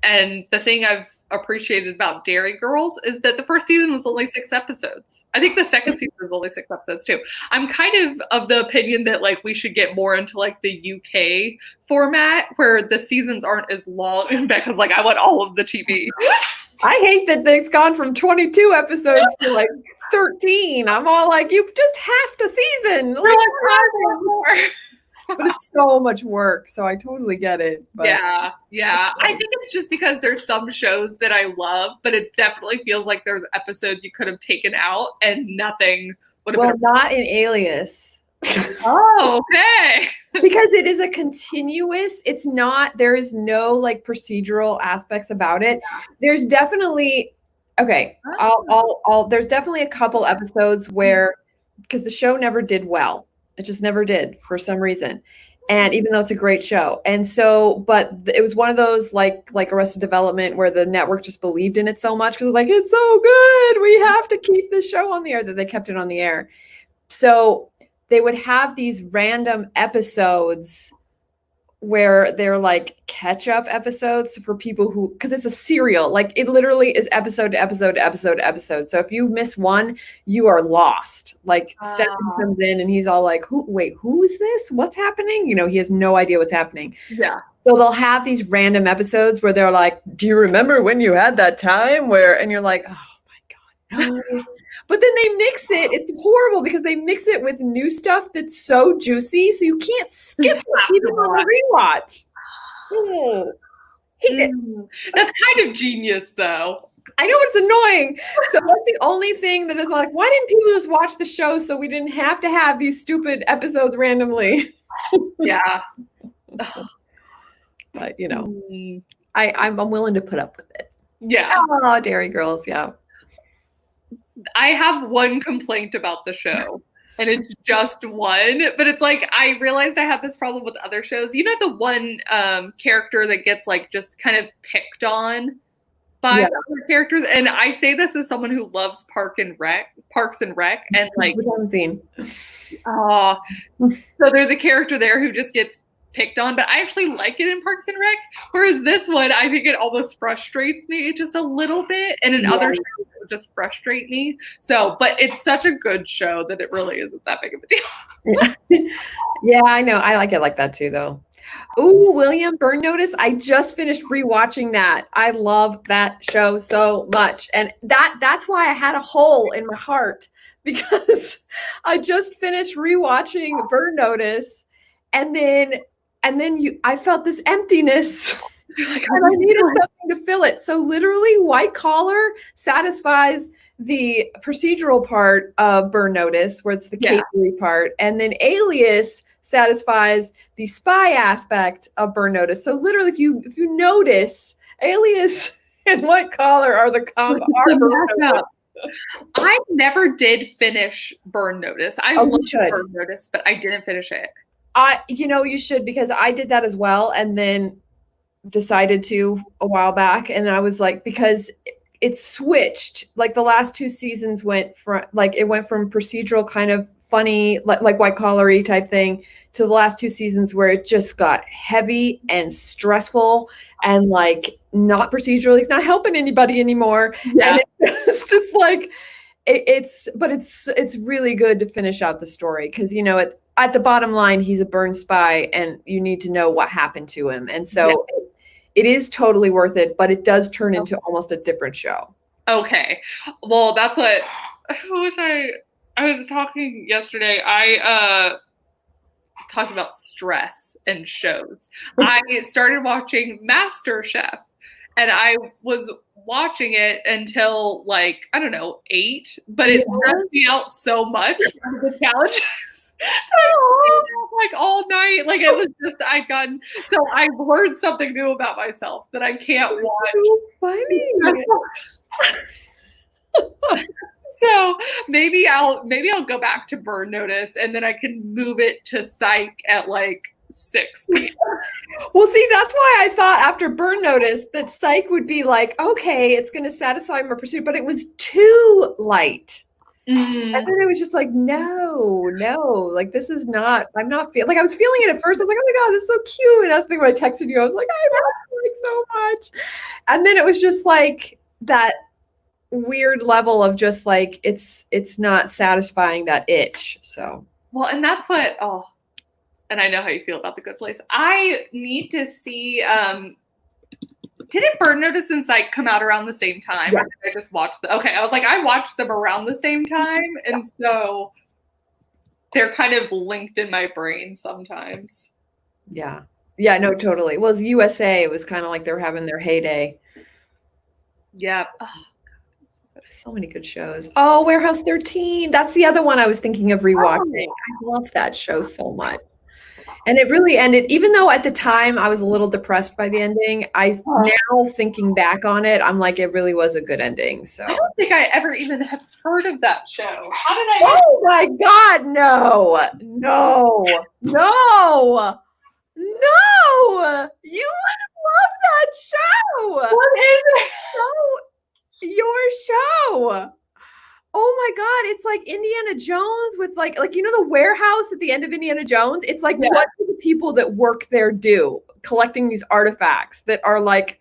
And the thing I've appreciated about Dairy Girls is that the first season was only 6 episodes. I think the second season was only 6 episodes too. I'm kind of the opinion that like we should get more into like the UK format where the seasons aren't as long. And Becca's like, I want all of the TV. I hate that it's gone from 22 episodes to like 13. I'm all like, you just half the season. Like, more. But it's so much work, so I totally get it. But. Yeah. I think it's just because there's some shows that I love, but it definitely feels like there's episodes you could have taken out and nothing would have been. Well, not in Alias. Oh, okay. Because it is a continuous, it's not, there is no like procedural aspects about it. There's definitely, okay, there's definitely a couple episodes where, because the show never did well. It just never did for some reason. And even though it's a great show. And so, but it was one of those like Arrested Development where the network just believed in it so much because like, it's so good. We have to keep this show on the air, that they kept it on the air. So they would have these random episodes where they're like catch-up episodes for people who, because it's a serial, like it literally is episode to episode to episode to episode. So if you miss one, you are lost. Like Stefan comes in and he's all like, who is this? What's happening? He has no idea what's happening. Yeah. So they'll have these random episodes where they're like, do you remember when you had that time where, and you're like, oh my God, no. But then they mix it. It's horrible because they mix it with new stuff that's so juicy, so you can't skip it even on the rewatch. That's kind of genius, though. I know it's annoying. So that's the only thing that is like, why didn't people just watch the show so we didn't have to have these stupid episodes randomly? Yeah. But I'm willing to put up with it. Yeah. Oh, Dairy Girls, yeah. I have one complaint about the show, and it's just one, but it's like I realized I have this problem with other shows. The one character that gets like just kind of picked on by other characters, and I say this as someone who loves Parks and Rec, and like we haven't seen. So there's a character there who just gets picked on, but I actually like it in Parks and Rec. Whereas this one, I think it almost frustrates me just a little bit, and in other shows it would just frustrate me. So, but it's such a good show that it really isn't that big of a deal. Yeah, I know. I like it like that too, though. Ooh, William, Burn Notice. I just finished rewatching that. I love that show so much, and that's why I had a hole in my heart because I just finished rewatching Burn Notice, and then I felt this emptiness and I needed something to fill it. So literally White Collar satisfies the procedural part of Burn Notice, where it's the capery part. And then Alias satisfies the spy aspect of Burn Notice. So literally if you notice, Alias and White Collar are the combo. I never did finish Burn Notice. I loved Burn Notice, but I didn't finish it. You should, because I did that as well, and then decided to a while back, and I was like, because it switched. Like the last 2 seasons went from procedural kind of funny, like White Collar-y type thing, to the last 2 seasons where it just got heavy and stressful and like not procedural. He's not helping anybody anymore. Yeah. And it's like it's really good to finish out the story because at the bottom line, he's a Burn spy and you need to know what happened to him. And so it is totally worth it, but it does turn into almost a different show. Okay. Well, that's what I was talking yesterday. I talked about stress and shows. I started watching MasterChef, and I was watching it until like, I don't know, 8, but it stressed me out so much from the challenges. Like all night, like it was just so I've learned something new about myself that I can't watch. So funny. So maybe I'll go back to Burn Notice, and then I can move it to Psych at like 6 p.m. Well, see, that's why I thought after Burn Notice that Psych would be like, okay, it's going to satisfy my pursuit, but it was too light. And then it was just like, no, like this is not, I'm not feeling, like I was feeling it at first. I was like, oh my God, this is so cute. And I was thinking when I texted you, I was like, I love it like so much. And then it was just like that weird level of just like, it's not satisfying that itch. So. Well, and that's what, and I know how you feel about The Good Place. I need to see, didn't Burn Notice and Psych come out around the same time? Yeah. Or did I just watch I was like, I watched them around the same time. And so they're kind of linked in my brain sometimes. Yeah. Yeah, no, totally. Well, USA, it was kind of like they were having their heyday. Yeah. Oh, so many good shows. Oh, Warehouse 13. That's the other one I was thinking of rewatching. I love that show so much. And it really ended, even though at the time I was a little depressed by the ending, now thinking back on it, I'm like, it really was a good ending. So I don't think I ever even have heard of that show. How did I? Oh my God, no. You would love that show. What is it? Your show. Oh my God, it's like Indiana Jones with like you know the warehouse at the end of Indiana Jones? It's like what do the people that work there do? Collecting these artifacts that are like,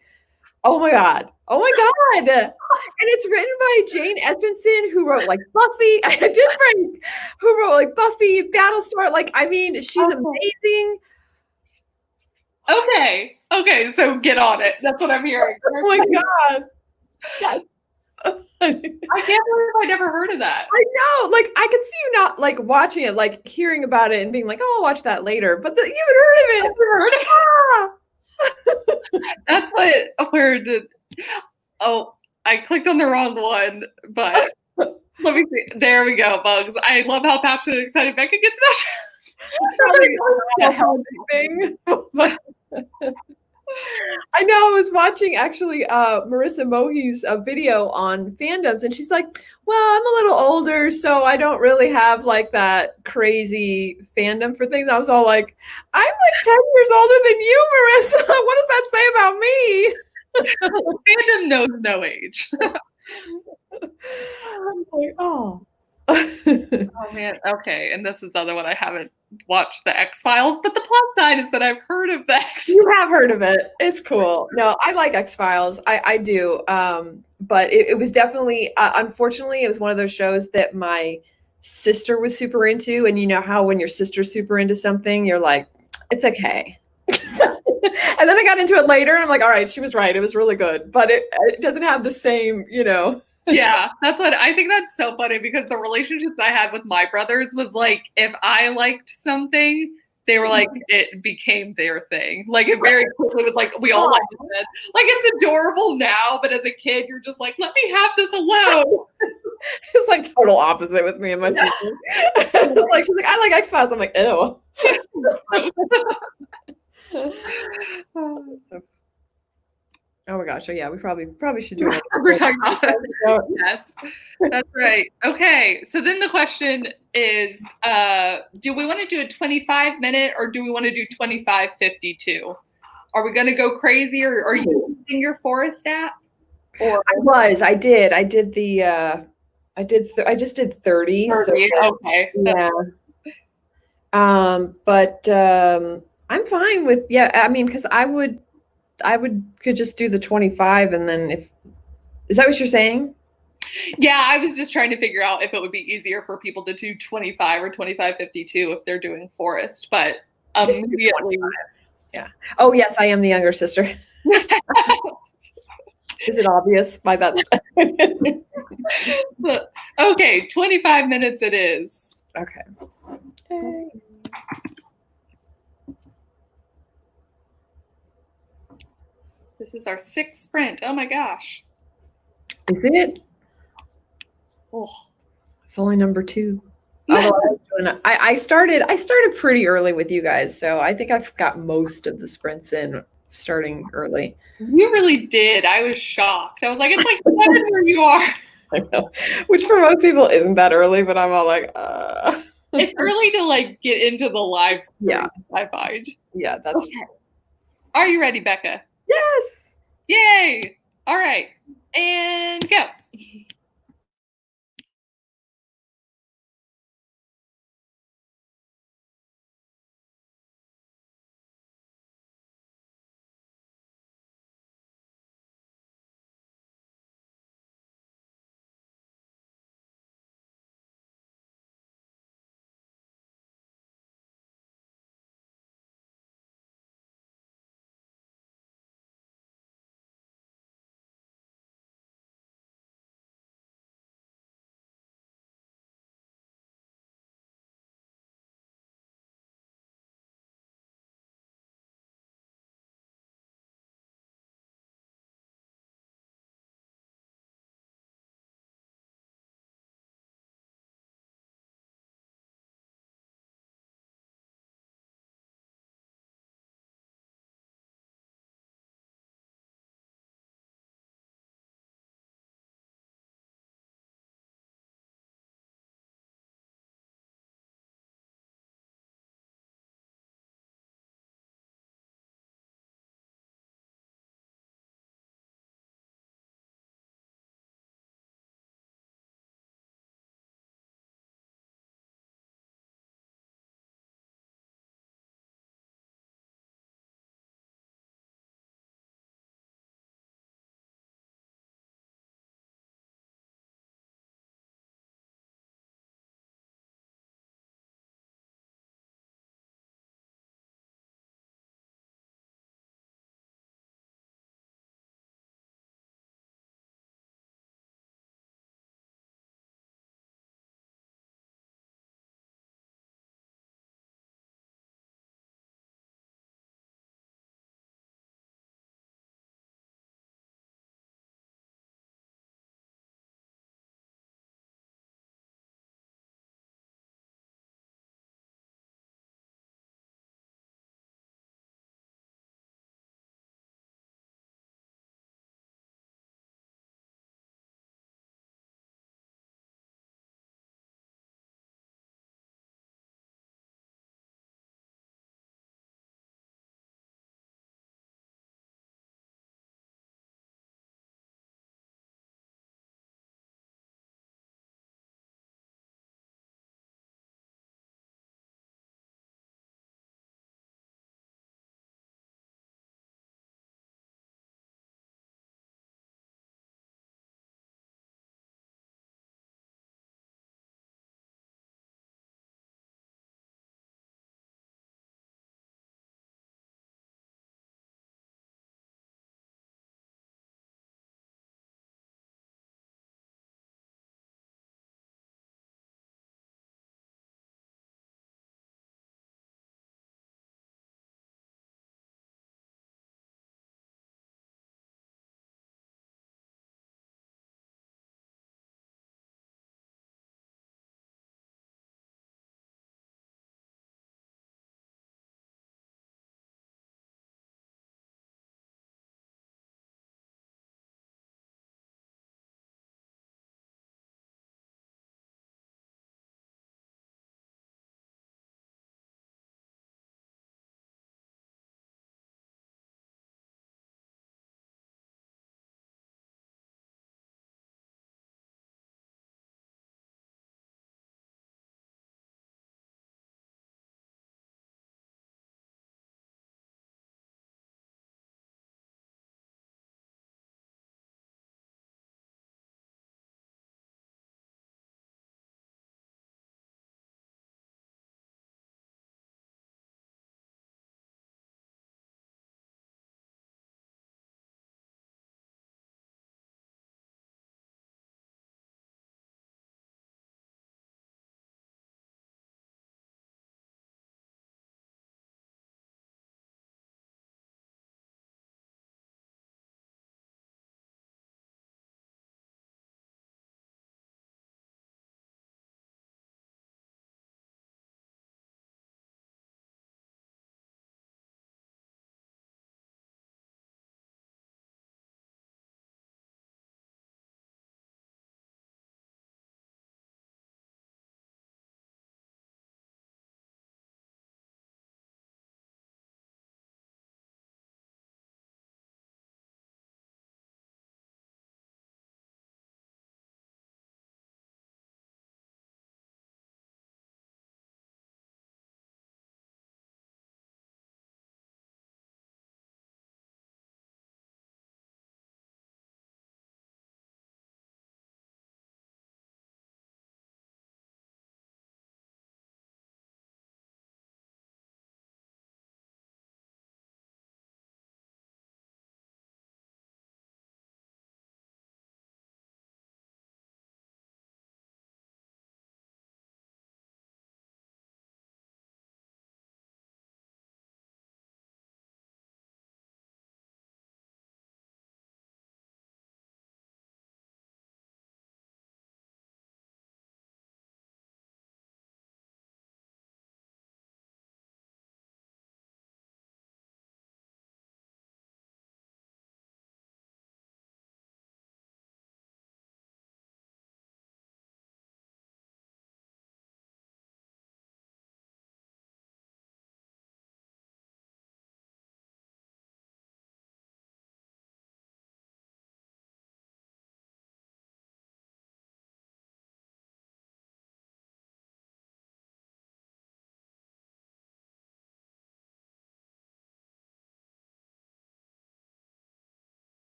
oh my God. And it's written by Jane Espenson, who wrote like Buffy. Who wrote like Buffy, Battlestar. Like, I mean, she's amazing. Okay, so get on it. That's what I'm hearing. Oh my God. Yes. I can't believe I never heard of that. I know, like I could see you not like watching it, like hearing about it and being like, "Oh, I'll watch that later." But you haven't heard of it. That's I clicked on the wrong one, but let me see. There we go, Bugs. I love how passionate and excited Becca gets about a healthy thing. I know. I was watching actually Marissa Mohi's video on fandoms, and she's like, well, I'm a little older, so I don't really have like that crazy fandom for things. I was all like, I'm like 10 years older than you, Marissa. What does that say about me? Fandom knows no age. I'm like, oh. Oh man, okay. And this is the other one I haven't watched, the X-Files, but the plus side is that I've heard of the X-Files. You have heard of it. It's cool. No, I like X-Files. I do. But it was definitely, unfortunately, it was one of those shows that my sister was super into. And you know how when your sister's super into something, you're like, it's okay. And then I got into it later and I'm like, all right, she was right. It was really good. But it doesn't have the same, you know. Yeah, that's what I think. That's so funny because the relationships I had with my brothers was like, if I liked something, they were like, it became their thing. Like it very quickly was like, we all liked it. Like it's adorable now, but as a kid, you're just like, let me have this alone. It's like total opposite with me and my sister. It's like, she's like, I like X-Files. I'm like, ew. Oh my gosh! So yeah, we probably should do it. We're talking about it. Yes, that's right. Okay, so then the question is, do we want to do a 25-minute or do we want to do 25:52? Are we going to go crazy, or are you using your Forest app? Or I did the I just did 30. 30. So, okay. Yeah. But I'm fine with I mean, because could just do the 25 and then is that what you're saying? Yeah, I was just trying to figure out if it would be easier for people to do 25 or 25:52 if they're doing Forest, but immediately. Yeah. Oh yes, I am the younger sister. Is it obvious by that? Okay, 25 minutes it is. Okay. This is our 6th sprint. Oh my gosh. Is it? Oh. It's only number 2. Although I started pretty early with you guys, so I think I've got most of the sprints in starting early. You really did. I was shocked. I was like, it's like 7 where you are. I know. Which for most people isn't that early, but I'm all like, It's early to like get into the live stream, yeah. I find. Yeah, that's true. Are you ready, Becca? Yes. Yay! All right. And go.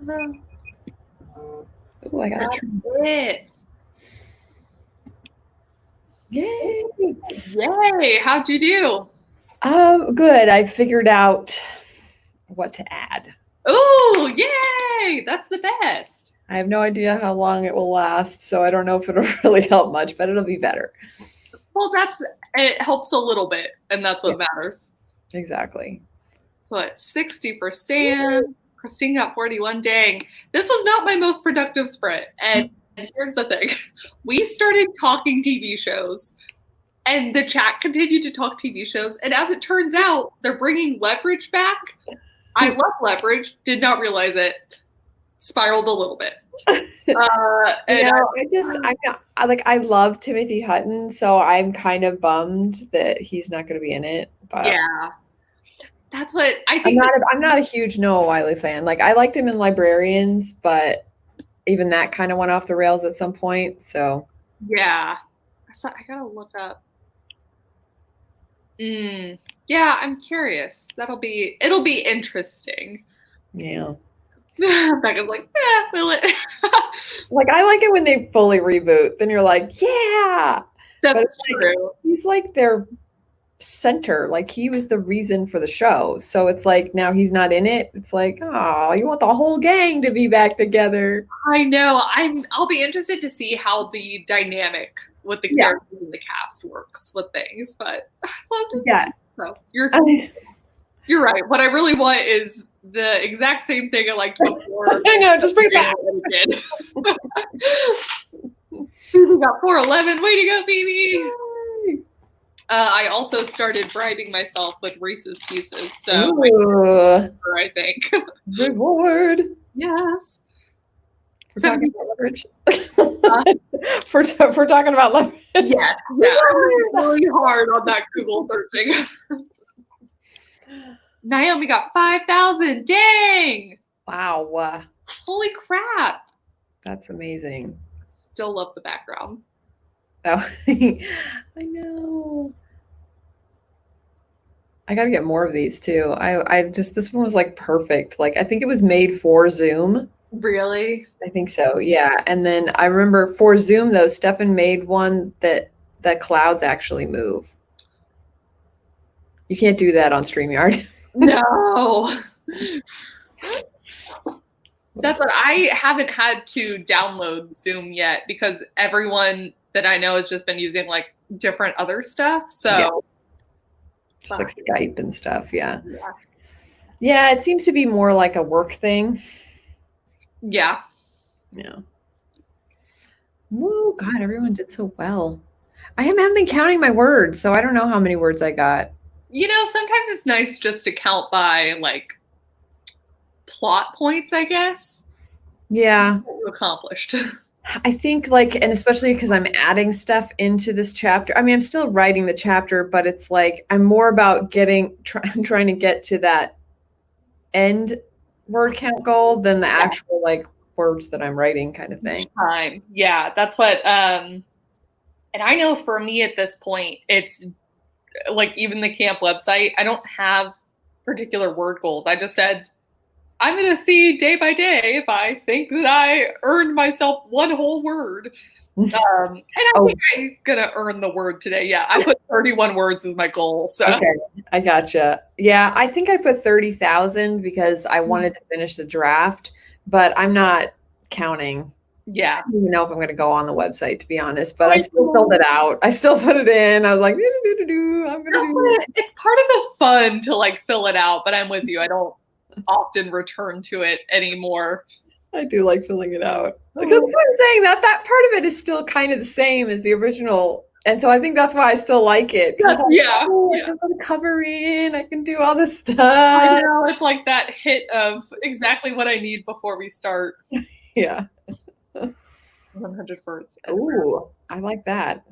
Oh, I got That's a it. Yay! Yay! How'd you do? Good. I figured out what to add. Oh, yay! That's the best. I have no idea how long it will last, so I don't know if it'll really help much, but it'll be better. Well, it helps a little bit, and that's what matters. Exactly. So it's 60 for Sam. Christine got 41. Dang. This was not my most productive sprint. And here's the thing. We started talking TV shows, and the chat continued to talk TV shows. And as it turns out, they're bringing Leverage back. I love Leverage. Did not realize it. Spiraled a little bit. I love Timothy Hutton, so I'm kind of bummed that he's not going to be in it. But yeah, that's what I think. I'm not a huge Noah Wyle fan. Like, I liked him in Librarians, but even that kind of went off the rails at some point. So yeah, I gotta look up. Yeah, I'm curious. It'll be interesting. Yeah. Becca's like, will it? Like, I like it when they fully reboot. Then you're like, yeah. That's true. He's like their center. Like, he was the reason for the show. So it's like, now he's not in it. It's like, oh, you want the whole gang to be back together. I know. I'll be interested to see how the dynamic with the characters in the cast works with things. But I love to. Yeah. So you're right. What I really want is the exact same thing I liked before. I know, just bring it back. Phoebe got 411. Way to go, Phoebe! I also started bribing myself with Reese's Pieces, so I think. Reward. Yes. We're talking about leverage. We're talking about leverage. Yes. Yeah. Really hard on that Google searching. Naomi got 5,000. Dang! Wow. Holy crap. That's amazing. Still love the background. Oh, I know. I got to get more of these too. This one was like perfect. Like, I think it was made for Zoom. Really? I think so. Yeah. And then I remember for Zoom though, Stefan made one that clouds actually move. You can't do that on StreamYard. No. That's what I haven't had to download Zoom yet because everyone that I know has just been using like different other stuff. So just like Skype and stuff. Yeah. Yeah. It seems to be more like a work thing. Yeah. Yeah. Whoa, God, everyone did so well. I haven't been counting my words, so I don't know how many words I got. You know, sometimes it's nice just to count by like plot points, I guess. Yeah. Accomplished. I think and especially because I'm adding stuff into this chapter. I mean, I'm still writing the chapter, but it's like I'm more about trying to get to that end word count goal than the actual like words that I'm writing kind of thing. Yeah, that's what and I know for me at this point, it's like even the camp website, I don't have particular word goals. I just said, I'm going to see day by day if I think that I earned myself one whole word. And I think I'm going to earn the word today. Yeah, I put 31 words as my goal. So okay, I gotcha. Yeah, I think I put 30,000 because I wanted to finish the draft, but I'm not counting. Yeah. I don't even know if I'm going to go on the website, to be honest, but I still filled it out. I still put it in. I was like, I'm going to do it. It's part of the fun to like fill it out, but I'm with you. I don't often return to it anymore. I do like filling it out. Because that's what I'm saying, that part of it is still kind of the same as the original. And so I think that's why I still like it. I can put a cover in, I can do all this stuff. I know, it's like that hit of exactly what I need before we start. Yeah. 100 words. Ooh, I like that.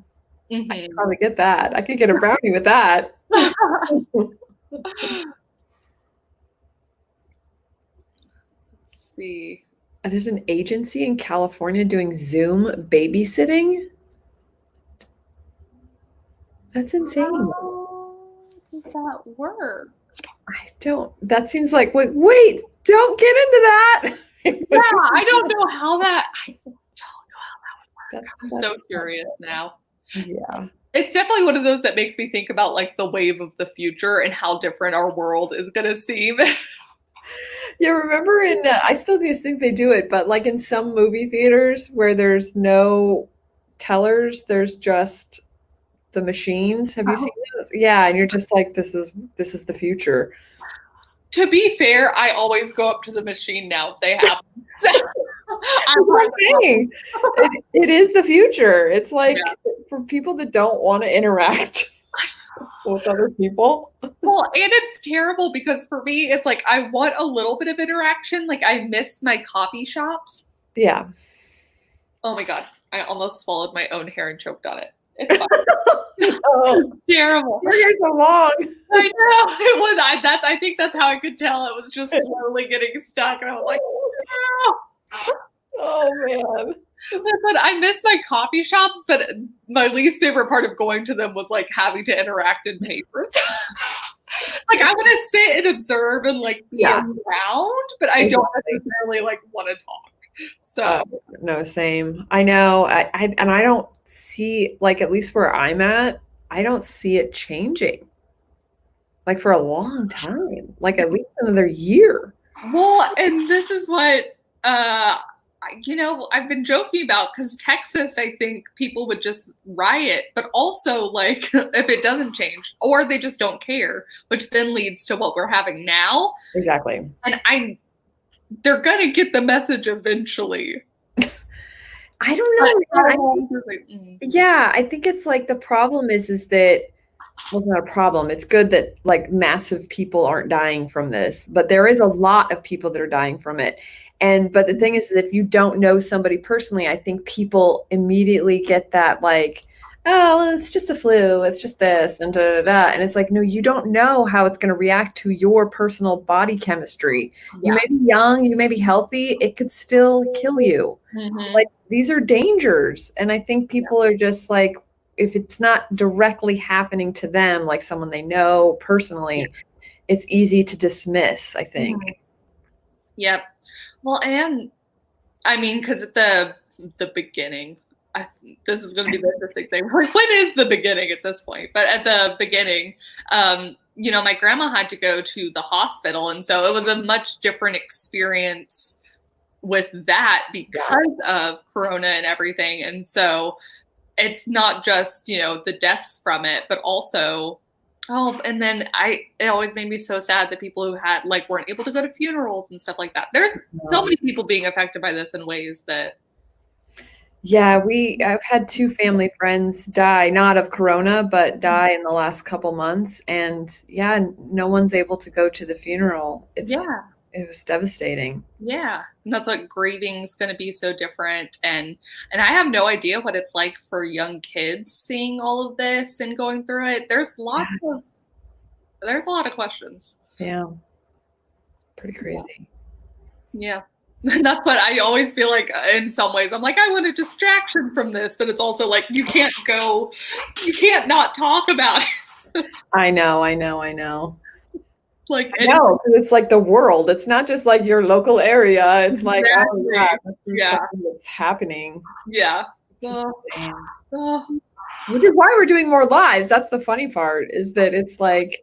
I could probably get that. I could get a brownie with that. Let's see. There's an agency in California doing Zoom babysitting. That's insane. How does that work? That seems like, wait, don't get into that. I don't know how that. I don't know how that would work. I'm so curious now. Yeah. It's definitely one of those that makes me think about like the wave of the future and how different our world is going to seem. Yeah, remember I still think they do it, but like in some movie theaters where there's no tellers, there's just the machines. Have you seen those? Yeah, and you're just like, this is the future. To be fair, I always go up to the machine now if they have. I'm saying it is the future. It's like for people that don't want to interact with other people. Well, and it's terrible because for me, it's like I want a little bit of interaction. Like I miss my coffee shops. Yeah. Oh my God. I almost swallowed my own hair and choked on it. It's fine. Oh, terrible. Your hair's so long. I know. It was. I think that's how I could tell. It was just slowly getting stuck. And I was like, no. Oh man. But I miss my coffee shops, but my least favorite part of going to them was like having to interact and pay for stuff. Like I'm gonna sit and observe and like be around, but I don't necessarily like want to talk. So no, same. I know. I don't see, like, at least where I'm at, I don't see it changing. Like for a long time, like at least another year. Well, and this is what I've been joking about because Texas, I think people would just riot, but also like if it doesn't change or they just don't care, which then leads to what we're having now. Exactly. And they're going to get the message eventually. I don't know. Yeah, I think it's like the problem is that, well, it's not a problem. It's good that like massive people aren't dying from this, but there is a lot of people that are dying from it. But the thing is if you don't know somebody personally, I think people immediately get that like, oh, well, it's just the flu. It's just this and da, da, da. And it's like, no, you don't know how it's going to react to your personal body chemistry. Yeah. You may be young, you may be healthy. It could still kill you. Mm-hmm. Like these are dangers. And I think people are just like, if it's not directly happening to them, like someone they know personally, it's easy to dismiss, I think. Mm-hmm. Yep. Well, and I mean, because at the beginning, this is going to be the interesting thing. Like, when is the beginning at this point? But at the beginning, my grandma had to go to the hospital. And so it was a much different experience with that because of Corona and everything. And so it's not just, the deaths from it, but also, and then it always made me so sad that people who had weren't able to go to funerals and stuff like that. There's so many people being affected by this in ways that. Yeah, I've had 2 family friends die, not of Corona, but die in the last couple months. And no one's able to go to the funeral. It was devastating. Yeah. And that's what grieving's going to be so different. And I have no idea what it's like for young kids seeing all of this and going through it. There's a lot of questions. Yeah. Pretty crazy. Yeah. That's what I always feel like in some ways. I'm like, I want a distraction from this, but it's also like, you can't not talk about it. I know. Like, no, it's like the world. It's not just like your local area. It's like, something that's happening. Yeah. It's just insane. Which is why we're doing more lives. That's the funny part, is that it's like,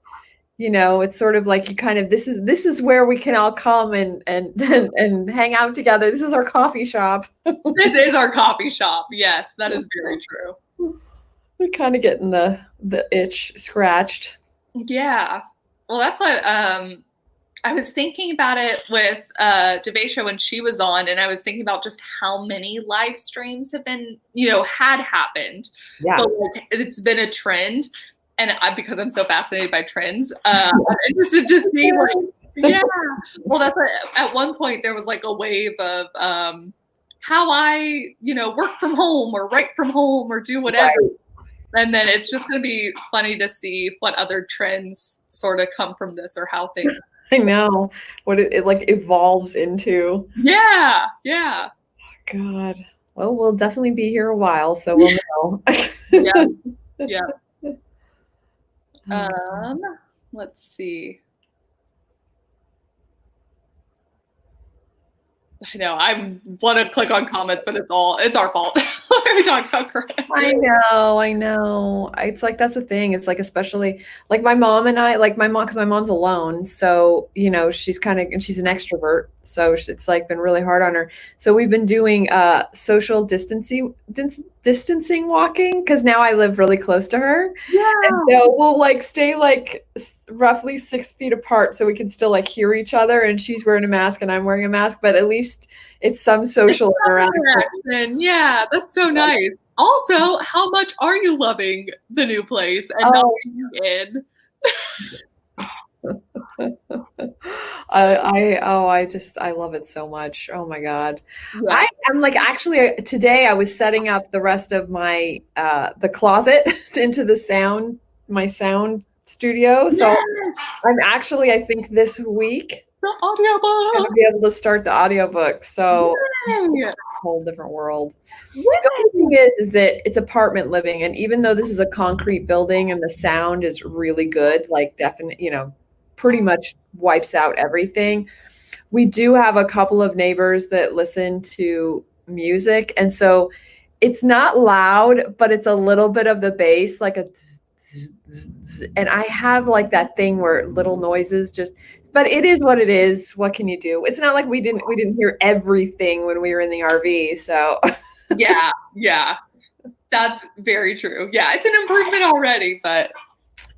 it's sort of like you kind of, this is where we can all come and hang out together. This is our coffee shop. This is our coffee shop. Yes, that is very true. We're kind of getting the itch scratched. Yeah. Well, that's what I was thinking about it with Davaisha when she was on, and I was thinking about just how many live streams have been, had happened. Yeah. But it's been a trend. And because I'm so fascinated by trends, I'm interested to see, well, that's at one point there was like a wave of how I, work from home or write from home or do whatever. Right. And then it's just going to be funny to see what other trends sort of come from this or how things. I know what it like evolves into. Yeah. Yeah. God. Well, we'll definitely be here a while, so we'll know. Yeah. Yeah. Let's see. I know. I want to click on comments, but it's our fault. We talked about correct. I know. It's like, that's the thing. It's like, especially like my mom and I, like my mom, because my mom's alone. So, you know, she's kind of, and she's an extrovert. So it's like been really hard on her. So we've been doing social distancing walking, because now I live really close to her. Yeah. And so we'll like stay like roughly 6 feet apart so we can still like hear each other. And she's wearing a mask and I'm wearing a mask, but at least it's some social interaction. Yeah, that's so nice. Also, how much are you loving the new place and not being in? I love it so much. Oh my God. Yeah. I'm like, actually today I was setting up the rest of my the closet into my sound studio. So I'm actually, I think this week the audiobook. I'm gonna be able to start the audiobook. So a whole different world. The only thing is that it's apartment living, and even though this is a concrete building and the sound is really good, like definitely, you know, pretty much wipes out everything, we do have a couple of neighbors that listen to music, and so it's not loud, but it's a little bit of the bass, like a, and I have like that thing where little noises just, but it is what it is. What can you do? It's not like we didn't hear everything when we were in the RV. So yeah, that's very true. Yeah, it's an improvement already, but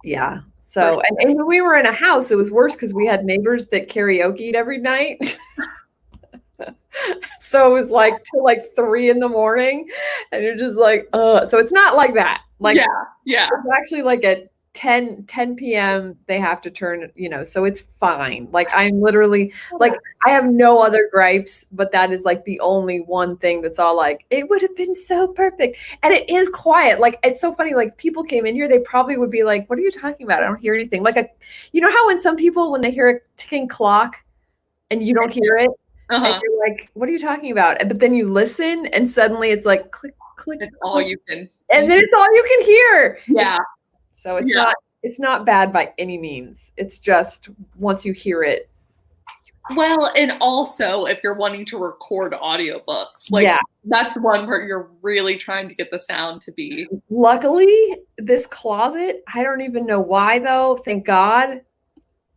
yeah. So, and when we were in a house, it was worse because we had neighbors that karaoke'd every night. So it was like till like 3 a.m, and you're just like, so it's not like that. Like, yeah. It's actually like at 10 p.m. they have to turn, you know, so it's fine. Like I'm literally like, I have no other gripes, but that is like the only one thing that's all like, it would have been so perfect. And it is quiet. Like, it's so funny. Like people came in here, they probably would be like, what are you talking about? I don't hear anything. Like you know how when some people, when they hear a ticking clock and you don't hear it, and you're like, what are you talking about? But then you listen and suddenly it's like click, click. It's all you can. And then it's all you can hear. Yeah. So it's not bad by any means. It's just once you hear it. Well, and also if you're wanting to record audiobooks, like that's one where you're really trying to get the sound to be. Luckily, this closet, I don't even know why though, thank God,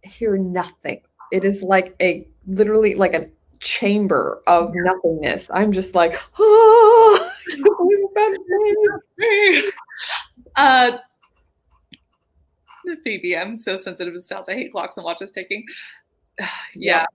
hear nothing. It is like literally like a chamber of nothingness. I'm just like, oh, I can't believe about Phoebe, I'm so sensitive to sounds. I hate clocks and watches ticking. Yeah,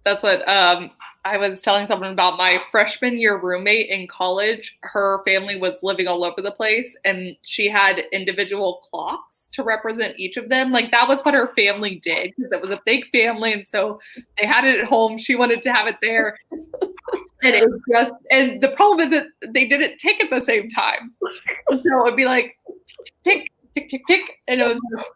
that's what I was telling someone about. My freshman year roommate in college, her family was living all over the place, and she had individual clocks to represent each of them. Like that was what her family did, because it was a big family, and so they had it at home. She wanted to have it there. And it was just, and the problem is that they didn't tick at the same time. So it would be like tick, tick, tick, tick, and it was just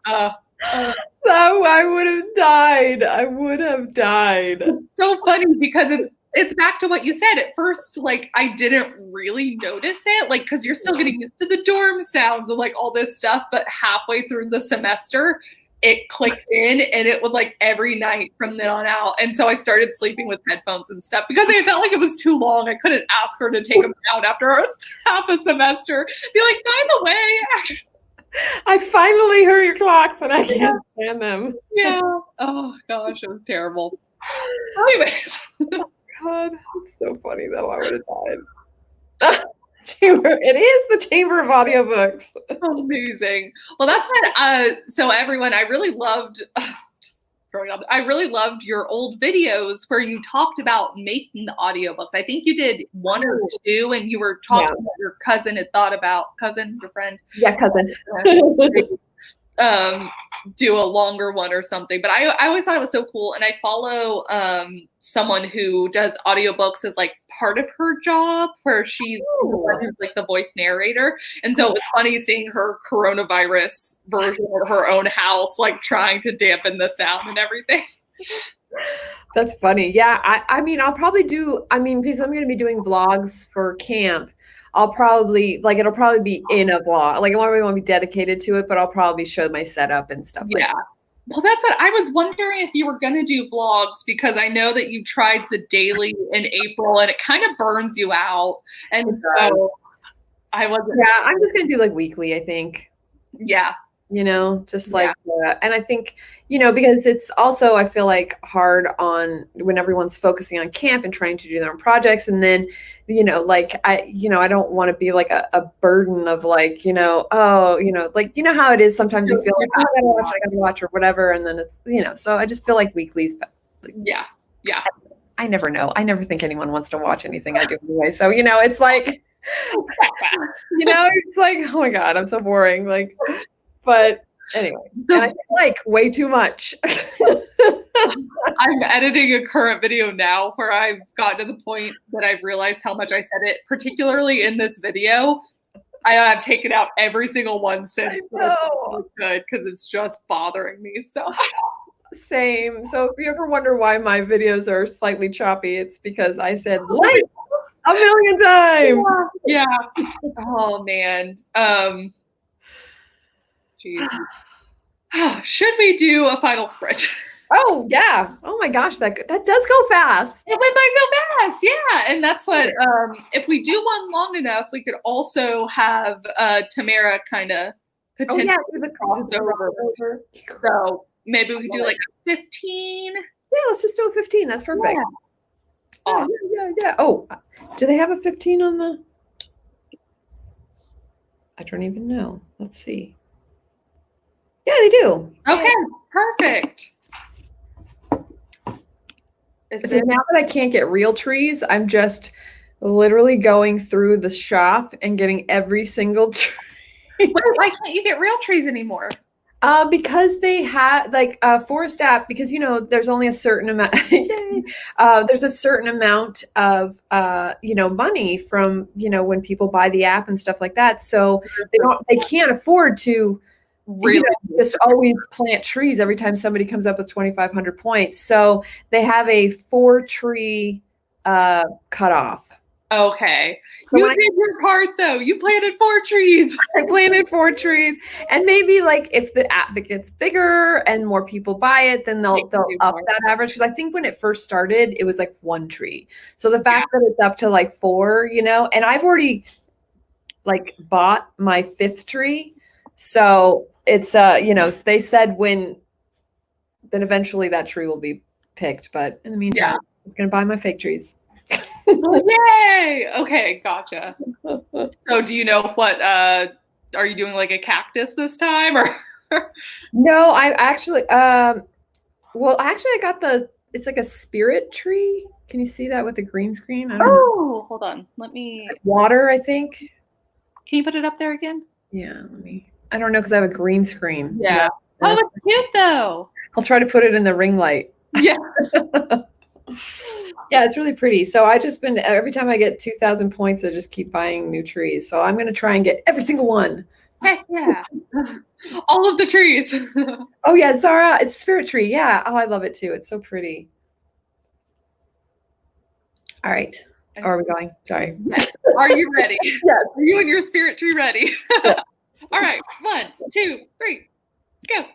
I would have died. I would have died. It's so funny because it's back to what you said at first. Like I didn't really notice it, like because you're still getting used to the dorm sounds and like all this stuff. But halfway through the semester, it clicked in, and it was like every night from then on out. And so I started sleeping with headphones and stuff because I felt like it was too long. I couldn't ask her to take them out after half a semester. Be like, by the way, I finally heard your clocks and I can't stand them. Yeah. Oh gosh, it was terrible. Anyways. Oh, God, it's so funny though. I would have died. It is the chamber of audiobooks. Amazing. Well, that's what. So everyone, I really loved. I really loved your old videos where you talked about making the audiobooks. I think you did 1 or 2, and you were talking about your cousin had thought about your friend. Yeah, cousin. Do a longer one or something. But I always thought it was so cool. And I follow someone who does audiobooks as like part of her job, where she's the one who's like the voice narrator. And so it was funny seeing her coronavirus version of her own house, like trying to dampen the sound and everything. That's funny. Yeah. I mean, I'll probably because I'm going to be doing vlogs for camp. I'll probably it'll probably be in a vlog. Like I won't be dedicated to it, but I'll probably show my setup and stuff. Yeah. Like that. Well, that's what I was wondering if you were going to do vlogs because I know that you tried the daily in April and it kind of burns you out. And so I wasn't. Yeah, I'm just going to do like weekly, I think. Yeah. You know, just like, and I think, you know, because it's also, I feel like hard on when everyone's focusing on camp and trying to do their own projects. And then, you know, like I don't want to be like a burden of like, you know, oh, you know, like, you know how it is. Sometimes you feel like, oh, I gotta watch or whatever. And then it's, you know, so I just feel like weeklies. Like, yeah. I never know. I never think anyone wants to watch anything I do anyway. So, you know, it's like, you know, it's like, oh my God, I'm so boring. Like, but anyway, and I like way too much. I'm editing a current video now where I've gotten to the point that I've realized how much I said it, particularly in this video. I have taken out every single one since. Good because it's just bothering me so. Same. So if you ever wonder why my videos are slightly choppy, it's because I said like a million times. Yeah. Oh man. Geez. Should we do a final sprint? Oh yeah. Oh my gosh, that does go fast. It went by so fast. Yeah. And that's what if we do one long enough, we could also have Tamara kind of potentially crosses over. So maybe we could do like a 15. Yeah, let's just do a 15. That's perfect. Yeah. Awesome. Yeah. Oh, do they have a 15 on the? I don't even know. Let's see. Yeah, they do. Okay, perfect. See, now that I can't get real trees, I'm just literally going through the shop and getting every single tree. Why can't you get real trees anymore? Because they have like Forest app, because you know there's only a certain amount. Yay! There's a certain amount of you know money from you know when people buy the app and stuff like that. So they can't afford to really just always plant trees every time somebody comes up with 2,500 points. So they have a 4-tree cutoff. Okay. So you did your part though. You planted 4 trees. I planted 4 trees. And maybe like if the app gets bigger and more people buy it, then they'll up that average. Because I think when it first started, it was like 1 tree. So the fact that it's up to like 4, you know, and I've already like bought my 5th tree. So it's you know, they said then eventually that tree will be picked. But in the meantime, I'm just gonna buy my fake trees. Yay! Okay, gotcha. So do you know what are you doing like a cactus this time or No, I actually well actually I got it's like a spirit tree. Can you see that with the green screen? I don't know. Hold on. Let me Water, I think. Can you put it up there again? Yeah, I don't know because I have a green screen. Yeah. Oh, it's cute though. I'll try to put it in the ring light. Yeah. Yeah, it's really pretty. So I just been every time I get 2,000 points, I just keep buying new trees. So I'm going to try and get every single one. Heck yeah. All of the trees. Oh yeah, Zara, it's spirit tree. Yeah. Oh, I love it too. It's so pretty. All right. How are we going? Sorry. Yes. Are you ready? Yes. Are you and your spirit tree ready? All right. 1, 2, 3, go.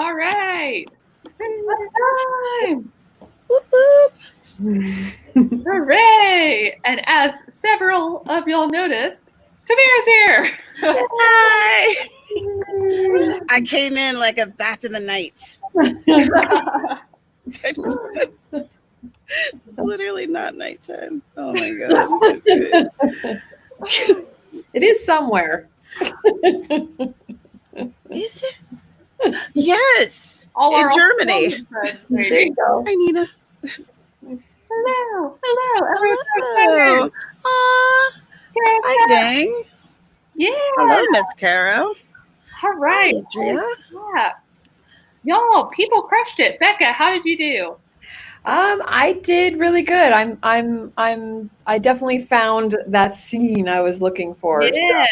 All right. Time. Whoop, whoop. Hooray! And as several of y'all noticed, Tamara's here. Hi. I came in like a bat in the night. It's literally not nighttime. Oh my god. It is somewhere. Is it? Yes. All in our Germany. There you go. Hi, Nina. Hello. Everyone's so Hello. excited. Aw. Hi, gang. Yeah. Hello, Miss Caro. All right. Hi, Adria. Yeah. Y'all, people crushed it. Becca, how did you do? I did really good. I definitely found that scene I was looking for. Yeah.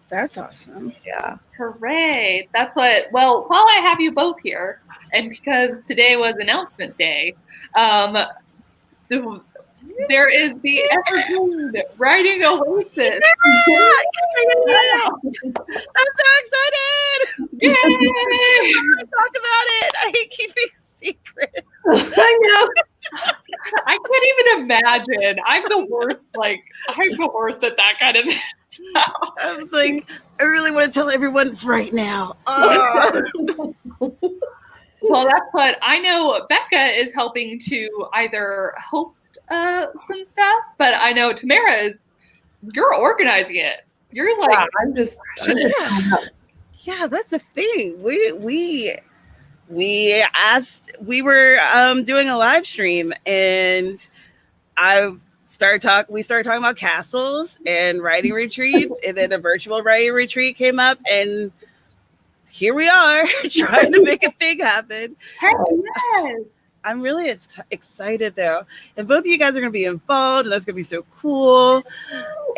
That's awesome. Yeah. Hooray. That's what, well, while I have you both here, and because today was announcement day, there is the Evergreen Writing Oasis. Yeah. I'm so excited. Yay! Talk about it. I hate keeping secrets. I know. I can't even imagine. I'm the worst at that kind of thing. I was like, I really want to tell everyone right now. Well, that's what I know. Becca is helping to either host some stuff, but I know Tamara you're organizing it. You're like, Yeah, I'm just yeah, that's the thing. We were doing a live stream, and we started talking about castles and writing retreats, and then a virtual writing retreat came up, and here we are trying to make a thing happen. hey, yes. I'm really excited though, and both of you guys are going to be involved, and that's going to be so cool.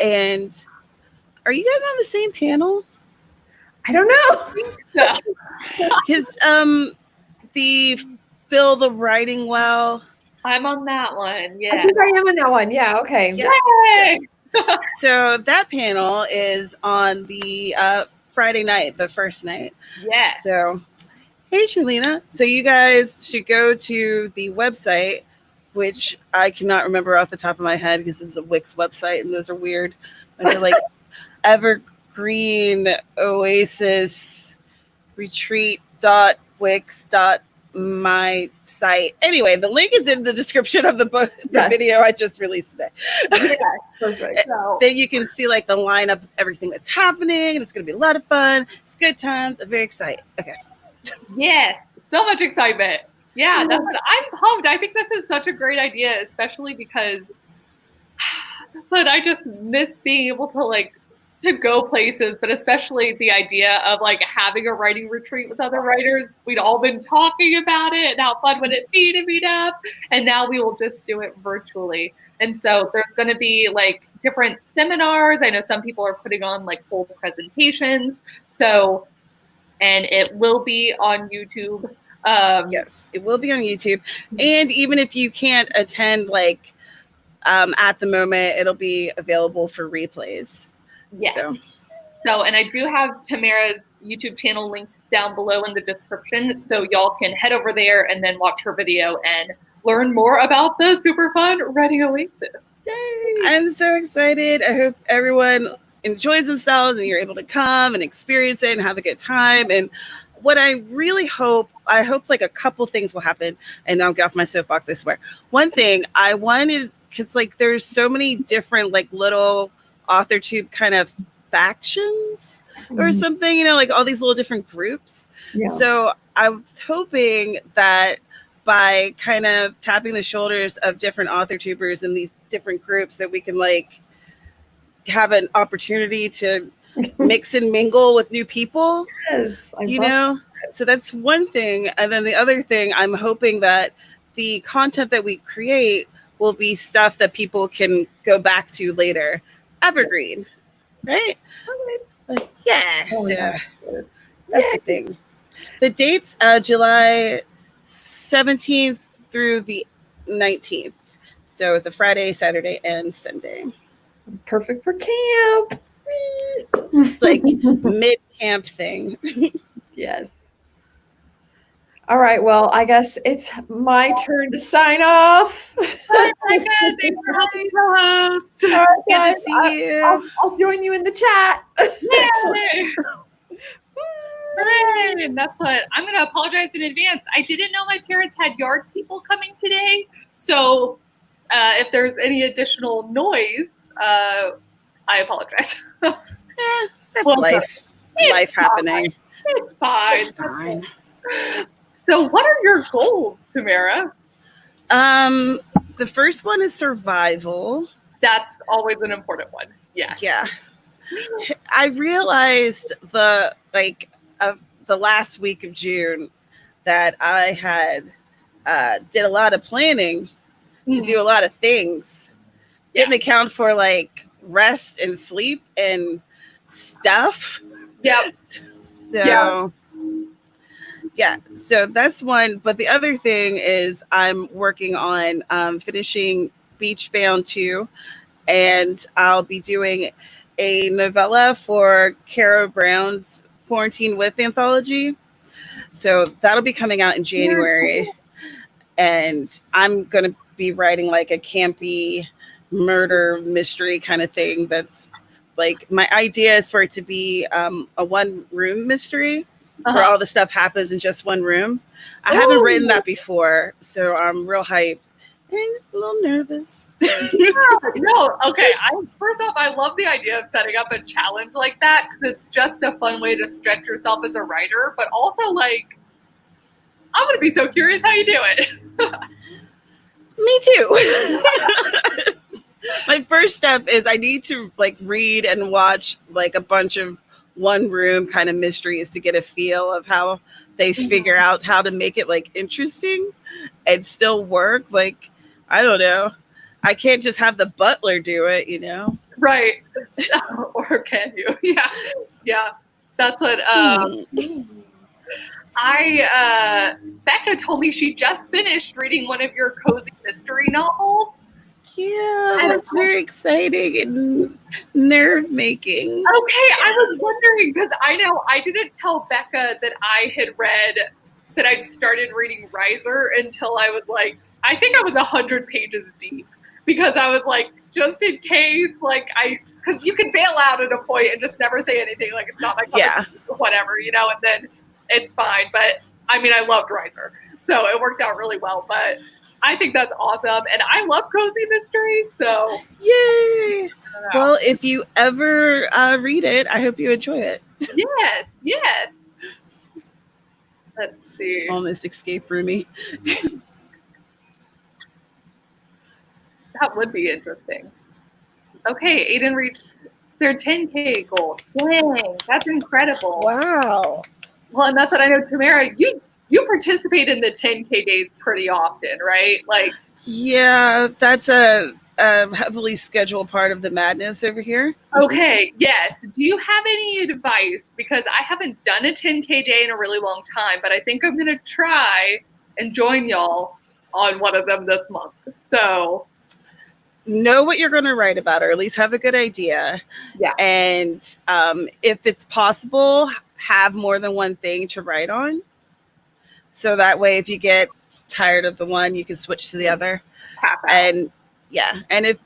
And are you guys on the same panel? I don't know. Because the Fill the Writing Well. I'm on that one. Yeah. I think I am on that one. Yeah. Okay. Yay! So that panel is on the Friday night, the first night. Yeah. So, hey, Shalina. So you guys should go to the website, which I cannot remember off the top of my head because it's a Wix website, and those are weird. They're like Evergreen Oasis Retreat.wix.my site. Anyway, the link is in the description of the book, the video I just released today. Yeah. Perfect. So, Then you can see like the lineup of everything that's happening, and it's going to be a lot of fun. It's good times. I'm very excited. Okay. yes, so much excitement. Yeah, that's what I'm pumped. I think this is such a great idea, especially because that's what I just miss being able to go places, but especially the idea of having a writing retreat with other writers. We'd all been talking about it and how fun would it be to meet up, and now we will just do it virtually. And so there's going to be different seminars. I know some people are putting on full presentations. So, and it will be on YouTube. Yes, it will be on YouTube. And even if you can't attend at the moment, it'll be available for replays. Yeah. So, and I do have Tamara's YouTube channel linked down below in the description, so y'all can head over there and then watch her video and learn more about the super fun Writing Oasis. Yay! I'm so excited. I hope everyone enjoys themselves and you're able to come and experience it and have a good time. And what I really hope a couple things will happen, and I'll get off my soapbox, I swear. One thing I wanted, because there's so many different little AuthorTube kind of factions or something, all these little different groups. Yeah. So I was hoping that by kind of tapping the shoulders of different AuthorTubers in these different groups, that we can have an opportunity to mix and mingle with new people. Yes, so that's one thing. And then the other thing, I'm hoping that the content that we create will be stuff that people can go back to later. Evergreen, right? Yeah. So that's the thing. The dates, July 17th through the 19th. So it's a Friday, Saturday, and Sunday. Perfect for camp. It's mid-camp thing. Yes. All right. Well, I guess it's my turn to sign off. Bye, Becca. Thanks for helping co-host. All right, Good guys, to see you. I'll join you in the chat. Yay! Hooray! And that's what I'm going to apologize in advance. I didn't know my parents had yard people coming today. So if there's any additional noise, I apologize. That's Well, life. Life happening. It's fine. It's fine. So what are your goals, Tamara? The first one is survival. That's always an important one. Yes. Yeah. I realized the last week of June that I had did a lot of planning to do a lot of things. Didn't account for like rest and sleep and stuff. Yep. So yeah, so that's one. But the other thing is I'm working on finishing Beachbound 2, and I'll be doing a novella for Kara Brown's Quarantine With anthology. So that'll be coming out in January. And I'm going to be writing like a campy murder mystery kind of thing. That's like, my idea is for it to be a one-room mystery where all the stuff happens in just one room. I haven't written that before, so I'm real hyped and a little nervous. No, okay. First off, I love the idea of setting up a challenge like that because it's just a fun way to stretch yourself as a writer. But also, like, I'm gonna be so curious how you do it. Me too. My first step is I need to like read and watch like a bunch of one room kind of mysteries to get a feel of how they figure out how to make it like interesting and still work. Like, I don't know. I can't just have the butler do it, you know? Right. Or can you? Yeah. Yeah. That's what Becca told me she just finished reading one of your cozy mystery novels. Yeah, that's very exciting and nerve-making. Okay, I was wondering because I know I didn't tell Becca that I had read, that I'd started reading Riser until I was like, I think I was 100 pages deep because I was like, just in case, like because you can bail out at a point and just never say anything, like it's not my cup of whatever, you know, and then it's fine. But I mean, I loved Riser, so it worked out really well. But I think that's awesome, and I love cozy mysteries, so yay! Well, if you ever read it, I hope you enjoy it. Yes, yes. Let's see. Almost escape roomy. That would be interesting. Okay, Aiden reached their 10K goal. Dang, that's incredible. Wow. Well, and that's what I know, Tamara, you participate in the 10K days pretty often, right? Like, yeah, that's a heavily scheduled part of the madness over here. Okay, yes. Do you have any advice? Because I haven't done a 10K day in a really long time, but I think I'm going to try and join y'all on one of them this month. So know what you're going to write about, or at least have a good idea. Yeah. And if it's possible, have more than one thing to write on. So that way, if you get tired of the one, you can switch to the other. And yeah, and if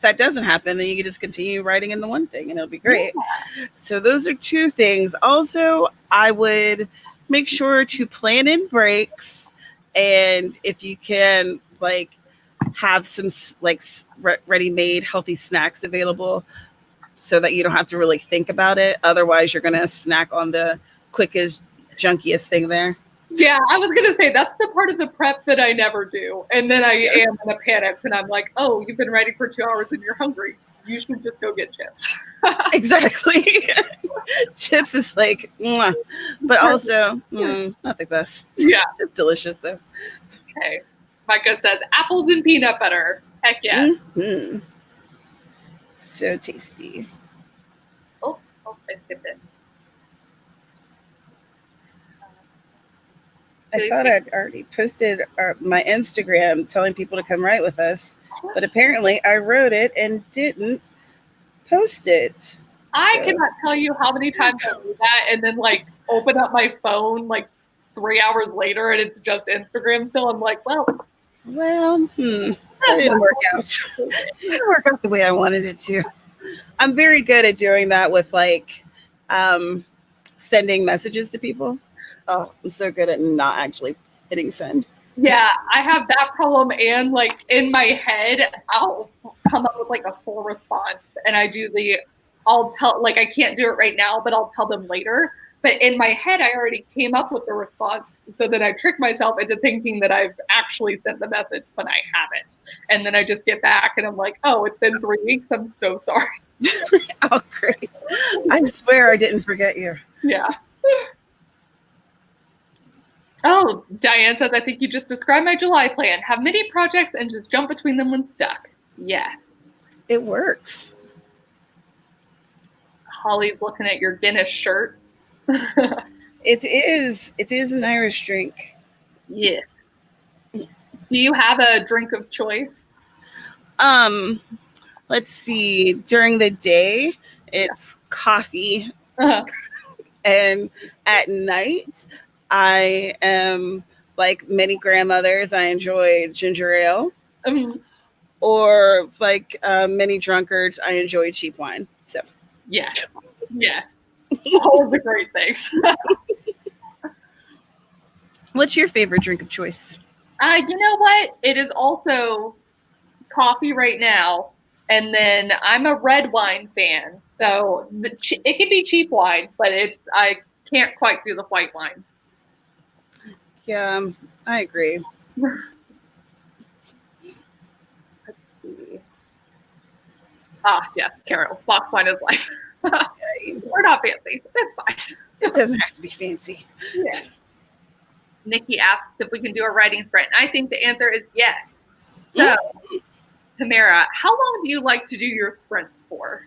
that doesn't happen, then you can just continue writing in the one thing, and it'll be great. Yeah. So those are two things. Also, I would make sure to plan in breaks, and if you can, like, have some like ready-made healthy snacks available, so that you don't have to really think about it. Otherwise, you're gonna snack on the quickest, junkiest thing there. Yeah, I was going to say that's the part of the prep that I never do. And then I am in a panic and I'm like, oh, you've been writing for 2 hours and you're hungry. You should just go get chips. Exactly. Chips is like, mwah. But also not the best. Yeah. Just delicious though. Okay. Micah says apples and peanut butter. Heck yeah. Mm-hmm. So tasty. Oh, I skipped it. I thought I'd already posted my Instagram telling people to come write with us, but apparently I wrote it and didn't post it. I cannot tell you how many times I do that and then like open up my phone like 3 hours later and it's just Instagram still, I'm like, well, that didn't work out. It didn't work out the way I wanted it to. I'm very good at doing that with like sending messages to people. Oh, I'm so good at not actually hitting send. yeah, I have that problem, and like in my head, I'll come up with like a full response, and I'll tell, like, I can't do it right now, but I'll tell them later. But in my head, I already came up with the response, so that I trick myself into thinking that I've actually sent the message when I haven't. And then I just get back and I'm like, oh, it's been 3 weeks. I'm so sorry. Oh, great. I swear I didn't forget you. Yeah. Oh, Diane says, I think you just described my July plan. Have many projects and just jump between them when stuck. Yes. It works. Holly's looking at your Guinness shirt. It is an Irish drink. Yes. Do you have a drink of choice? Let's see. During the day, it's coffee. Uh-huh. And at night, I am like many grandmothers. I enjoy ginger ale. Or like many drunkards, I enjoy cheap wine. So yes. All of the great things. What's your favorite drink of choice? You know what? It is also coffee right now. And then I'm a red wine fan. So it can be cheap wine, but I can't quite do the white wine. Yeah, I agree. Let's see. Ah, yes, Carol. Box wine is life. We're not fancy. It's fine. It doesn't have to be fancy. Yeah. Nikki asks if we can do a writing sprint. And I think the answer is yes. So, Tamara, how long do you like to do your sprints for?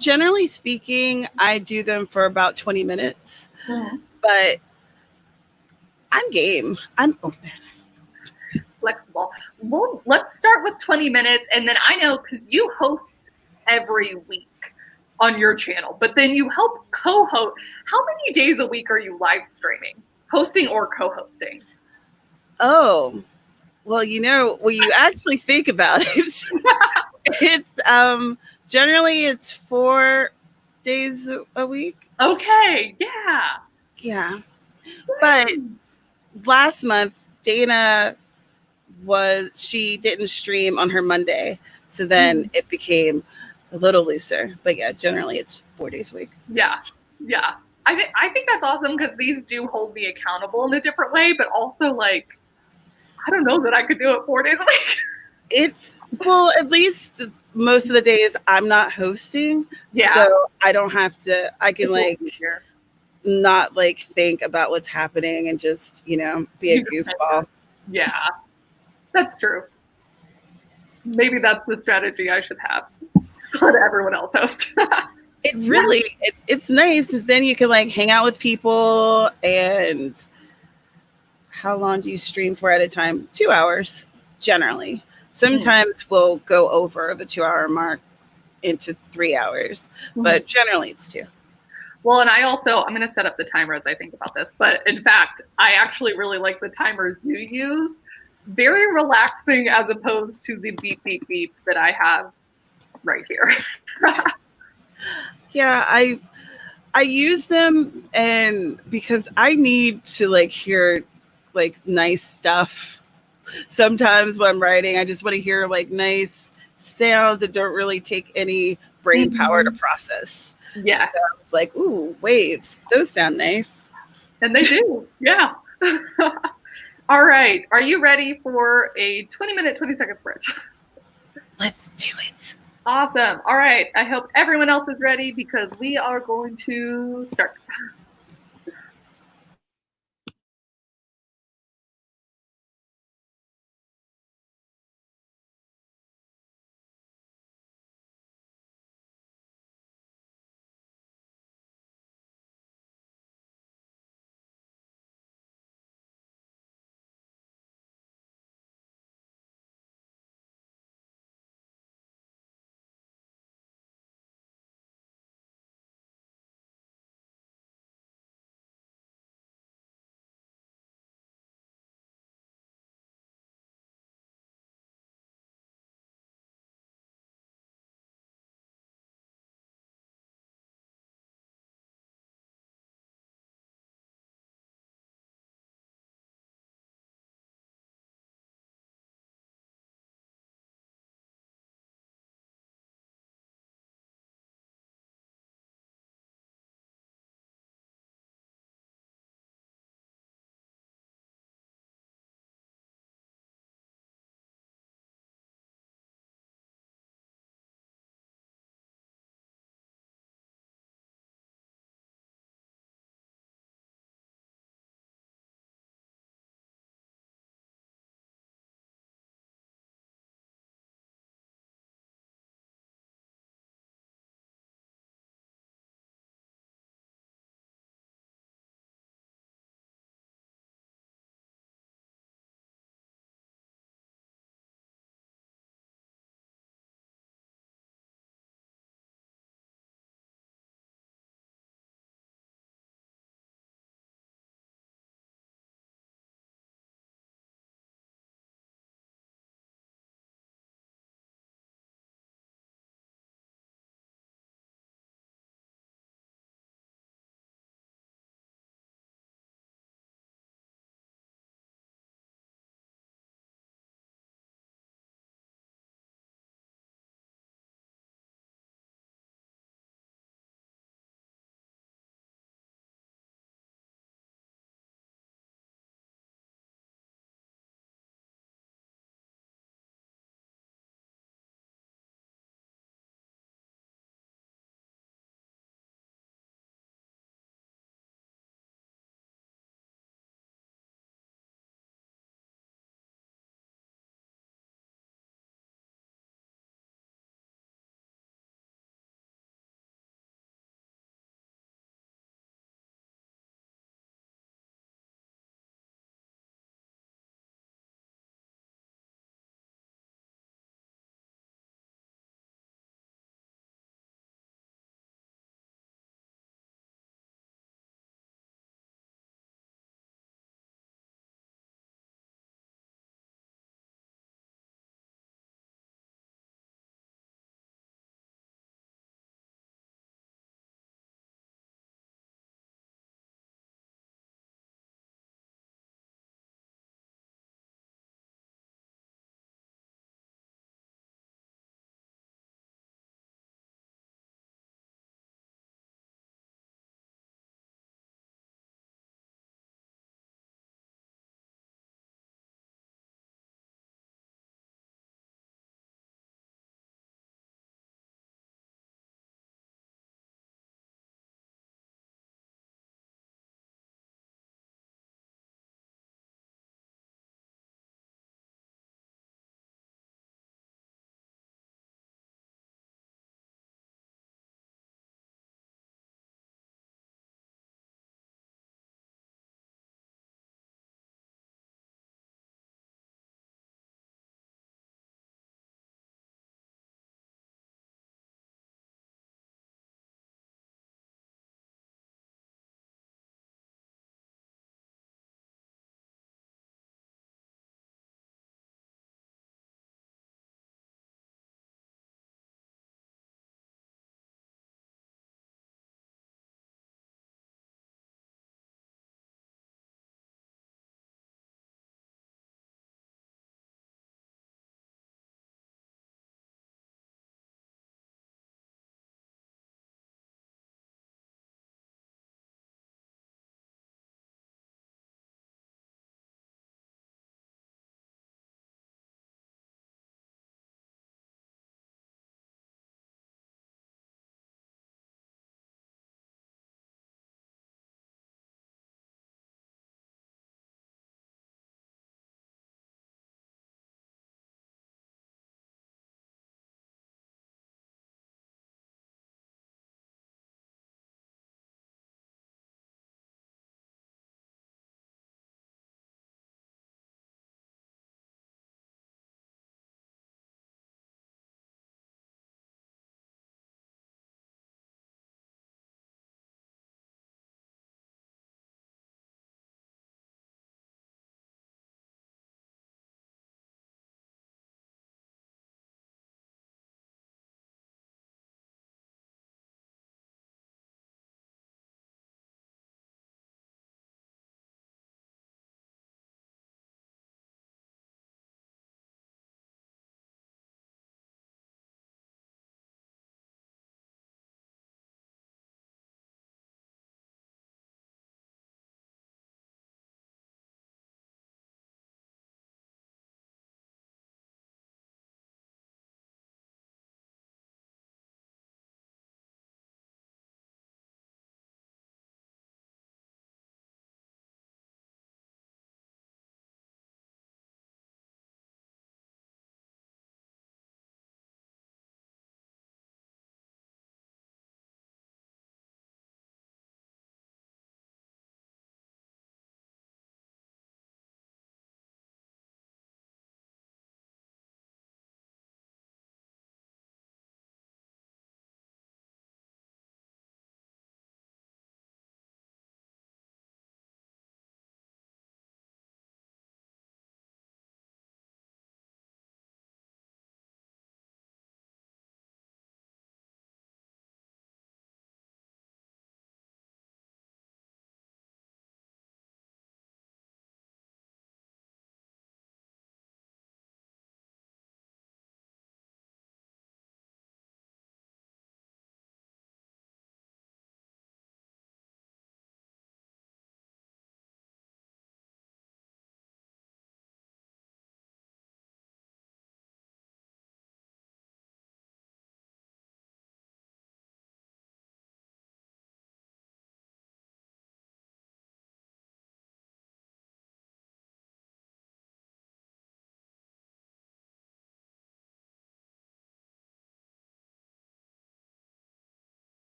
Generally speaking, I do them for about 20 minutes. But I'm game. I'm open. Flexible. Well, let's start with 20 minutes. And then I know, because you host every week on your channel, but then you help co-host. How many days a week are you live streaming? Hosting or co-hosting? Oh, well, when you actually think about it, it's generally it's 4 days a week. Okay, yeah. Yeah. But last month, Dana she didn't stream on her Monday. So then it became a little looser. But yeah, generally it's 4 days a week. Yeah. I think that's awesome, because these do hold me accountable in a different way, but also, like, I don't know that I could do it 4 days a week. Well, at least most of the days I'm not hosting. Yeah. So I don't have to, I can not think about what's happening and just, be a goofball. Yeah, that's true. Maybe that's the strategy I should have. Let everyone else host. It really, it's nice, because then you can hang out with people. And how long do you stream for at a time? 2 hours, generally. Sometimes we'll go over the 2-hour mark into 3 hours, but generally it's 2. Well, and I'm going to set up the timer as I think about this, but in fact, I actually really like the timers you use. Very relaxing, as opposed to the beep, beep, beep that I have right here. Yeah, I use them, and because I need to hear nice stuff. Sometimes when I'm writing, I just want to hear nice sounds that don't really take any brain power to process. Yeah. So it's like, ooh, waves. Those sound nice. And they do. Yeah. All right. Are you ready for a 20-minute, 20-second sprint? Let's do it. Awesome. All right. I hope everyone else is ready, because we are going to start.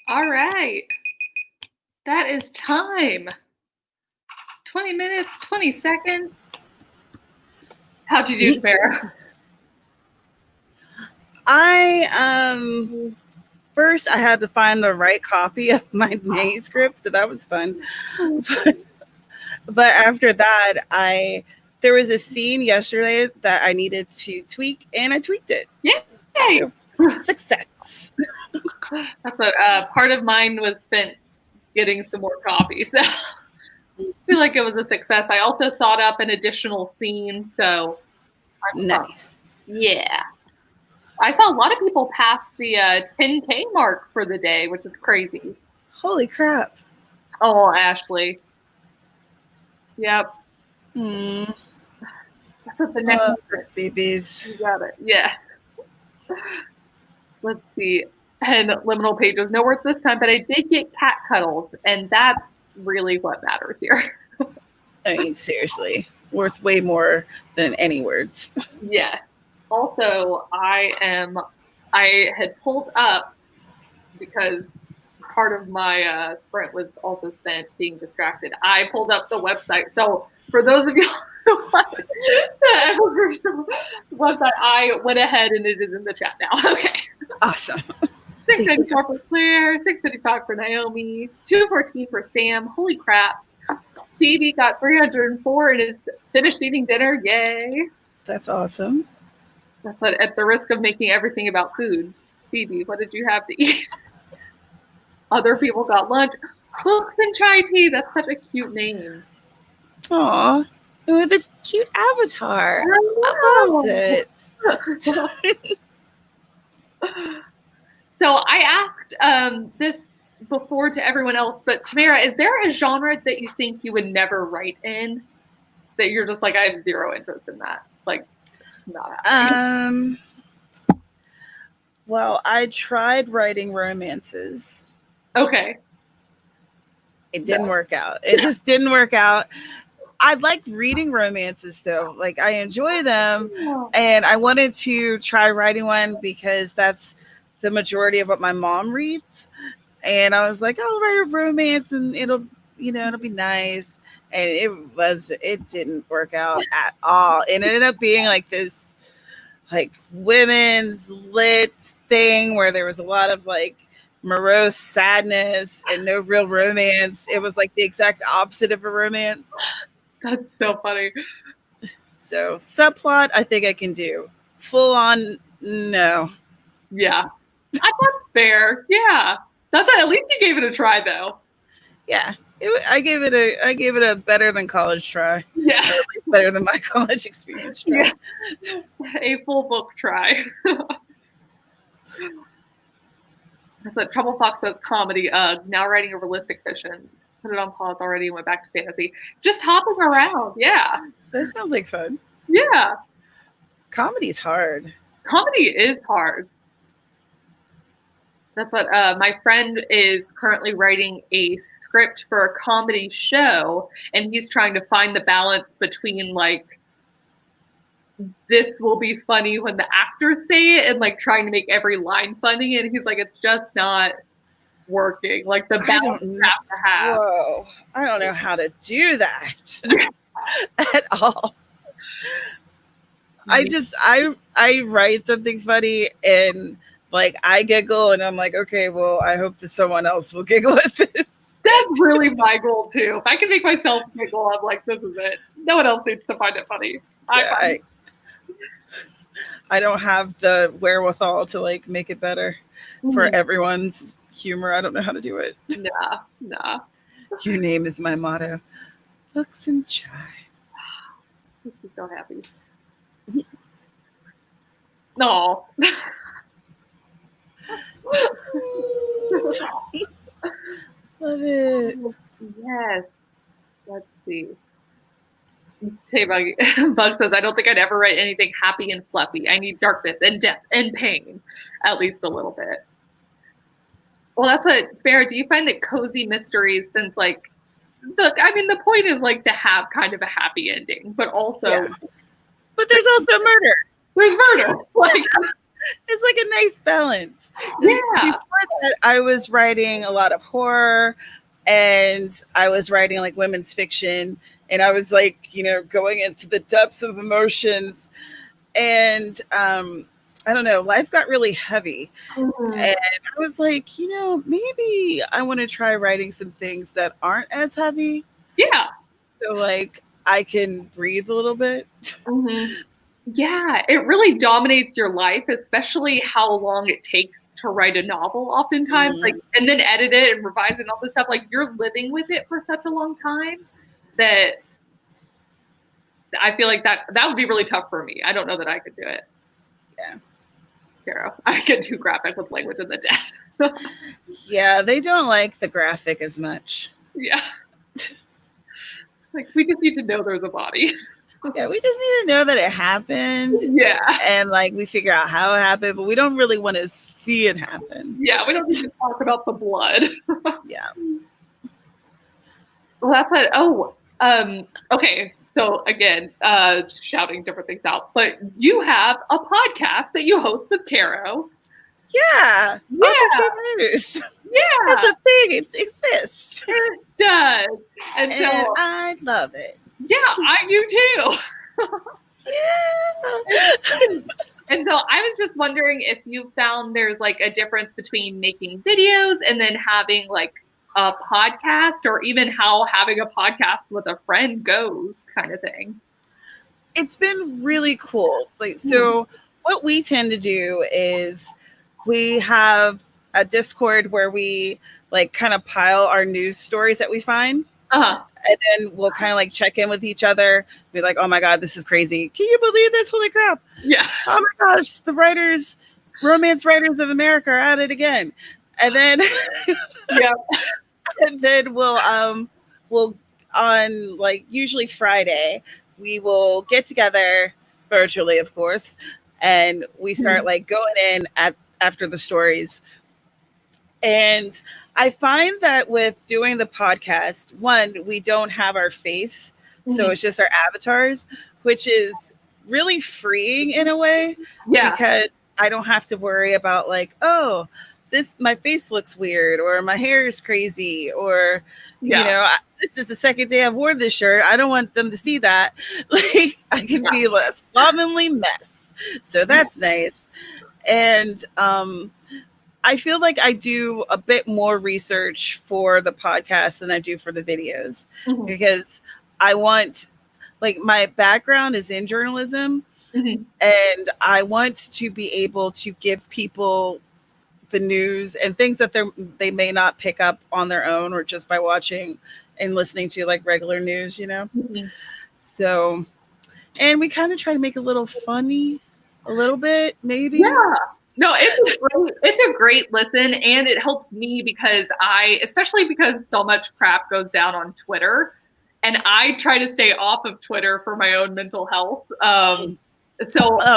All right. That is time. 20 minutes, 20 seconds. How'd you do, Tamara? First I had to find the right copy of my manuscript, so that was fun. But after that, there was a scene yesterday that I needed to tweak, and I tweaked it. Yay! So, success. That's what part of mine was spent getting some more coffee. So I feel like it was a success. I also thought up an additional scene. So nice. Yeah. I saw a lot of people pass the 10K mark for the day, which is crazy. Holy crap. Oh, Ashley. Yep. That's what the next babies. You got it. Yes. Let's see. And liminal pages, no words this time, but I did get cat cuddles, and that's really what matters here. I mean, seriously, worth way more than any words. Yes. Also, I had pulled up, because part of my sprint was also spent being distracted. I pulled up the website. So for those of you who want the website, I went ahead and it is in the chat now. Okay. Awesome. $6.94 for Claire, $6.55 for Naomi, $2.14 for Sam. Holy crap. Phoebe got 304 and is finished eating dinner. Yay. That's awesome. That's what, at the risk of making everything about food. Phoebe, what did you have to eat? Other people got lunch. Books and chai tea. That's such a cute name. Aw. With this cute avatar. I love it. So I asked this before to everyone else, but Tamara, is there a genre that you think you would never write in? That you're just like, I have zero interest in that? Like, not happening. Well, I tried writing romances. Okay. It didn't work out. It just didn't work out. I like reading romances though. Like I enjoy them, and I wanted to try writing one because that's the majority of what my mom reads. And I was like, I'll write a romance and it'll be nice. And it didn't work out at all. It ended up being like this like women's lit thing where there was a lot of like morose sadness and no real romance. It was like the exact opposite of a romance. That's so funny. So subplot, I think I can do. Full on, no. Yeah, that's fair. Yeah, that's at least you gave it a try, though. Yeah, I gave it a better than college try. Yeah, or at least better than my college experience try. Yeah. A full book try. That's what Trouble Fox says. Comedy. Now writing a realistic fiction. Put it on pause already and went back to fantasy. Just hopping around. Yeah. That sounds like fun. Yeah. Comedy's hard. Comedy is hard. That's what my friend is currently writing a script for a comedy show, and he's trying to find the balance between like this will be funny when the actors say it and like trying to make every line funny, and he's like, it's just not working. Like the balance you have to have. Whoa, I don't know how to do that at all. I write something funny and like I giggle and I'm like, okay, well, I hope that someone else will giggle at this. That's really my goal too. If I can make myself giggle, I'm like, this is it. No one else needs to find it funny. I don't have the wherewithal to like make it better for everyone's humor. I don't know how to do it. Nah. Your name is my motto. Books and chai. Makes me so happy. No. Love it. Yes. Let's see. Bug says, I don't think I'd ever write anything happy and fluffy. I need darkness and depth and pain, at least a little bit. Well, that's what, Farrah, do you find that cozy mysteries, since like, the point is like to have kind of a happy ending, but also. Yeah. But there's also murder. There's murder. Like, It's like a nice balance. Yeah. Before that, I was writing a lot of horror, and I was writing like women's fiction, and I was like, going into the depths of emotions, and I don't know, life got really heavy. Mhm. And I was like, maybe I want to try writing some things that aren't as heavy. Yeah. So like I can breathe a little bit. Mhm. Yeah, it really dominates your life, especially how long it takes to write a novel oftentimes, like, and then edit it and revise it and all this stuff. Like, you're living with it for such a long time that I feel like that would be really tough for me. I don't know that I could do it. Yeah. Caro, I get too graphic with language and the death. Yeah, they don't like the graphic as much. Yeah. Like, we just need to know there's a body. Yeah, we just need to know that it happened. Yeah. And like we figure out how it happened, but we don't really want to see it happen. Yeah, we don't need to talk about the blood. Yeah. Well, that's it. Oh, okay. So again, shouting different things out, but you have a podcast that you host with Caro. Yeah. Yeah. News. Yeah. That's a thing. It exists. It does. And so I love it. Yeah, I do too. Yeah. And so I was just wondering if you found there's like a difference between making videos and then having like a podcast, or even how having a podcast with a friend goes, kind of thing. It's been really cool. Like, so what we tend to do is we have a Discord where we like kind of pile our news stories that we find. Uh-huh. And then we'll kind of like check in with each other, be like, oh my God, this is crazy. Can you believe this? Holy crap. Yeah. Oh my gosh, the romance writers of America are at it again. And then Yeah. and then we'll on like usually Friday, we will get together virtually, of course, and we start like going in after the stories. And I find that with doing the podcast, one, we don't have our face. So it's just our avatars, which is really freeing in a way. Yeah. Because I don't have to worry about like, oh, my face looks weird, or my hair is crazy, or, this is the second day I've worn this shirt. I don't want them to see that. Like, I can be a slovenly mess. So that's nice. And, I feel like I do a bit more research for the podcast than I do for the videos, because I want, like, my background is in journalism, and I want to be able to give people the news and things that they may not pick up on their own or just by watching and listening to like regular news, So, and we kind of try to make it a little funny, a little bit, maybe. Yeah. No, it's a great listen, and it helps me because especially because so much crap goes down on Twitter, and I try to stay off of Twitter for my own mental health. Oh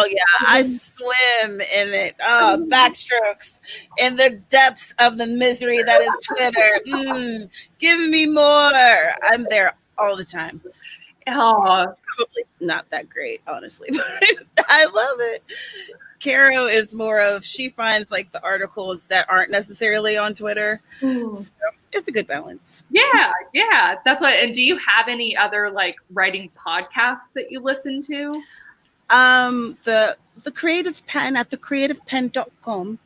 yeah, I swim in it. Oh, backstrokes in the depths of the misery that is Twitter. Give me more. I'm there all the time. Oh, probably not that great, honestly, but I love it. Caro is more of, she finds like the articles that aren't necessarily on Twitter. So it's a good balance. Yeah. That's what. And do you have any other like writing podcasts that you listen to? The Creative Pen at thecreativepen.com.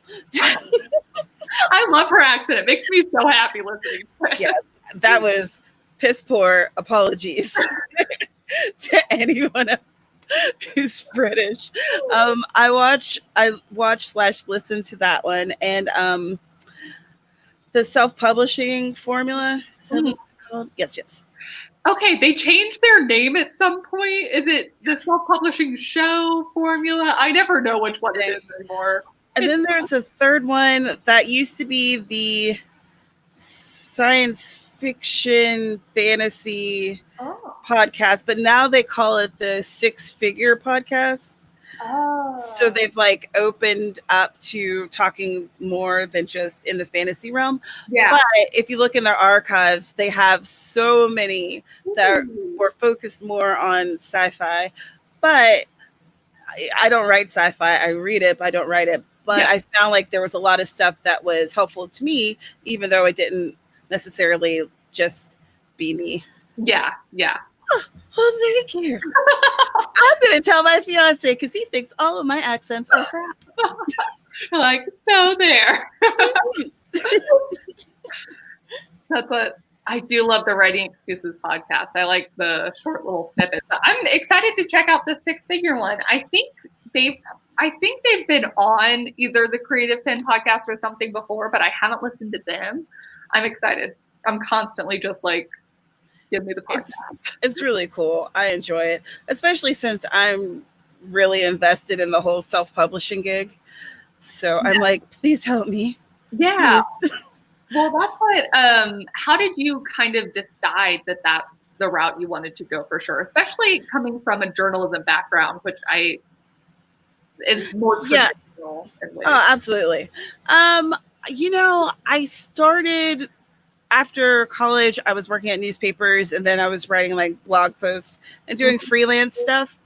I love her accent. It makes me so happy listening. Yeah, that was piss poor. Apologies to anyone who's British. I watch/listen to that one, and the self-publishing formula. Is that what it's called? Yes. Okay, they changed their name at some point. Is it the self-publishing show formula? I never know which one it is anymore. And then there's a third one that used to be the science fiction fantasy podcast, but now they call it the Six-Figure Podcast. So they've like opened up to talking more than just in the fantasy realm. Yeah. But if you look in their archives, they have so many that were focused more on sci-fi. But I don't write sci-fi. I read it, but I don't write it. But Yeah. I found like there was a lot of stuff that was helpful to me, even though it didn't necessarily just be me. Yeah. Yeah. Oh, thank you. I'm going to tell my fiance because he thinks all of my accents are crap. Like, so there. That's what I do love, the Writing Excuses podcast. I like the short little snippets. I'm excited to check out the Six Figure one. I think they've been on either the Creative Pen podcast or something before, but I haven't listened to them. I'm excited. I'm constantly just like, give me the podcast. It's really cool. I enjoy it, especially since I'm really invested in the whole self-publishing gig. So I'm like, please help me. Yeah. Please. Well, that's what, how did you kind of decide that that's the route you wanted to go for sure, especially coming from a journalism background, which is more traditional in ways. Oh, absolutely. I started after college. I was working at newspapers, and then I was writing like blog posts and doing freelance stuff.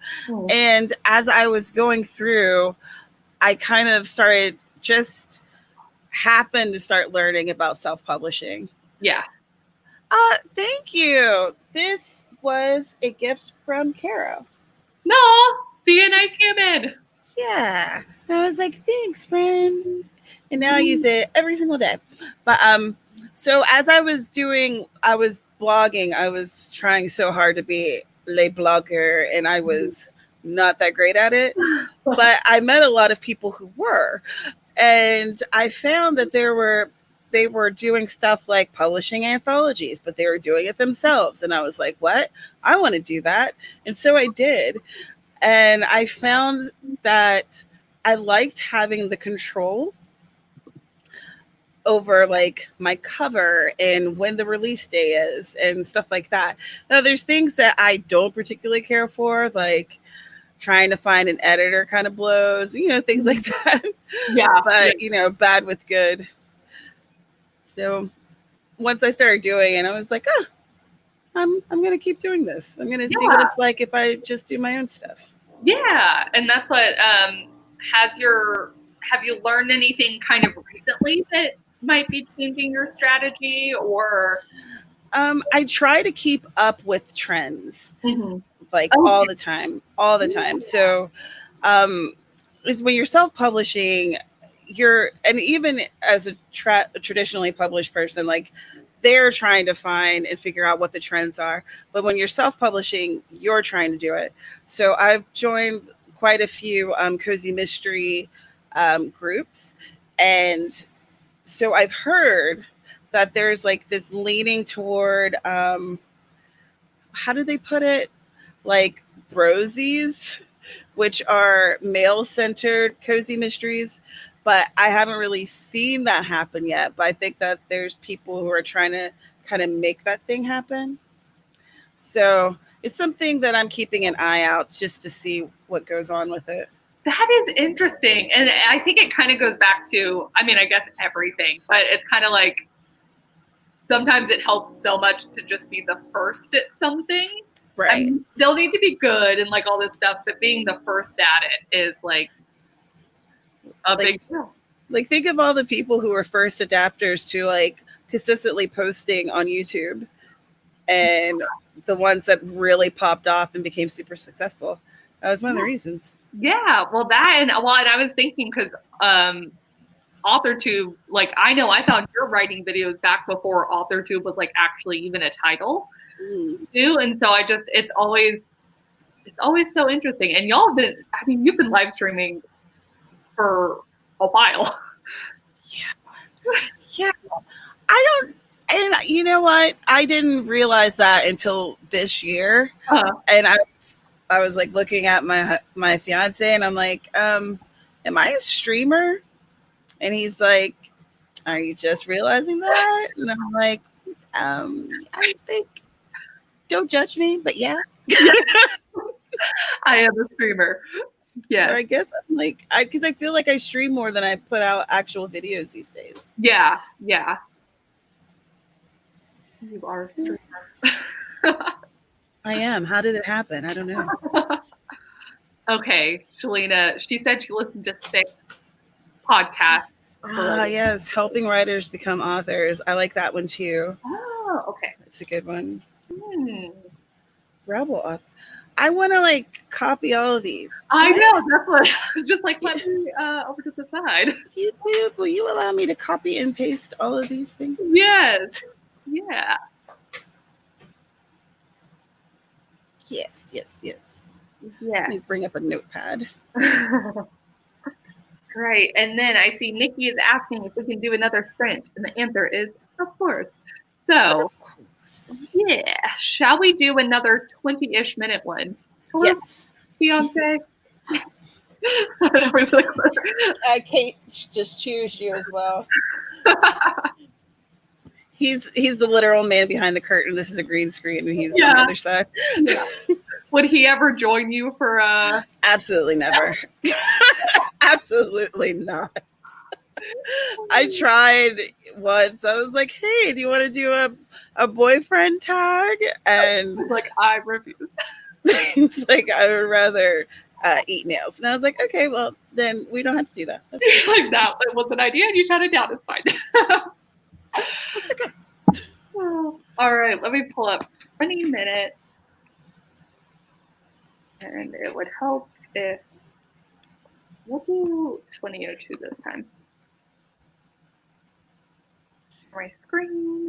And as I was going through, I kind of happened to start learning about self-publishing. Yeah. Thank you. This was a gift from Caro. No, be a nice human. Yeah. And I was like, thanks, friend. And now I use it every single day. But so as I was blogging, I was trying so hard to be a blogger, and I was not that great at it. But I met a lot of people who were. And I found that they were doing stuff like publishing anthologies, but they were doing it themselves. And I was like, what? I want to do that. And so I did. And I found that I liked having the control over like my cover and when the release day is and stuff like that. Now there's things that I don't particularly care for, like trying to find an editor kind of blows, things like that. Yeah. But, bad with good. So once I started doing it, I was like, I'm going to keep doing this. I'm going to see what it's like if I just do my own stuff. Yeah. And that's what, have you learned anything kind of recently that might be changing your strategy, or? I try to keep up with trends, all the time. So, is when you're self-publishing, and even as a traditionally published person, like they're trying to find and figure out what the trends are. But when you're self-publishing, you're trying to do it. So I've joined quite a few cozy mystery groups, and so I've heard that there's like this leaning toward how do they put it, like brosies, which are male-centered cozy mysteries. But I haven't really seen that happen yet. But I think that there's people who are trying to kind of make that thing happen. So it's something that I'm keeping an eye out just to see what goes on with it. That is interesting. And I think it kind of goes back to, I guess everything, but it's kind of like sometimes it helps so much to just be the first at something. Right. They'll need to be good and like all this stuff, but being the first at it is like a big deal. Like think of all the people who were first adapters to like consistently posting on YouTube, and the ones that really popped off and became super successful. That was one of the reasons. Yeah, well, and I was thinking because AuthorTube, like I know I found your writing videos back before AuthorTube was like actually even a title too, and so it's always so interesting. And y'all have been, you've been live streaming for a while. Yeah. And you know what? I didn't realize that until this year. And I was like looking at my fiance, and I'm like, am I a streamer? And he's like, are you just realizing that? And I'm like, I think, don't judge me, but yeah. I am a streamer. Yeah. I guess I'm like, because I feel like I stream more than I put out actual videos these days. Yeah. Yeah. You are a streamer. I am. How did it happen? I don't know. Okay, Shalina, she said she listened to 6 podcasts. Yes, helping writers become authors. I like that one too. Oh, okay. That's a good one. Rebel author. I want to like copy all of these. I know, that's what I was just like, let me over to the side. YouTube, will you allow me to copy and paste all of these things? Yes. Yeah. Yes. Yeah. Let me bring up a notepad. Great. And then I see Nikki is asking if we can do another sprint. And the answer is, of course. So, yeah. Shall we do another 20-ish minute one? Hello, yes. Beyonce. I can't just choose you as well. He's the literal man behind the curtain. This is a green screen, and he's on the other side. Yeah. Would he ever join you for Absolutely never. Absolutely not. I tried once. I was like, hey, do you want to do a boyfriend tag? And like, I refuse. It's like, I would rather eat nails. And I was like, okay, well, then we don't have to do that. That's like, that was an idea and you shut it down. It's fine. That's okay. All right, let me pull up 20 minutes. And it would help if we'll do 2002 this time. My screen.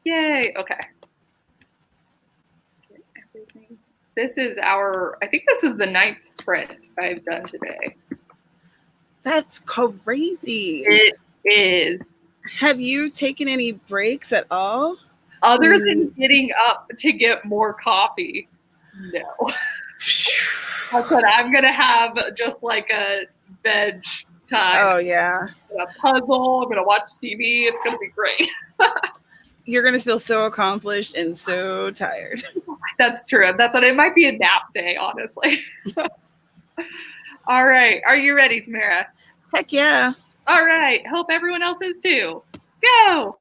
Yay, okay. Get everything. This is I think this is the 9th sprint I've done today. That's crazy. It is. Have you taken any breaks at all? Other than getting up to get more coffee? No. I said I'm going to have just like a veg time. Oh, yeah. A puzzle. I'm going to watch TV. It's going to be great. You're going to feel so accomplished and so tired. That's true. That's what it might be a nap day, honestly. All right. Are you ready, Tamara? Heck yeah. All right. Hope everyone else is too. Go.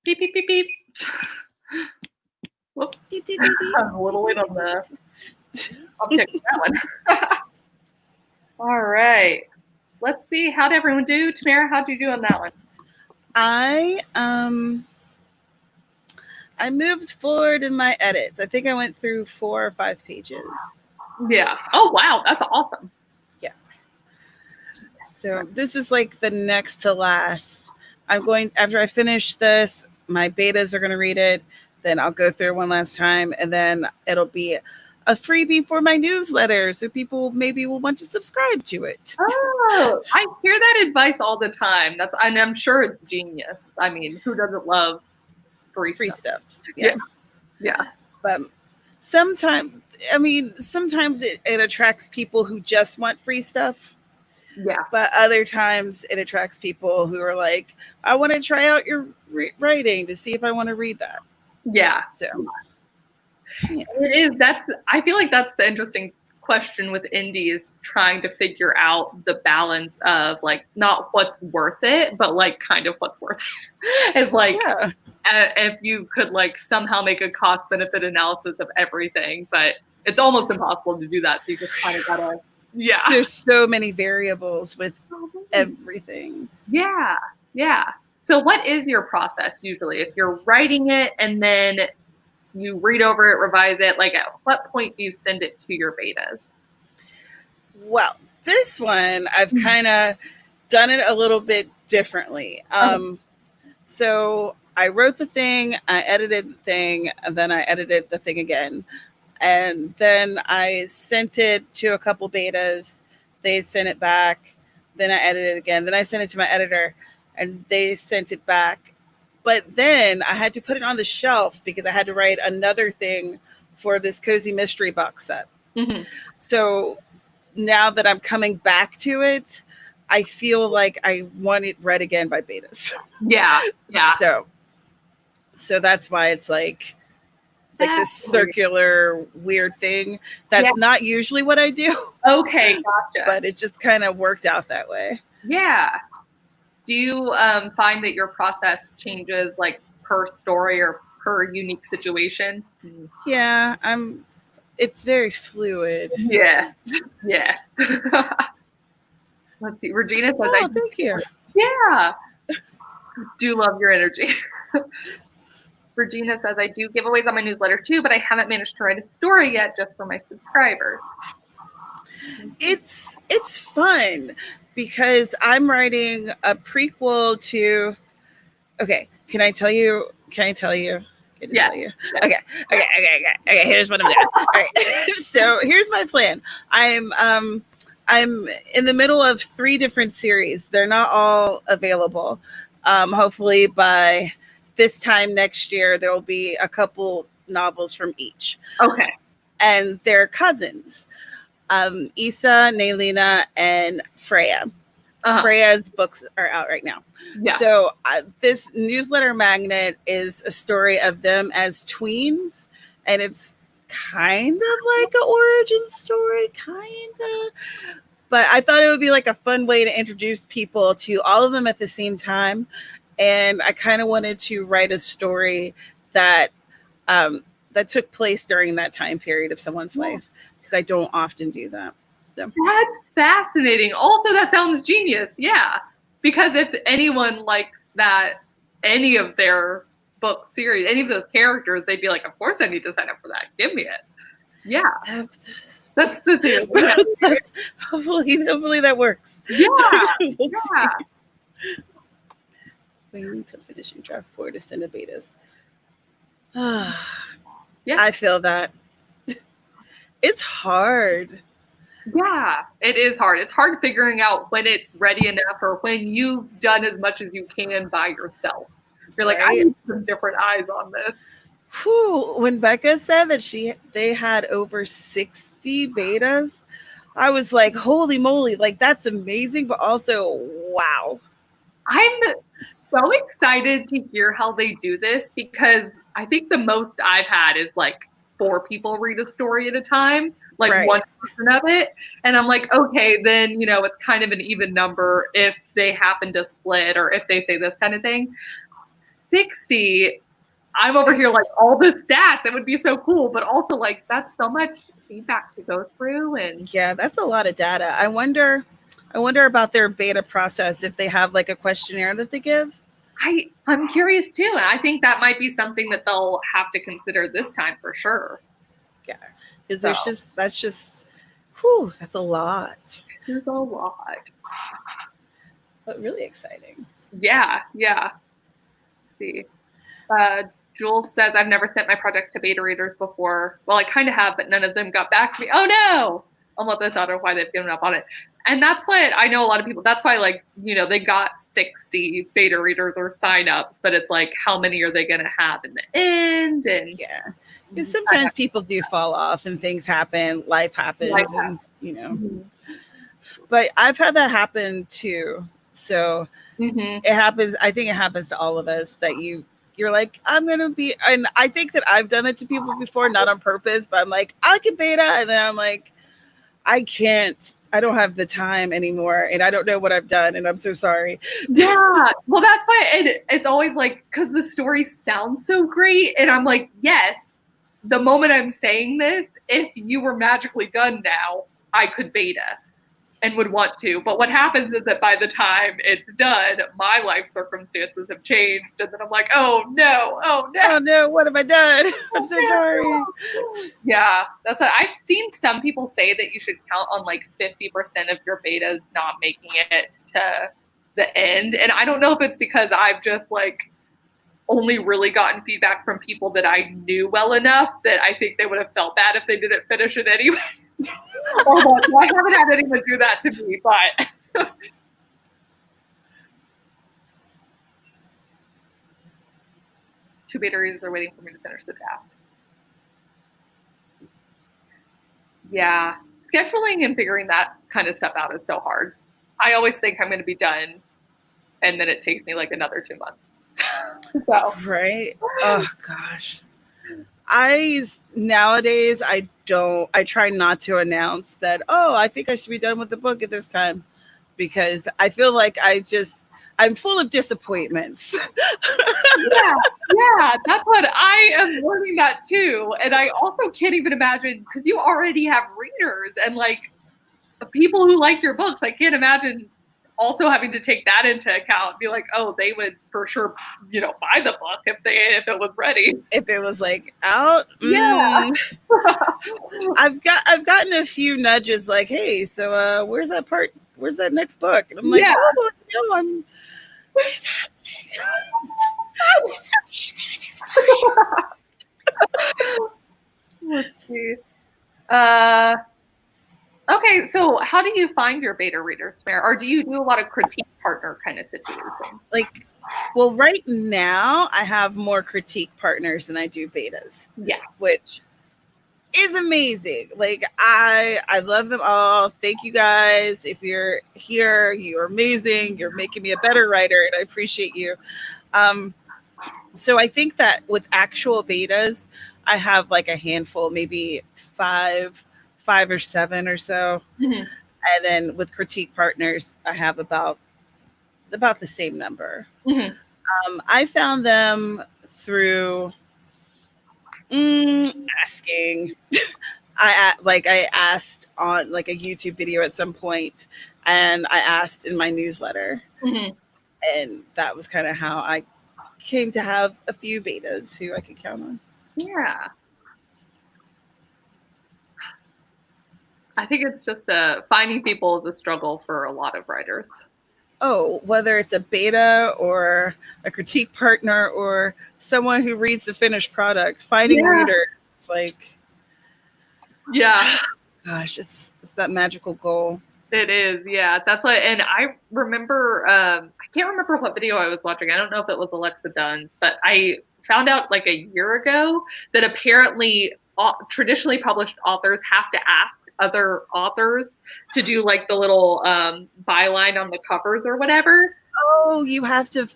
Beep, beep, beep, beep. Whoops. I'm a little late on the object for that one. All right. Let's see. How'd everyone do? Tamara, how'd you do on that one? I moved forward in my edits. I think I went through 4 or 5 pages. Yeah. Oh, wow. That's awesome. Yeah. So this is like the next to last. After I finish this, my betas are going to read it. Then I'll go through one last time, and then it'll be a freebie for my newsletter, so people maybe will want to subscribe to it. Oh, I hear that advice all the time. And I'm sure it's genius. I mean, who doesn't love free stuff? Yeah. Yeah. But sometimes it attracts people who just want free stuff. Yeah. But other times it attracts people who are like, I want to try out your writing to see if I want to read that. Yeah. So yeah. It is. I feel like that's the interesting question with indie, is trying to figure out the balance of like not what's worth it, but like kind of what's worth it. It's like, yeah. If you could like somehow make a cost benefit analysis of everything, but it's almost impossible to do that. So you just kind of gotta, yeah. There's so many variables with everything. Yeah. Yeah. So what is your process usually if you're writing it and then you read over it, revise it? Like at what point do you send it to your betas? Well, this one, I've kind of done it a little bit differently. So I wrote the thing, I edited the thing, and then I edited the thing again. And then I sent it to a couple betas. They sent it back. Then I edited it again. Then I sent it to my editor, and they sent it back. But then I had to put it on the shelf because I had to write another thing for this Cozy Mystery box set. Mm-hmm. So now that I'm coming back to it, I feel like I want it read again by betas. Yeah. Yeah. So that's why it's like this circular weird thing. That's not usually what I do. Okay, gotcha. But it just kind of worked out that way. Yeah. Do you find that your process changes like per story or per unique situation? Yeah, it's very fluid. Yeah. Yes. Let's see. Regina says, thank you. Yeah. Do love your energy. Regina says, I do giveaways on my newsletter too, but I haven't managed to write a story yet just for my subscribers. It's fun because I'm writing a prequel to, okay, can I tell you? Yeah. Tell you? Okay. Here's what I'm doing. All right. So here's my plan. I'm in the middle of 3 different series. They're not all available. Hopefully by this time next year, there will be a couple novels from each. Okay. And they're cousins. Issa, Naylina, and Freya. Freya's books are out right now. Yeah. So this newsletter magnet is a story of them as tweens, and it's kind of like an origin story, but I thought it would be like a fun way to introduce people to all of them at the same time. And I kind of wanted to write a story that took place during that time period of someone's life, because I don't often do that. So that's fascinating. Also, that sounds genius. Yeah. Because if anyone likes any of their book series, any of those characters, they'd be like, of course I need to sign up for that. Give me it. Yeah. That's the thing. Yeah. Hopefully that works. Yeah. We'll Yeah. see. Waiting to finishing draft 4 to send to betas. Yeah. I feel that. It's hard. Yeah, it is hard. It's hard figuring out when it's ready enough or when you've done as much as you can by yourself. You're like, I need some different eyes on this. Whew. When Becca said that they had over 60 betas, I was like, holy moly, like that's amazing, but also wow. I'm so excited to hear how they do this, because I think the most I've had is like 4 people read a story at a time, like one version of it. And I'm like, okay, then, it's kind of an even number if they happen to split or if they say this kind of thing. 60, I'm over here like all the stats. It would be so cool, but also like that's so much feedback to go through. And yeah, that's a lot of data. I wonder about their beta process, if they have like a questionnaire that they give. I'm curious too. And I think that might be something that they'll have to consider this time for sure. Yeah, because that's a lot. There's a lot. But really exciting. Yeah. Let's see. Jules says, I've never sent my projects to beta readers before. Well, I kind of have, but none of them got back to me. Oh no! Almost the thought of why they've given up on it. And that's what I know a lot of people, that's why like, they got 60 beta readers or signups, but it's like, how many are they going to have in the end? And yeah, because sometimes people do fall off and things happen, life happens, and Mm-hmm. But I've had that happen too. So it happens. I think it happens to all of us that you're like, I'm going to be, and I think that I've done it to people before, not on purpose, but I'm like, I can beta. And then I'm like, I don't have the time anymore. And I don't know what I've done. And I'm so sorry. Yeah. Well, that's why it's always like, because the story sounds so great. And I'm like, yes, the moment I'm saying this, if you were magically done now, I could beta and would want to. But what happens is that by the time it's done, my life circumstances have changed. And then I'm like, oh no. Oh no, what have I done? I'm so sorry. Yeah, that's what I've seen some people say, that you should count on like 50% of your betas not making it to the end. And I don't know if it's because I've just like only really gotten feedback from people that I knew well enough that I think they would have felt bad if they didn't finish it anyway. I haven't had anyone do that to me, but two beta readers are waiting for me to finish the draft. Yeah, scheduling and figuring that kind of stuff out is so hard. I always think I'm going to be done, and then it takes me like another 2 months. So. Right? Oh gosh. Nowadays I try not to announce that, I think I should be done with the book at this time, because I feel like I'm full of disappointments. Yeah, that's what I am learning that too. And I also can't even imagine, because you already have readers and like people who like your books. I can't imagine also having to take that into account, be like, oh, they would for sure, buy the book if it was ready. If it was like out. Yeah. I've gotten a few nudges like, hey, so where's that next book? And I'm like, oh no, I'm Let's see. Okay, so how do you find your beta readers, Mare? Or do you do a lot of critique partner kind of situations? Like, well, right now I have more critique partners than I do betas. Yeah. Which is amazing. Like, I love them all. Thank you guys. If you're here, you're amazing. You're making me a better writer, and I appreciate you. So I think that with actual betas, I have like a handful, maybe five or seven or so. Mm-hmm. And then with critique partners, I have about the same number. Mm-hmm. I found them through asking. I asked on like a YouTube video at some point, and I asked in my newsletter. Mm-hmm. And that was kind of how I came to have a few betas who I could count on. Yeah. I think it's just finding people is a struggle for a lot of writers. Oh, whether it's a beta or a critique partner or someone who reads the finished product, finding readers, it's like, gosh, it's that magical goal. It is, yeah. That's what, and I remember, I can't remember what video I was watching. I don't know if it was Alexa Dunn's, but I found out like a year ago that apparently traditionally published authors have to ask other authors to do like the little byline on the covers or whatever. Oh, you have to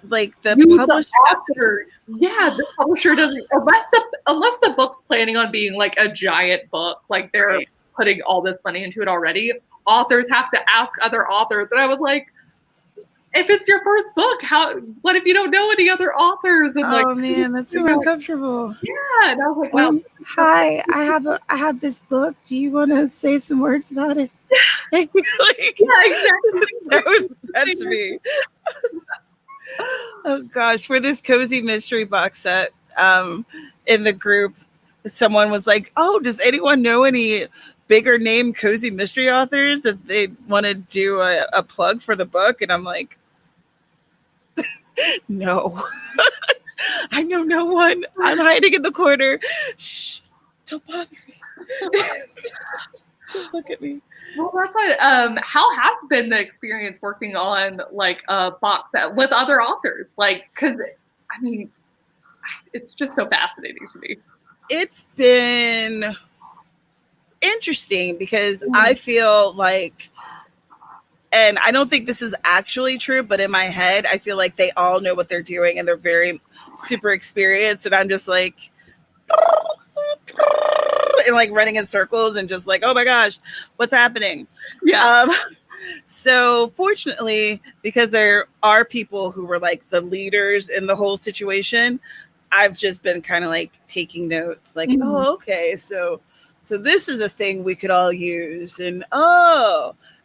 like the publisher. The publisher doesn't, unless the book's planning on being like a giant book, like they're putting all this money into it already. Authors have to ask other authors, and I was like, if it's your first book, what if you don't know any other authors? And Oh man, that's so uncomfortable. Yeah, and I was like, wow. Hi, I have this book. Do you want to say some words about it? Like, yeah, exactly. That's me. Oh gosh, for this cozy mystery box set, in the group, someone was like, "Oh, does anyone know any bigger name cozy mystery authors that they want to do a plug for the book?" And I'm like, no. I know no one. I'm hiding in the corner. Shh, don't bother me. Don't look at me. Well, that's what. How has been the experience working on like a box set with other authors? Like, because I mean, it's just so fascinating to me. It's been interesting because I feel like, and I don't think this is actually true, but in my head, I feel like they all know what they're doing and they're very super experienced. And I'm just like, and like running in circles and just like, oh my gosh, what's happening? Yeah. So fortunately, because there are people who were like the leaders in the whole situation, I've just been kind of like taking notes, like, oh, okay, so this is a thing we could all use, and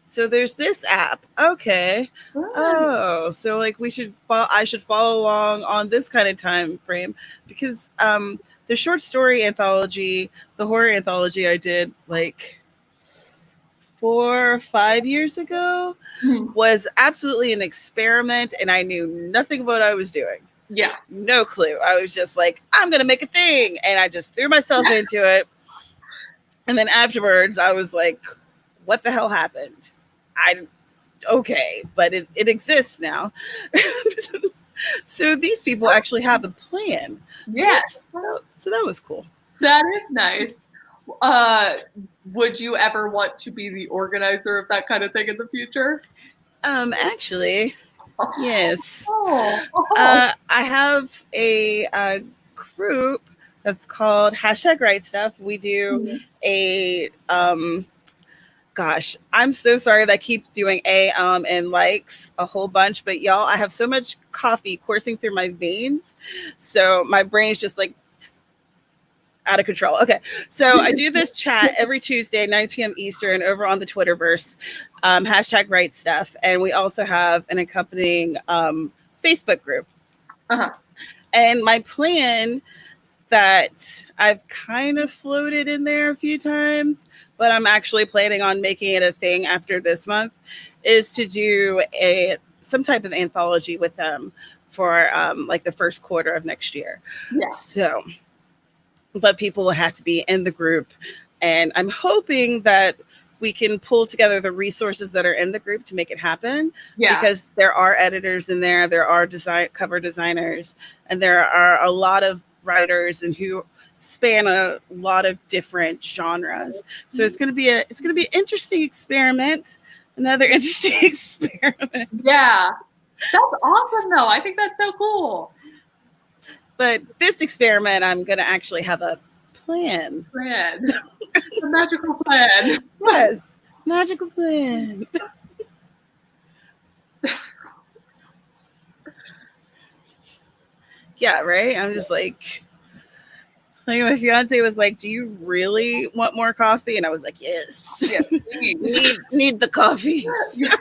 so there's this app, okay, oh, so like I should follow along on this kind of time frame, because the short story anthology, the horror anthology I did like 4 or 5 years ago was absolutely an experiment, and I knew nothing about what I was doing. Yeah. No clue. I was just like, I'm going to make a thing. And I just threw myself into it. And then afterwards, I was like, what the hell happened? Okay, but it exists now. So these people actually have a plan. Yeah. So that was cool. That is nice. Would you ever want to be the organizer of that kind of thing in the future? Actually, yes. I have a group that's called #WriteStuff. We do a gosh, I'm so sorry that I keep doing and likes a whole bunch, but y'all, I have so much coffee coursing through my veins, so my brain's just like out of control. Okay, so I do this chat every Tuesday, 9 p.m. Eastern, over on the Twitterverse, #WriteStuff, and we also have an accompanying Facebook group. And my plan that I've kind of floated in there a few times, but I'm actually planning on making it a thing after this month, is to do some type of anthology with them for like the first quarter of next year. Yeah. So, but people will have to be in the group, and I'm hoping that we can pull together the resources that are in the group to make it happen. Yeah. Because there are editors in there are cover designers, and there are a lot of writers and who span a lot of different genres. So it's going to be an interesting experiment. Another interesting experiment. Yeah. That's awesome though. I think that's so cool. But this experiment, I'm going to actually have a plan. A magical plan. Yes, magical plan. Yeah, right? I'm just like my fiance was like, do you really want more coffee? And I was like, yes. Need the coffee. Yeah.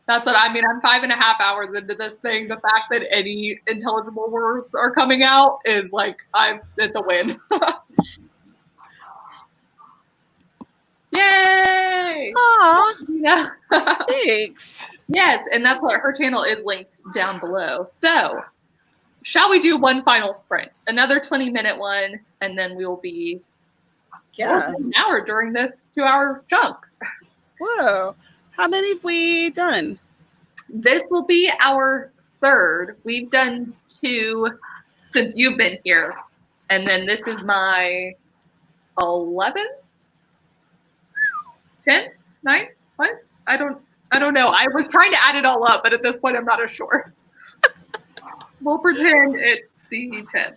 That's what I mean. I'm 5.5 hours into this thing. The fact that any intelligible words are coming out is like, it's a win. Yay! Aw. Yeah. Thanks. Yes, and that's what her channel is linked down below. So, shall we do one final sprint? Another 20-minute one, and then we'll be an hour during this 2-hour chunk. Whoa. How many have we done? This will be our 3rd. We've done 2 since you've been here. And then this is my 11th? 10? 9? What? I don't know. I was trying to add it all up, but at this point I'm not as sure. We'll pretend it's the 10th.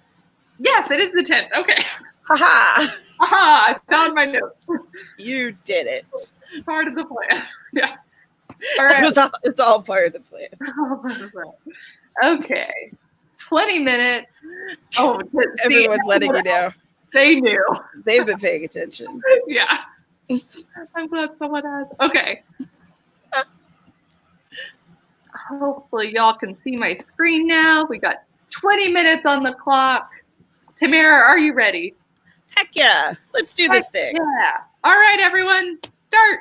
Yes, it is the 10th. Okay. Haha. Aha, I found my notes. You did it. Part of the plan. Yeah. All right. It's all part of the plan. Okay. 20 minutes. Oh, Everyone's letting you know. They knew. They've been paying attention. Yeah. I'm glad someone has. Okay. Hopefully y'all can see my screen now. We got 20 minutes on the clock. Tamara, are you ready? Heck yeah. Let's do this thing. Yeah. All right, everyone. Start.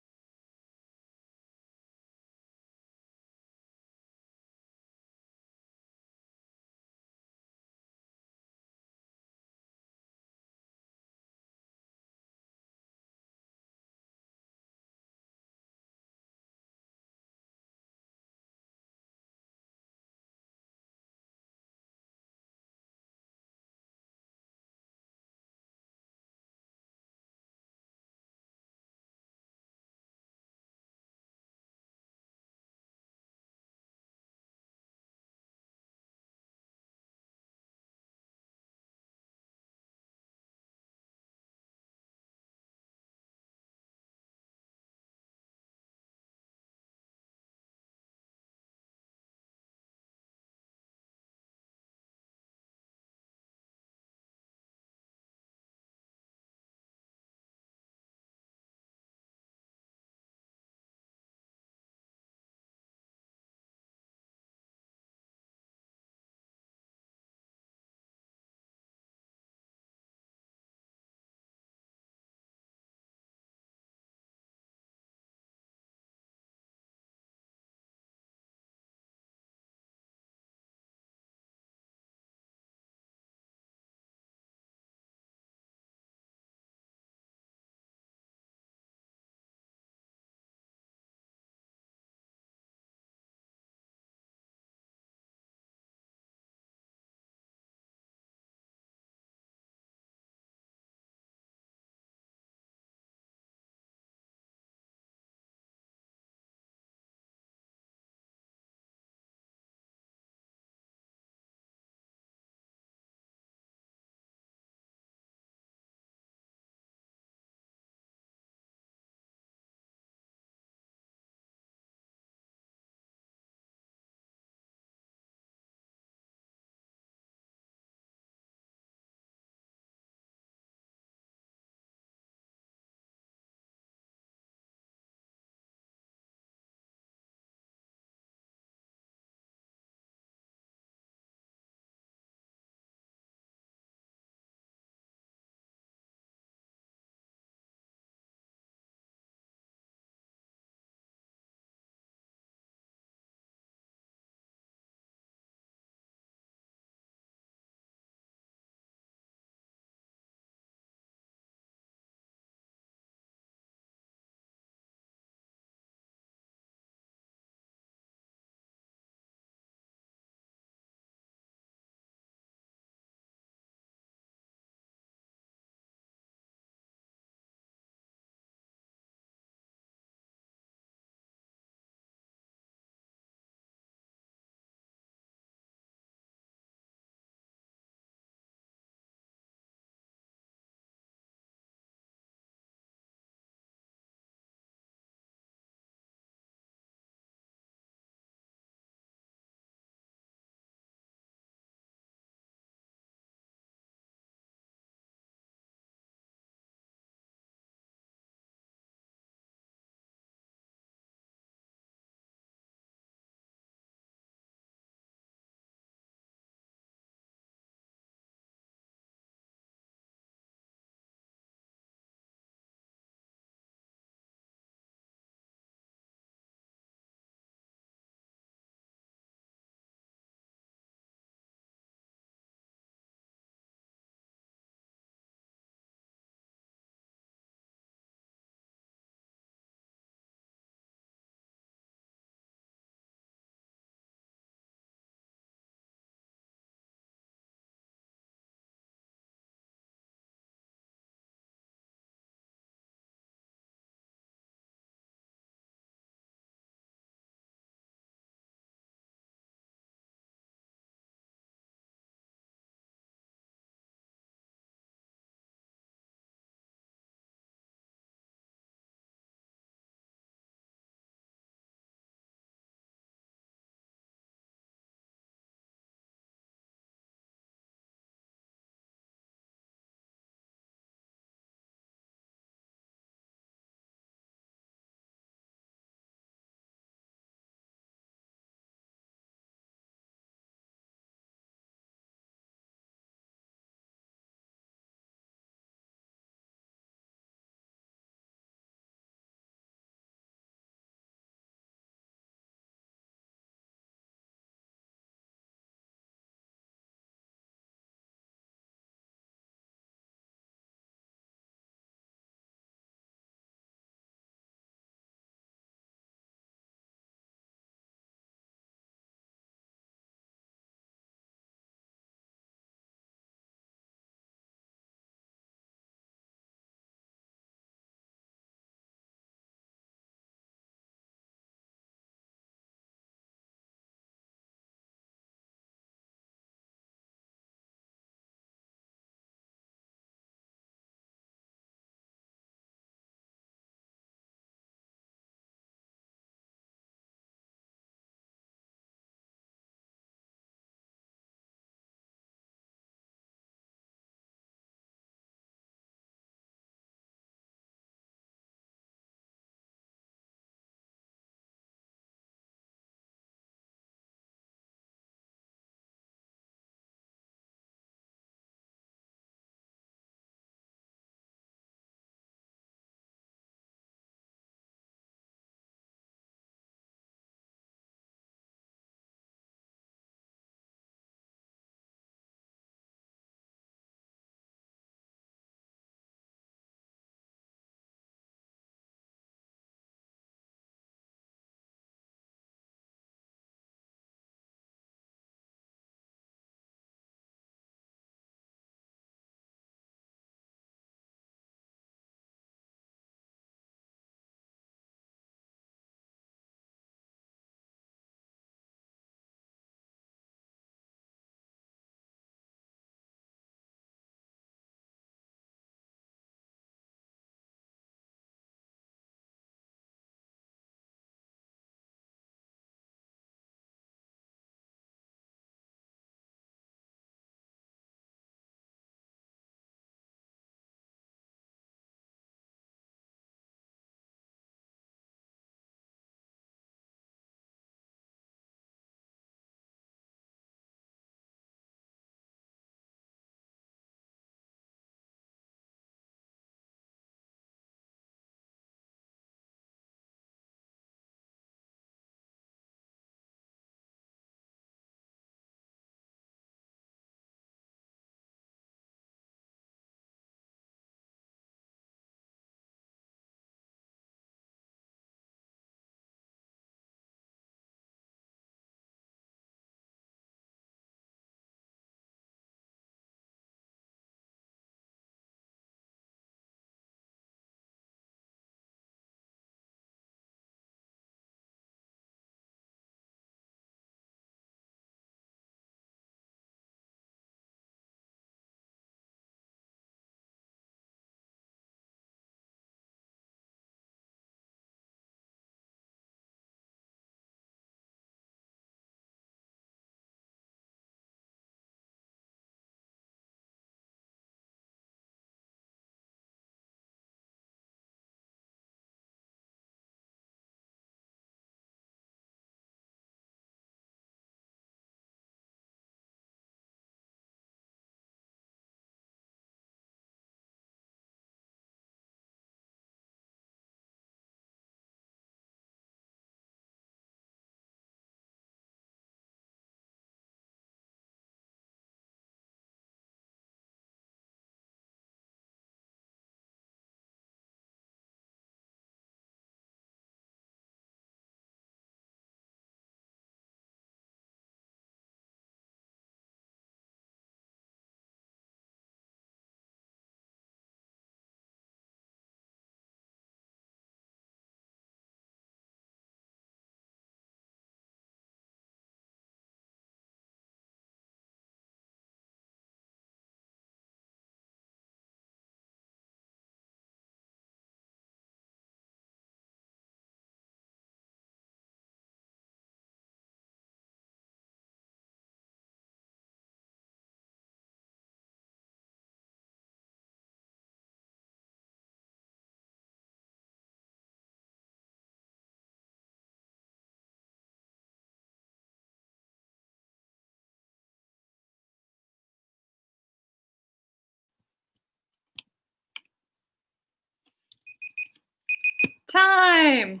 time.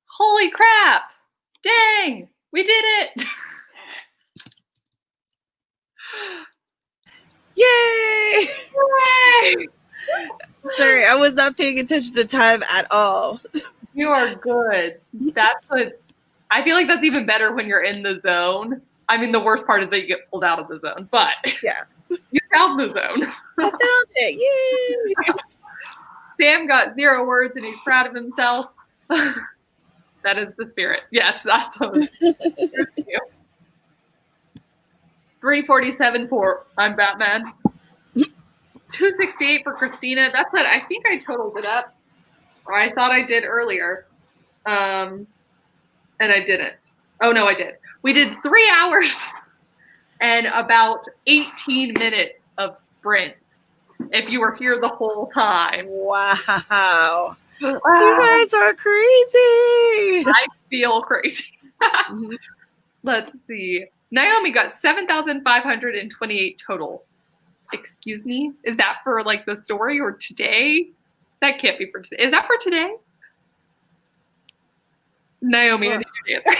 Holy crap. Dang, we did it. Yay! Yay! Sorry, I was not paying attention to time at all. You are good. That's what I feel like that's even better when you're in the zone. I mean, the worst part is that you get pulled out of the zone, but Yeah. you found the zone. I found it. Yay! Sam got 0 words and he's proud of himself. That is the spirit. Yes, that's what it is. 347 for I'm Batman. 268 for Christina. That's it. I think I totaled it up. Or I thought I did earlier. And I didn't. Oh, no, I did. We did 3 hours and about 18 minutes of sprints. If you were here the whole time. Wow. You guys are crazy. I feel crazy. Let's see. Naomi got 7,528 total. Excuse me? Is that for like the story or today? That can't be for today. Is that for today? Naomi, I need your answer.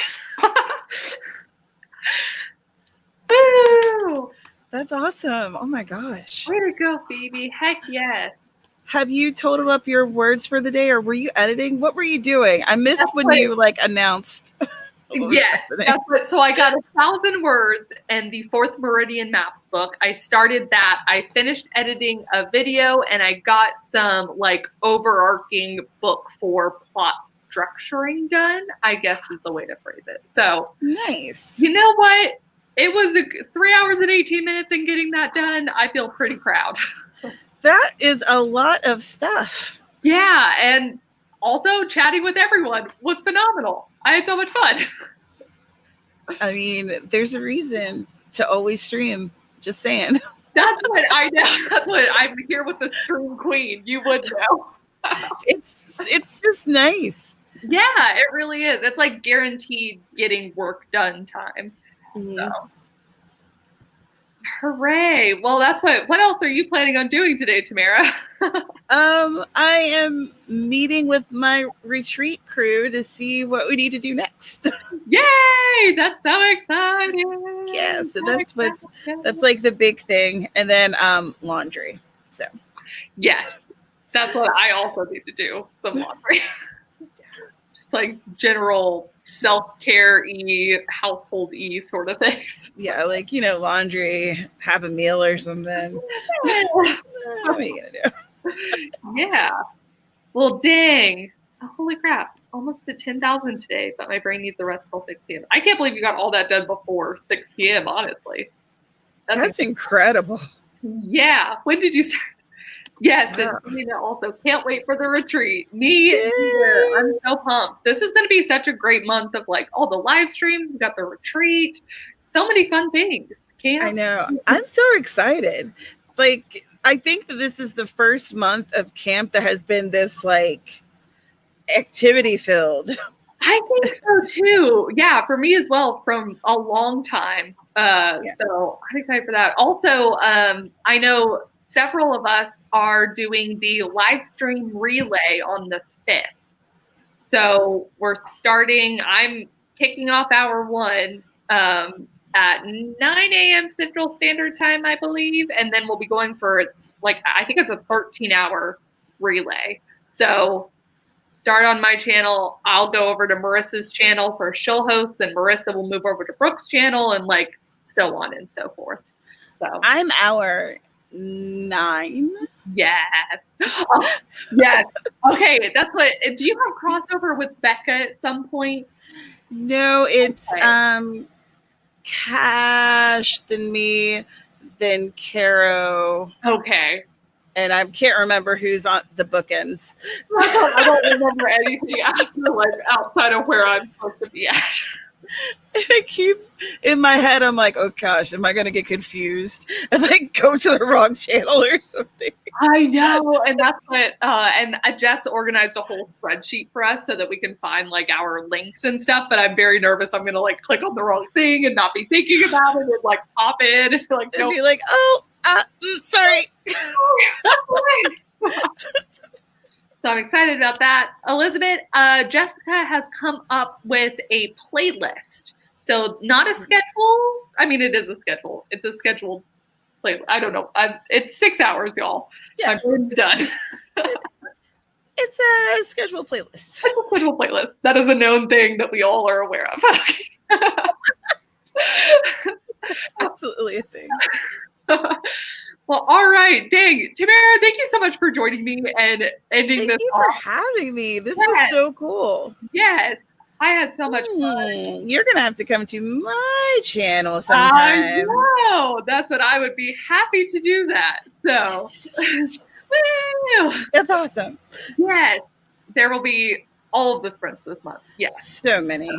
Woo! That's awesome. Oh my gosh. Way to go, Phoebe. Heck yes. Have you totaled up your words for the day or were you editing? What were you doing? I missed when you like announced. Yes, that's what. So I got 1,000 words in the 4th Meridian Maps book. I started that. I finished editing a video and I got some like overarching book for plot structuring done, I guess is the way to phrase it. So nice. You know what? It was 3 hours and 18 minutes and getting that done. I feel pretty proud. That is a lot of stuff. Yeah, and also chatting with everyone was phenomenal. I had so much fun. I mean, there's a reason to always stream. Just saying. That's what I know. That's what I'm here with the stream queen. You would know. It's just nice. Yeah, it really is. It's like guaranteed getting work done time. So. Hooray. Well, that's what else are you planning on doing today, Tamara? I am meeting with my retreat crew to see what we need to do next. Yay! That's so exciting. Yeah, so that's like the big thing. And then laundry. So yes. That's what I also need to do. Some laundry. Just like general self-care-y, household-y sort of things. Yeah, like, laundry, have a meal or something. What are you gonna do? Yeah. Well, dang. Oh, holy crap. Almost to 10,000 today, but my brain needs the rest till 6 p.m. I can't believe you got all that done before 6 p.m., honestly. That's incredible. Yeah. When did you start? Yes, wow. And Nina also can't wait for the retreat. Me either. I'm so pumped. This is going to be such a great month of like all the live streams. We got the retreat. So many fun things. I know. I'm so excited. Like, I think that this is the first month of camp that has been this like activity filled. I think so too. Yeah, for me as well from a long time. So I'm excited for that. Also, I know several of us are doing the live stream relay on the 5th. So we're starting, I'm kicking off hour 1 at 9 a.m. Central Standard Time, I believe. And then we'll be going for like, I think it's a 13-hour relay. So start on my channel. I'll go over to Marissa's channel for she'll host. Then Marissa will move over to Brooke's channel and like so on and so forth. So I'm hour 9. Yes. Oh, yes. Okay. That's what. Do you have crossover with Becca at some point? No, it's Cash, then me, then Caro. Okay. And I can't remember who's on the bookends. I don't remember anything after, like outside of where I'm supposed to be at. I keep in my head, I'm like, oh gosh, am I going to get confused and like go to the wrong channel or something? I know. And that's what, and Jess organized a whole spreadsheet for us so that we can find like our links and stuff. But I'm very nervous. I'm going to like click on the wrong thing and not be thinking about it and like pop in and like, nope. Be like, oh, sorry. So I'm excited about that. Elizabeth, Jessica has come up with a playlist. So not a schedule. I mean, it is a schedule. It's a scheduled playlist. I don't know. It's 6 hours, y'all. Yeah. My brain's done. It's a scheduled playlist. It's a scheduled playlist. That is a known thing that we all are aware of. That's absolutely a thing. Well, all right. Dang. Tamara, thank you so much for joining me and ending this Thank you off. for having me. This was so cool. Yes. I had so much fun. You're going to have to come to my channel I sometime. know. That's what I would be happy to do that. So, woo! That's awesome. Yes. There will be all of the sprints this month. Yes. So many.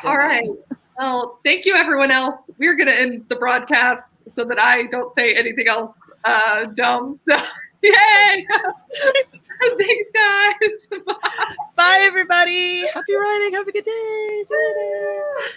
All right. Well, thank you, everyone else. We're going to end the broadcast so that I don't say anything else dumb. So, yay! Thanks, guys. Bye. Bye, everybody. Happy writing. Have a good day. See you later.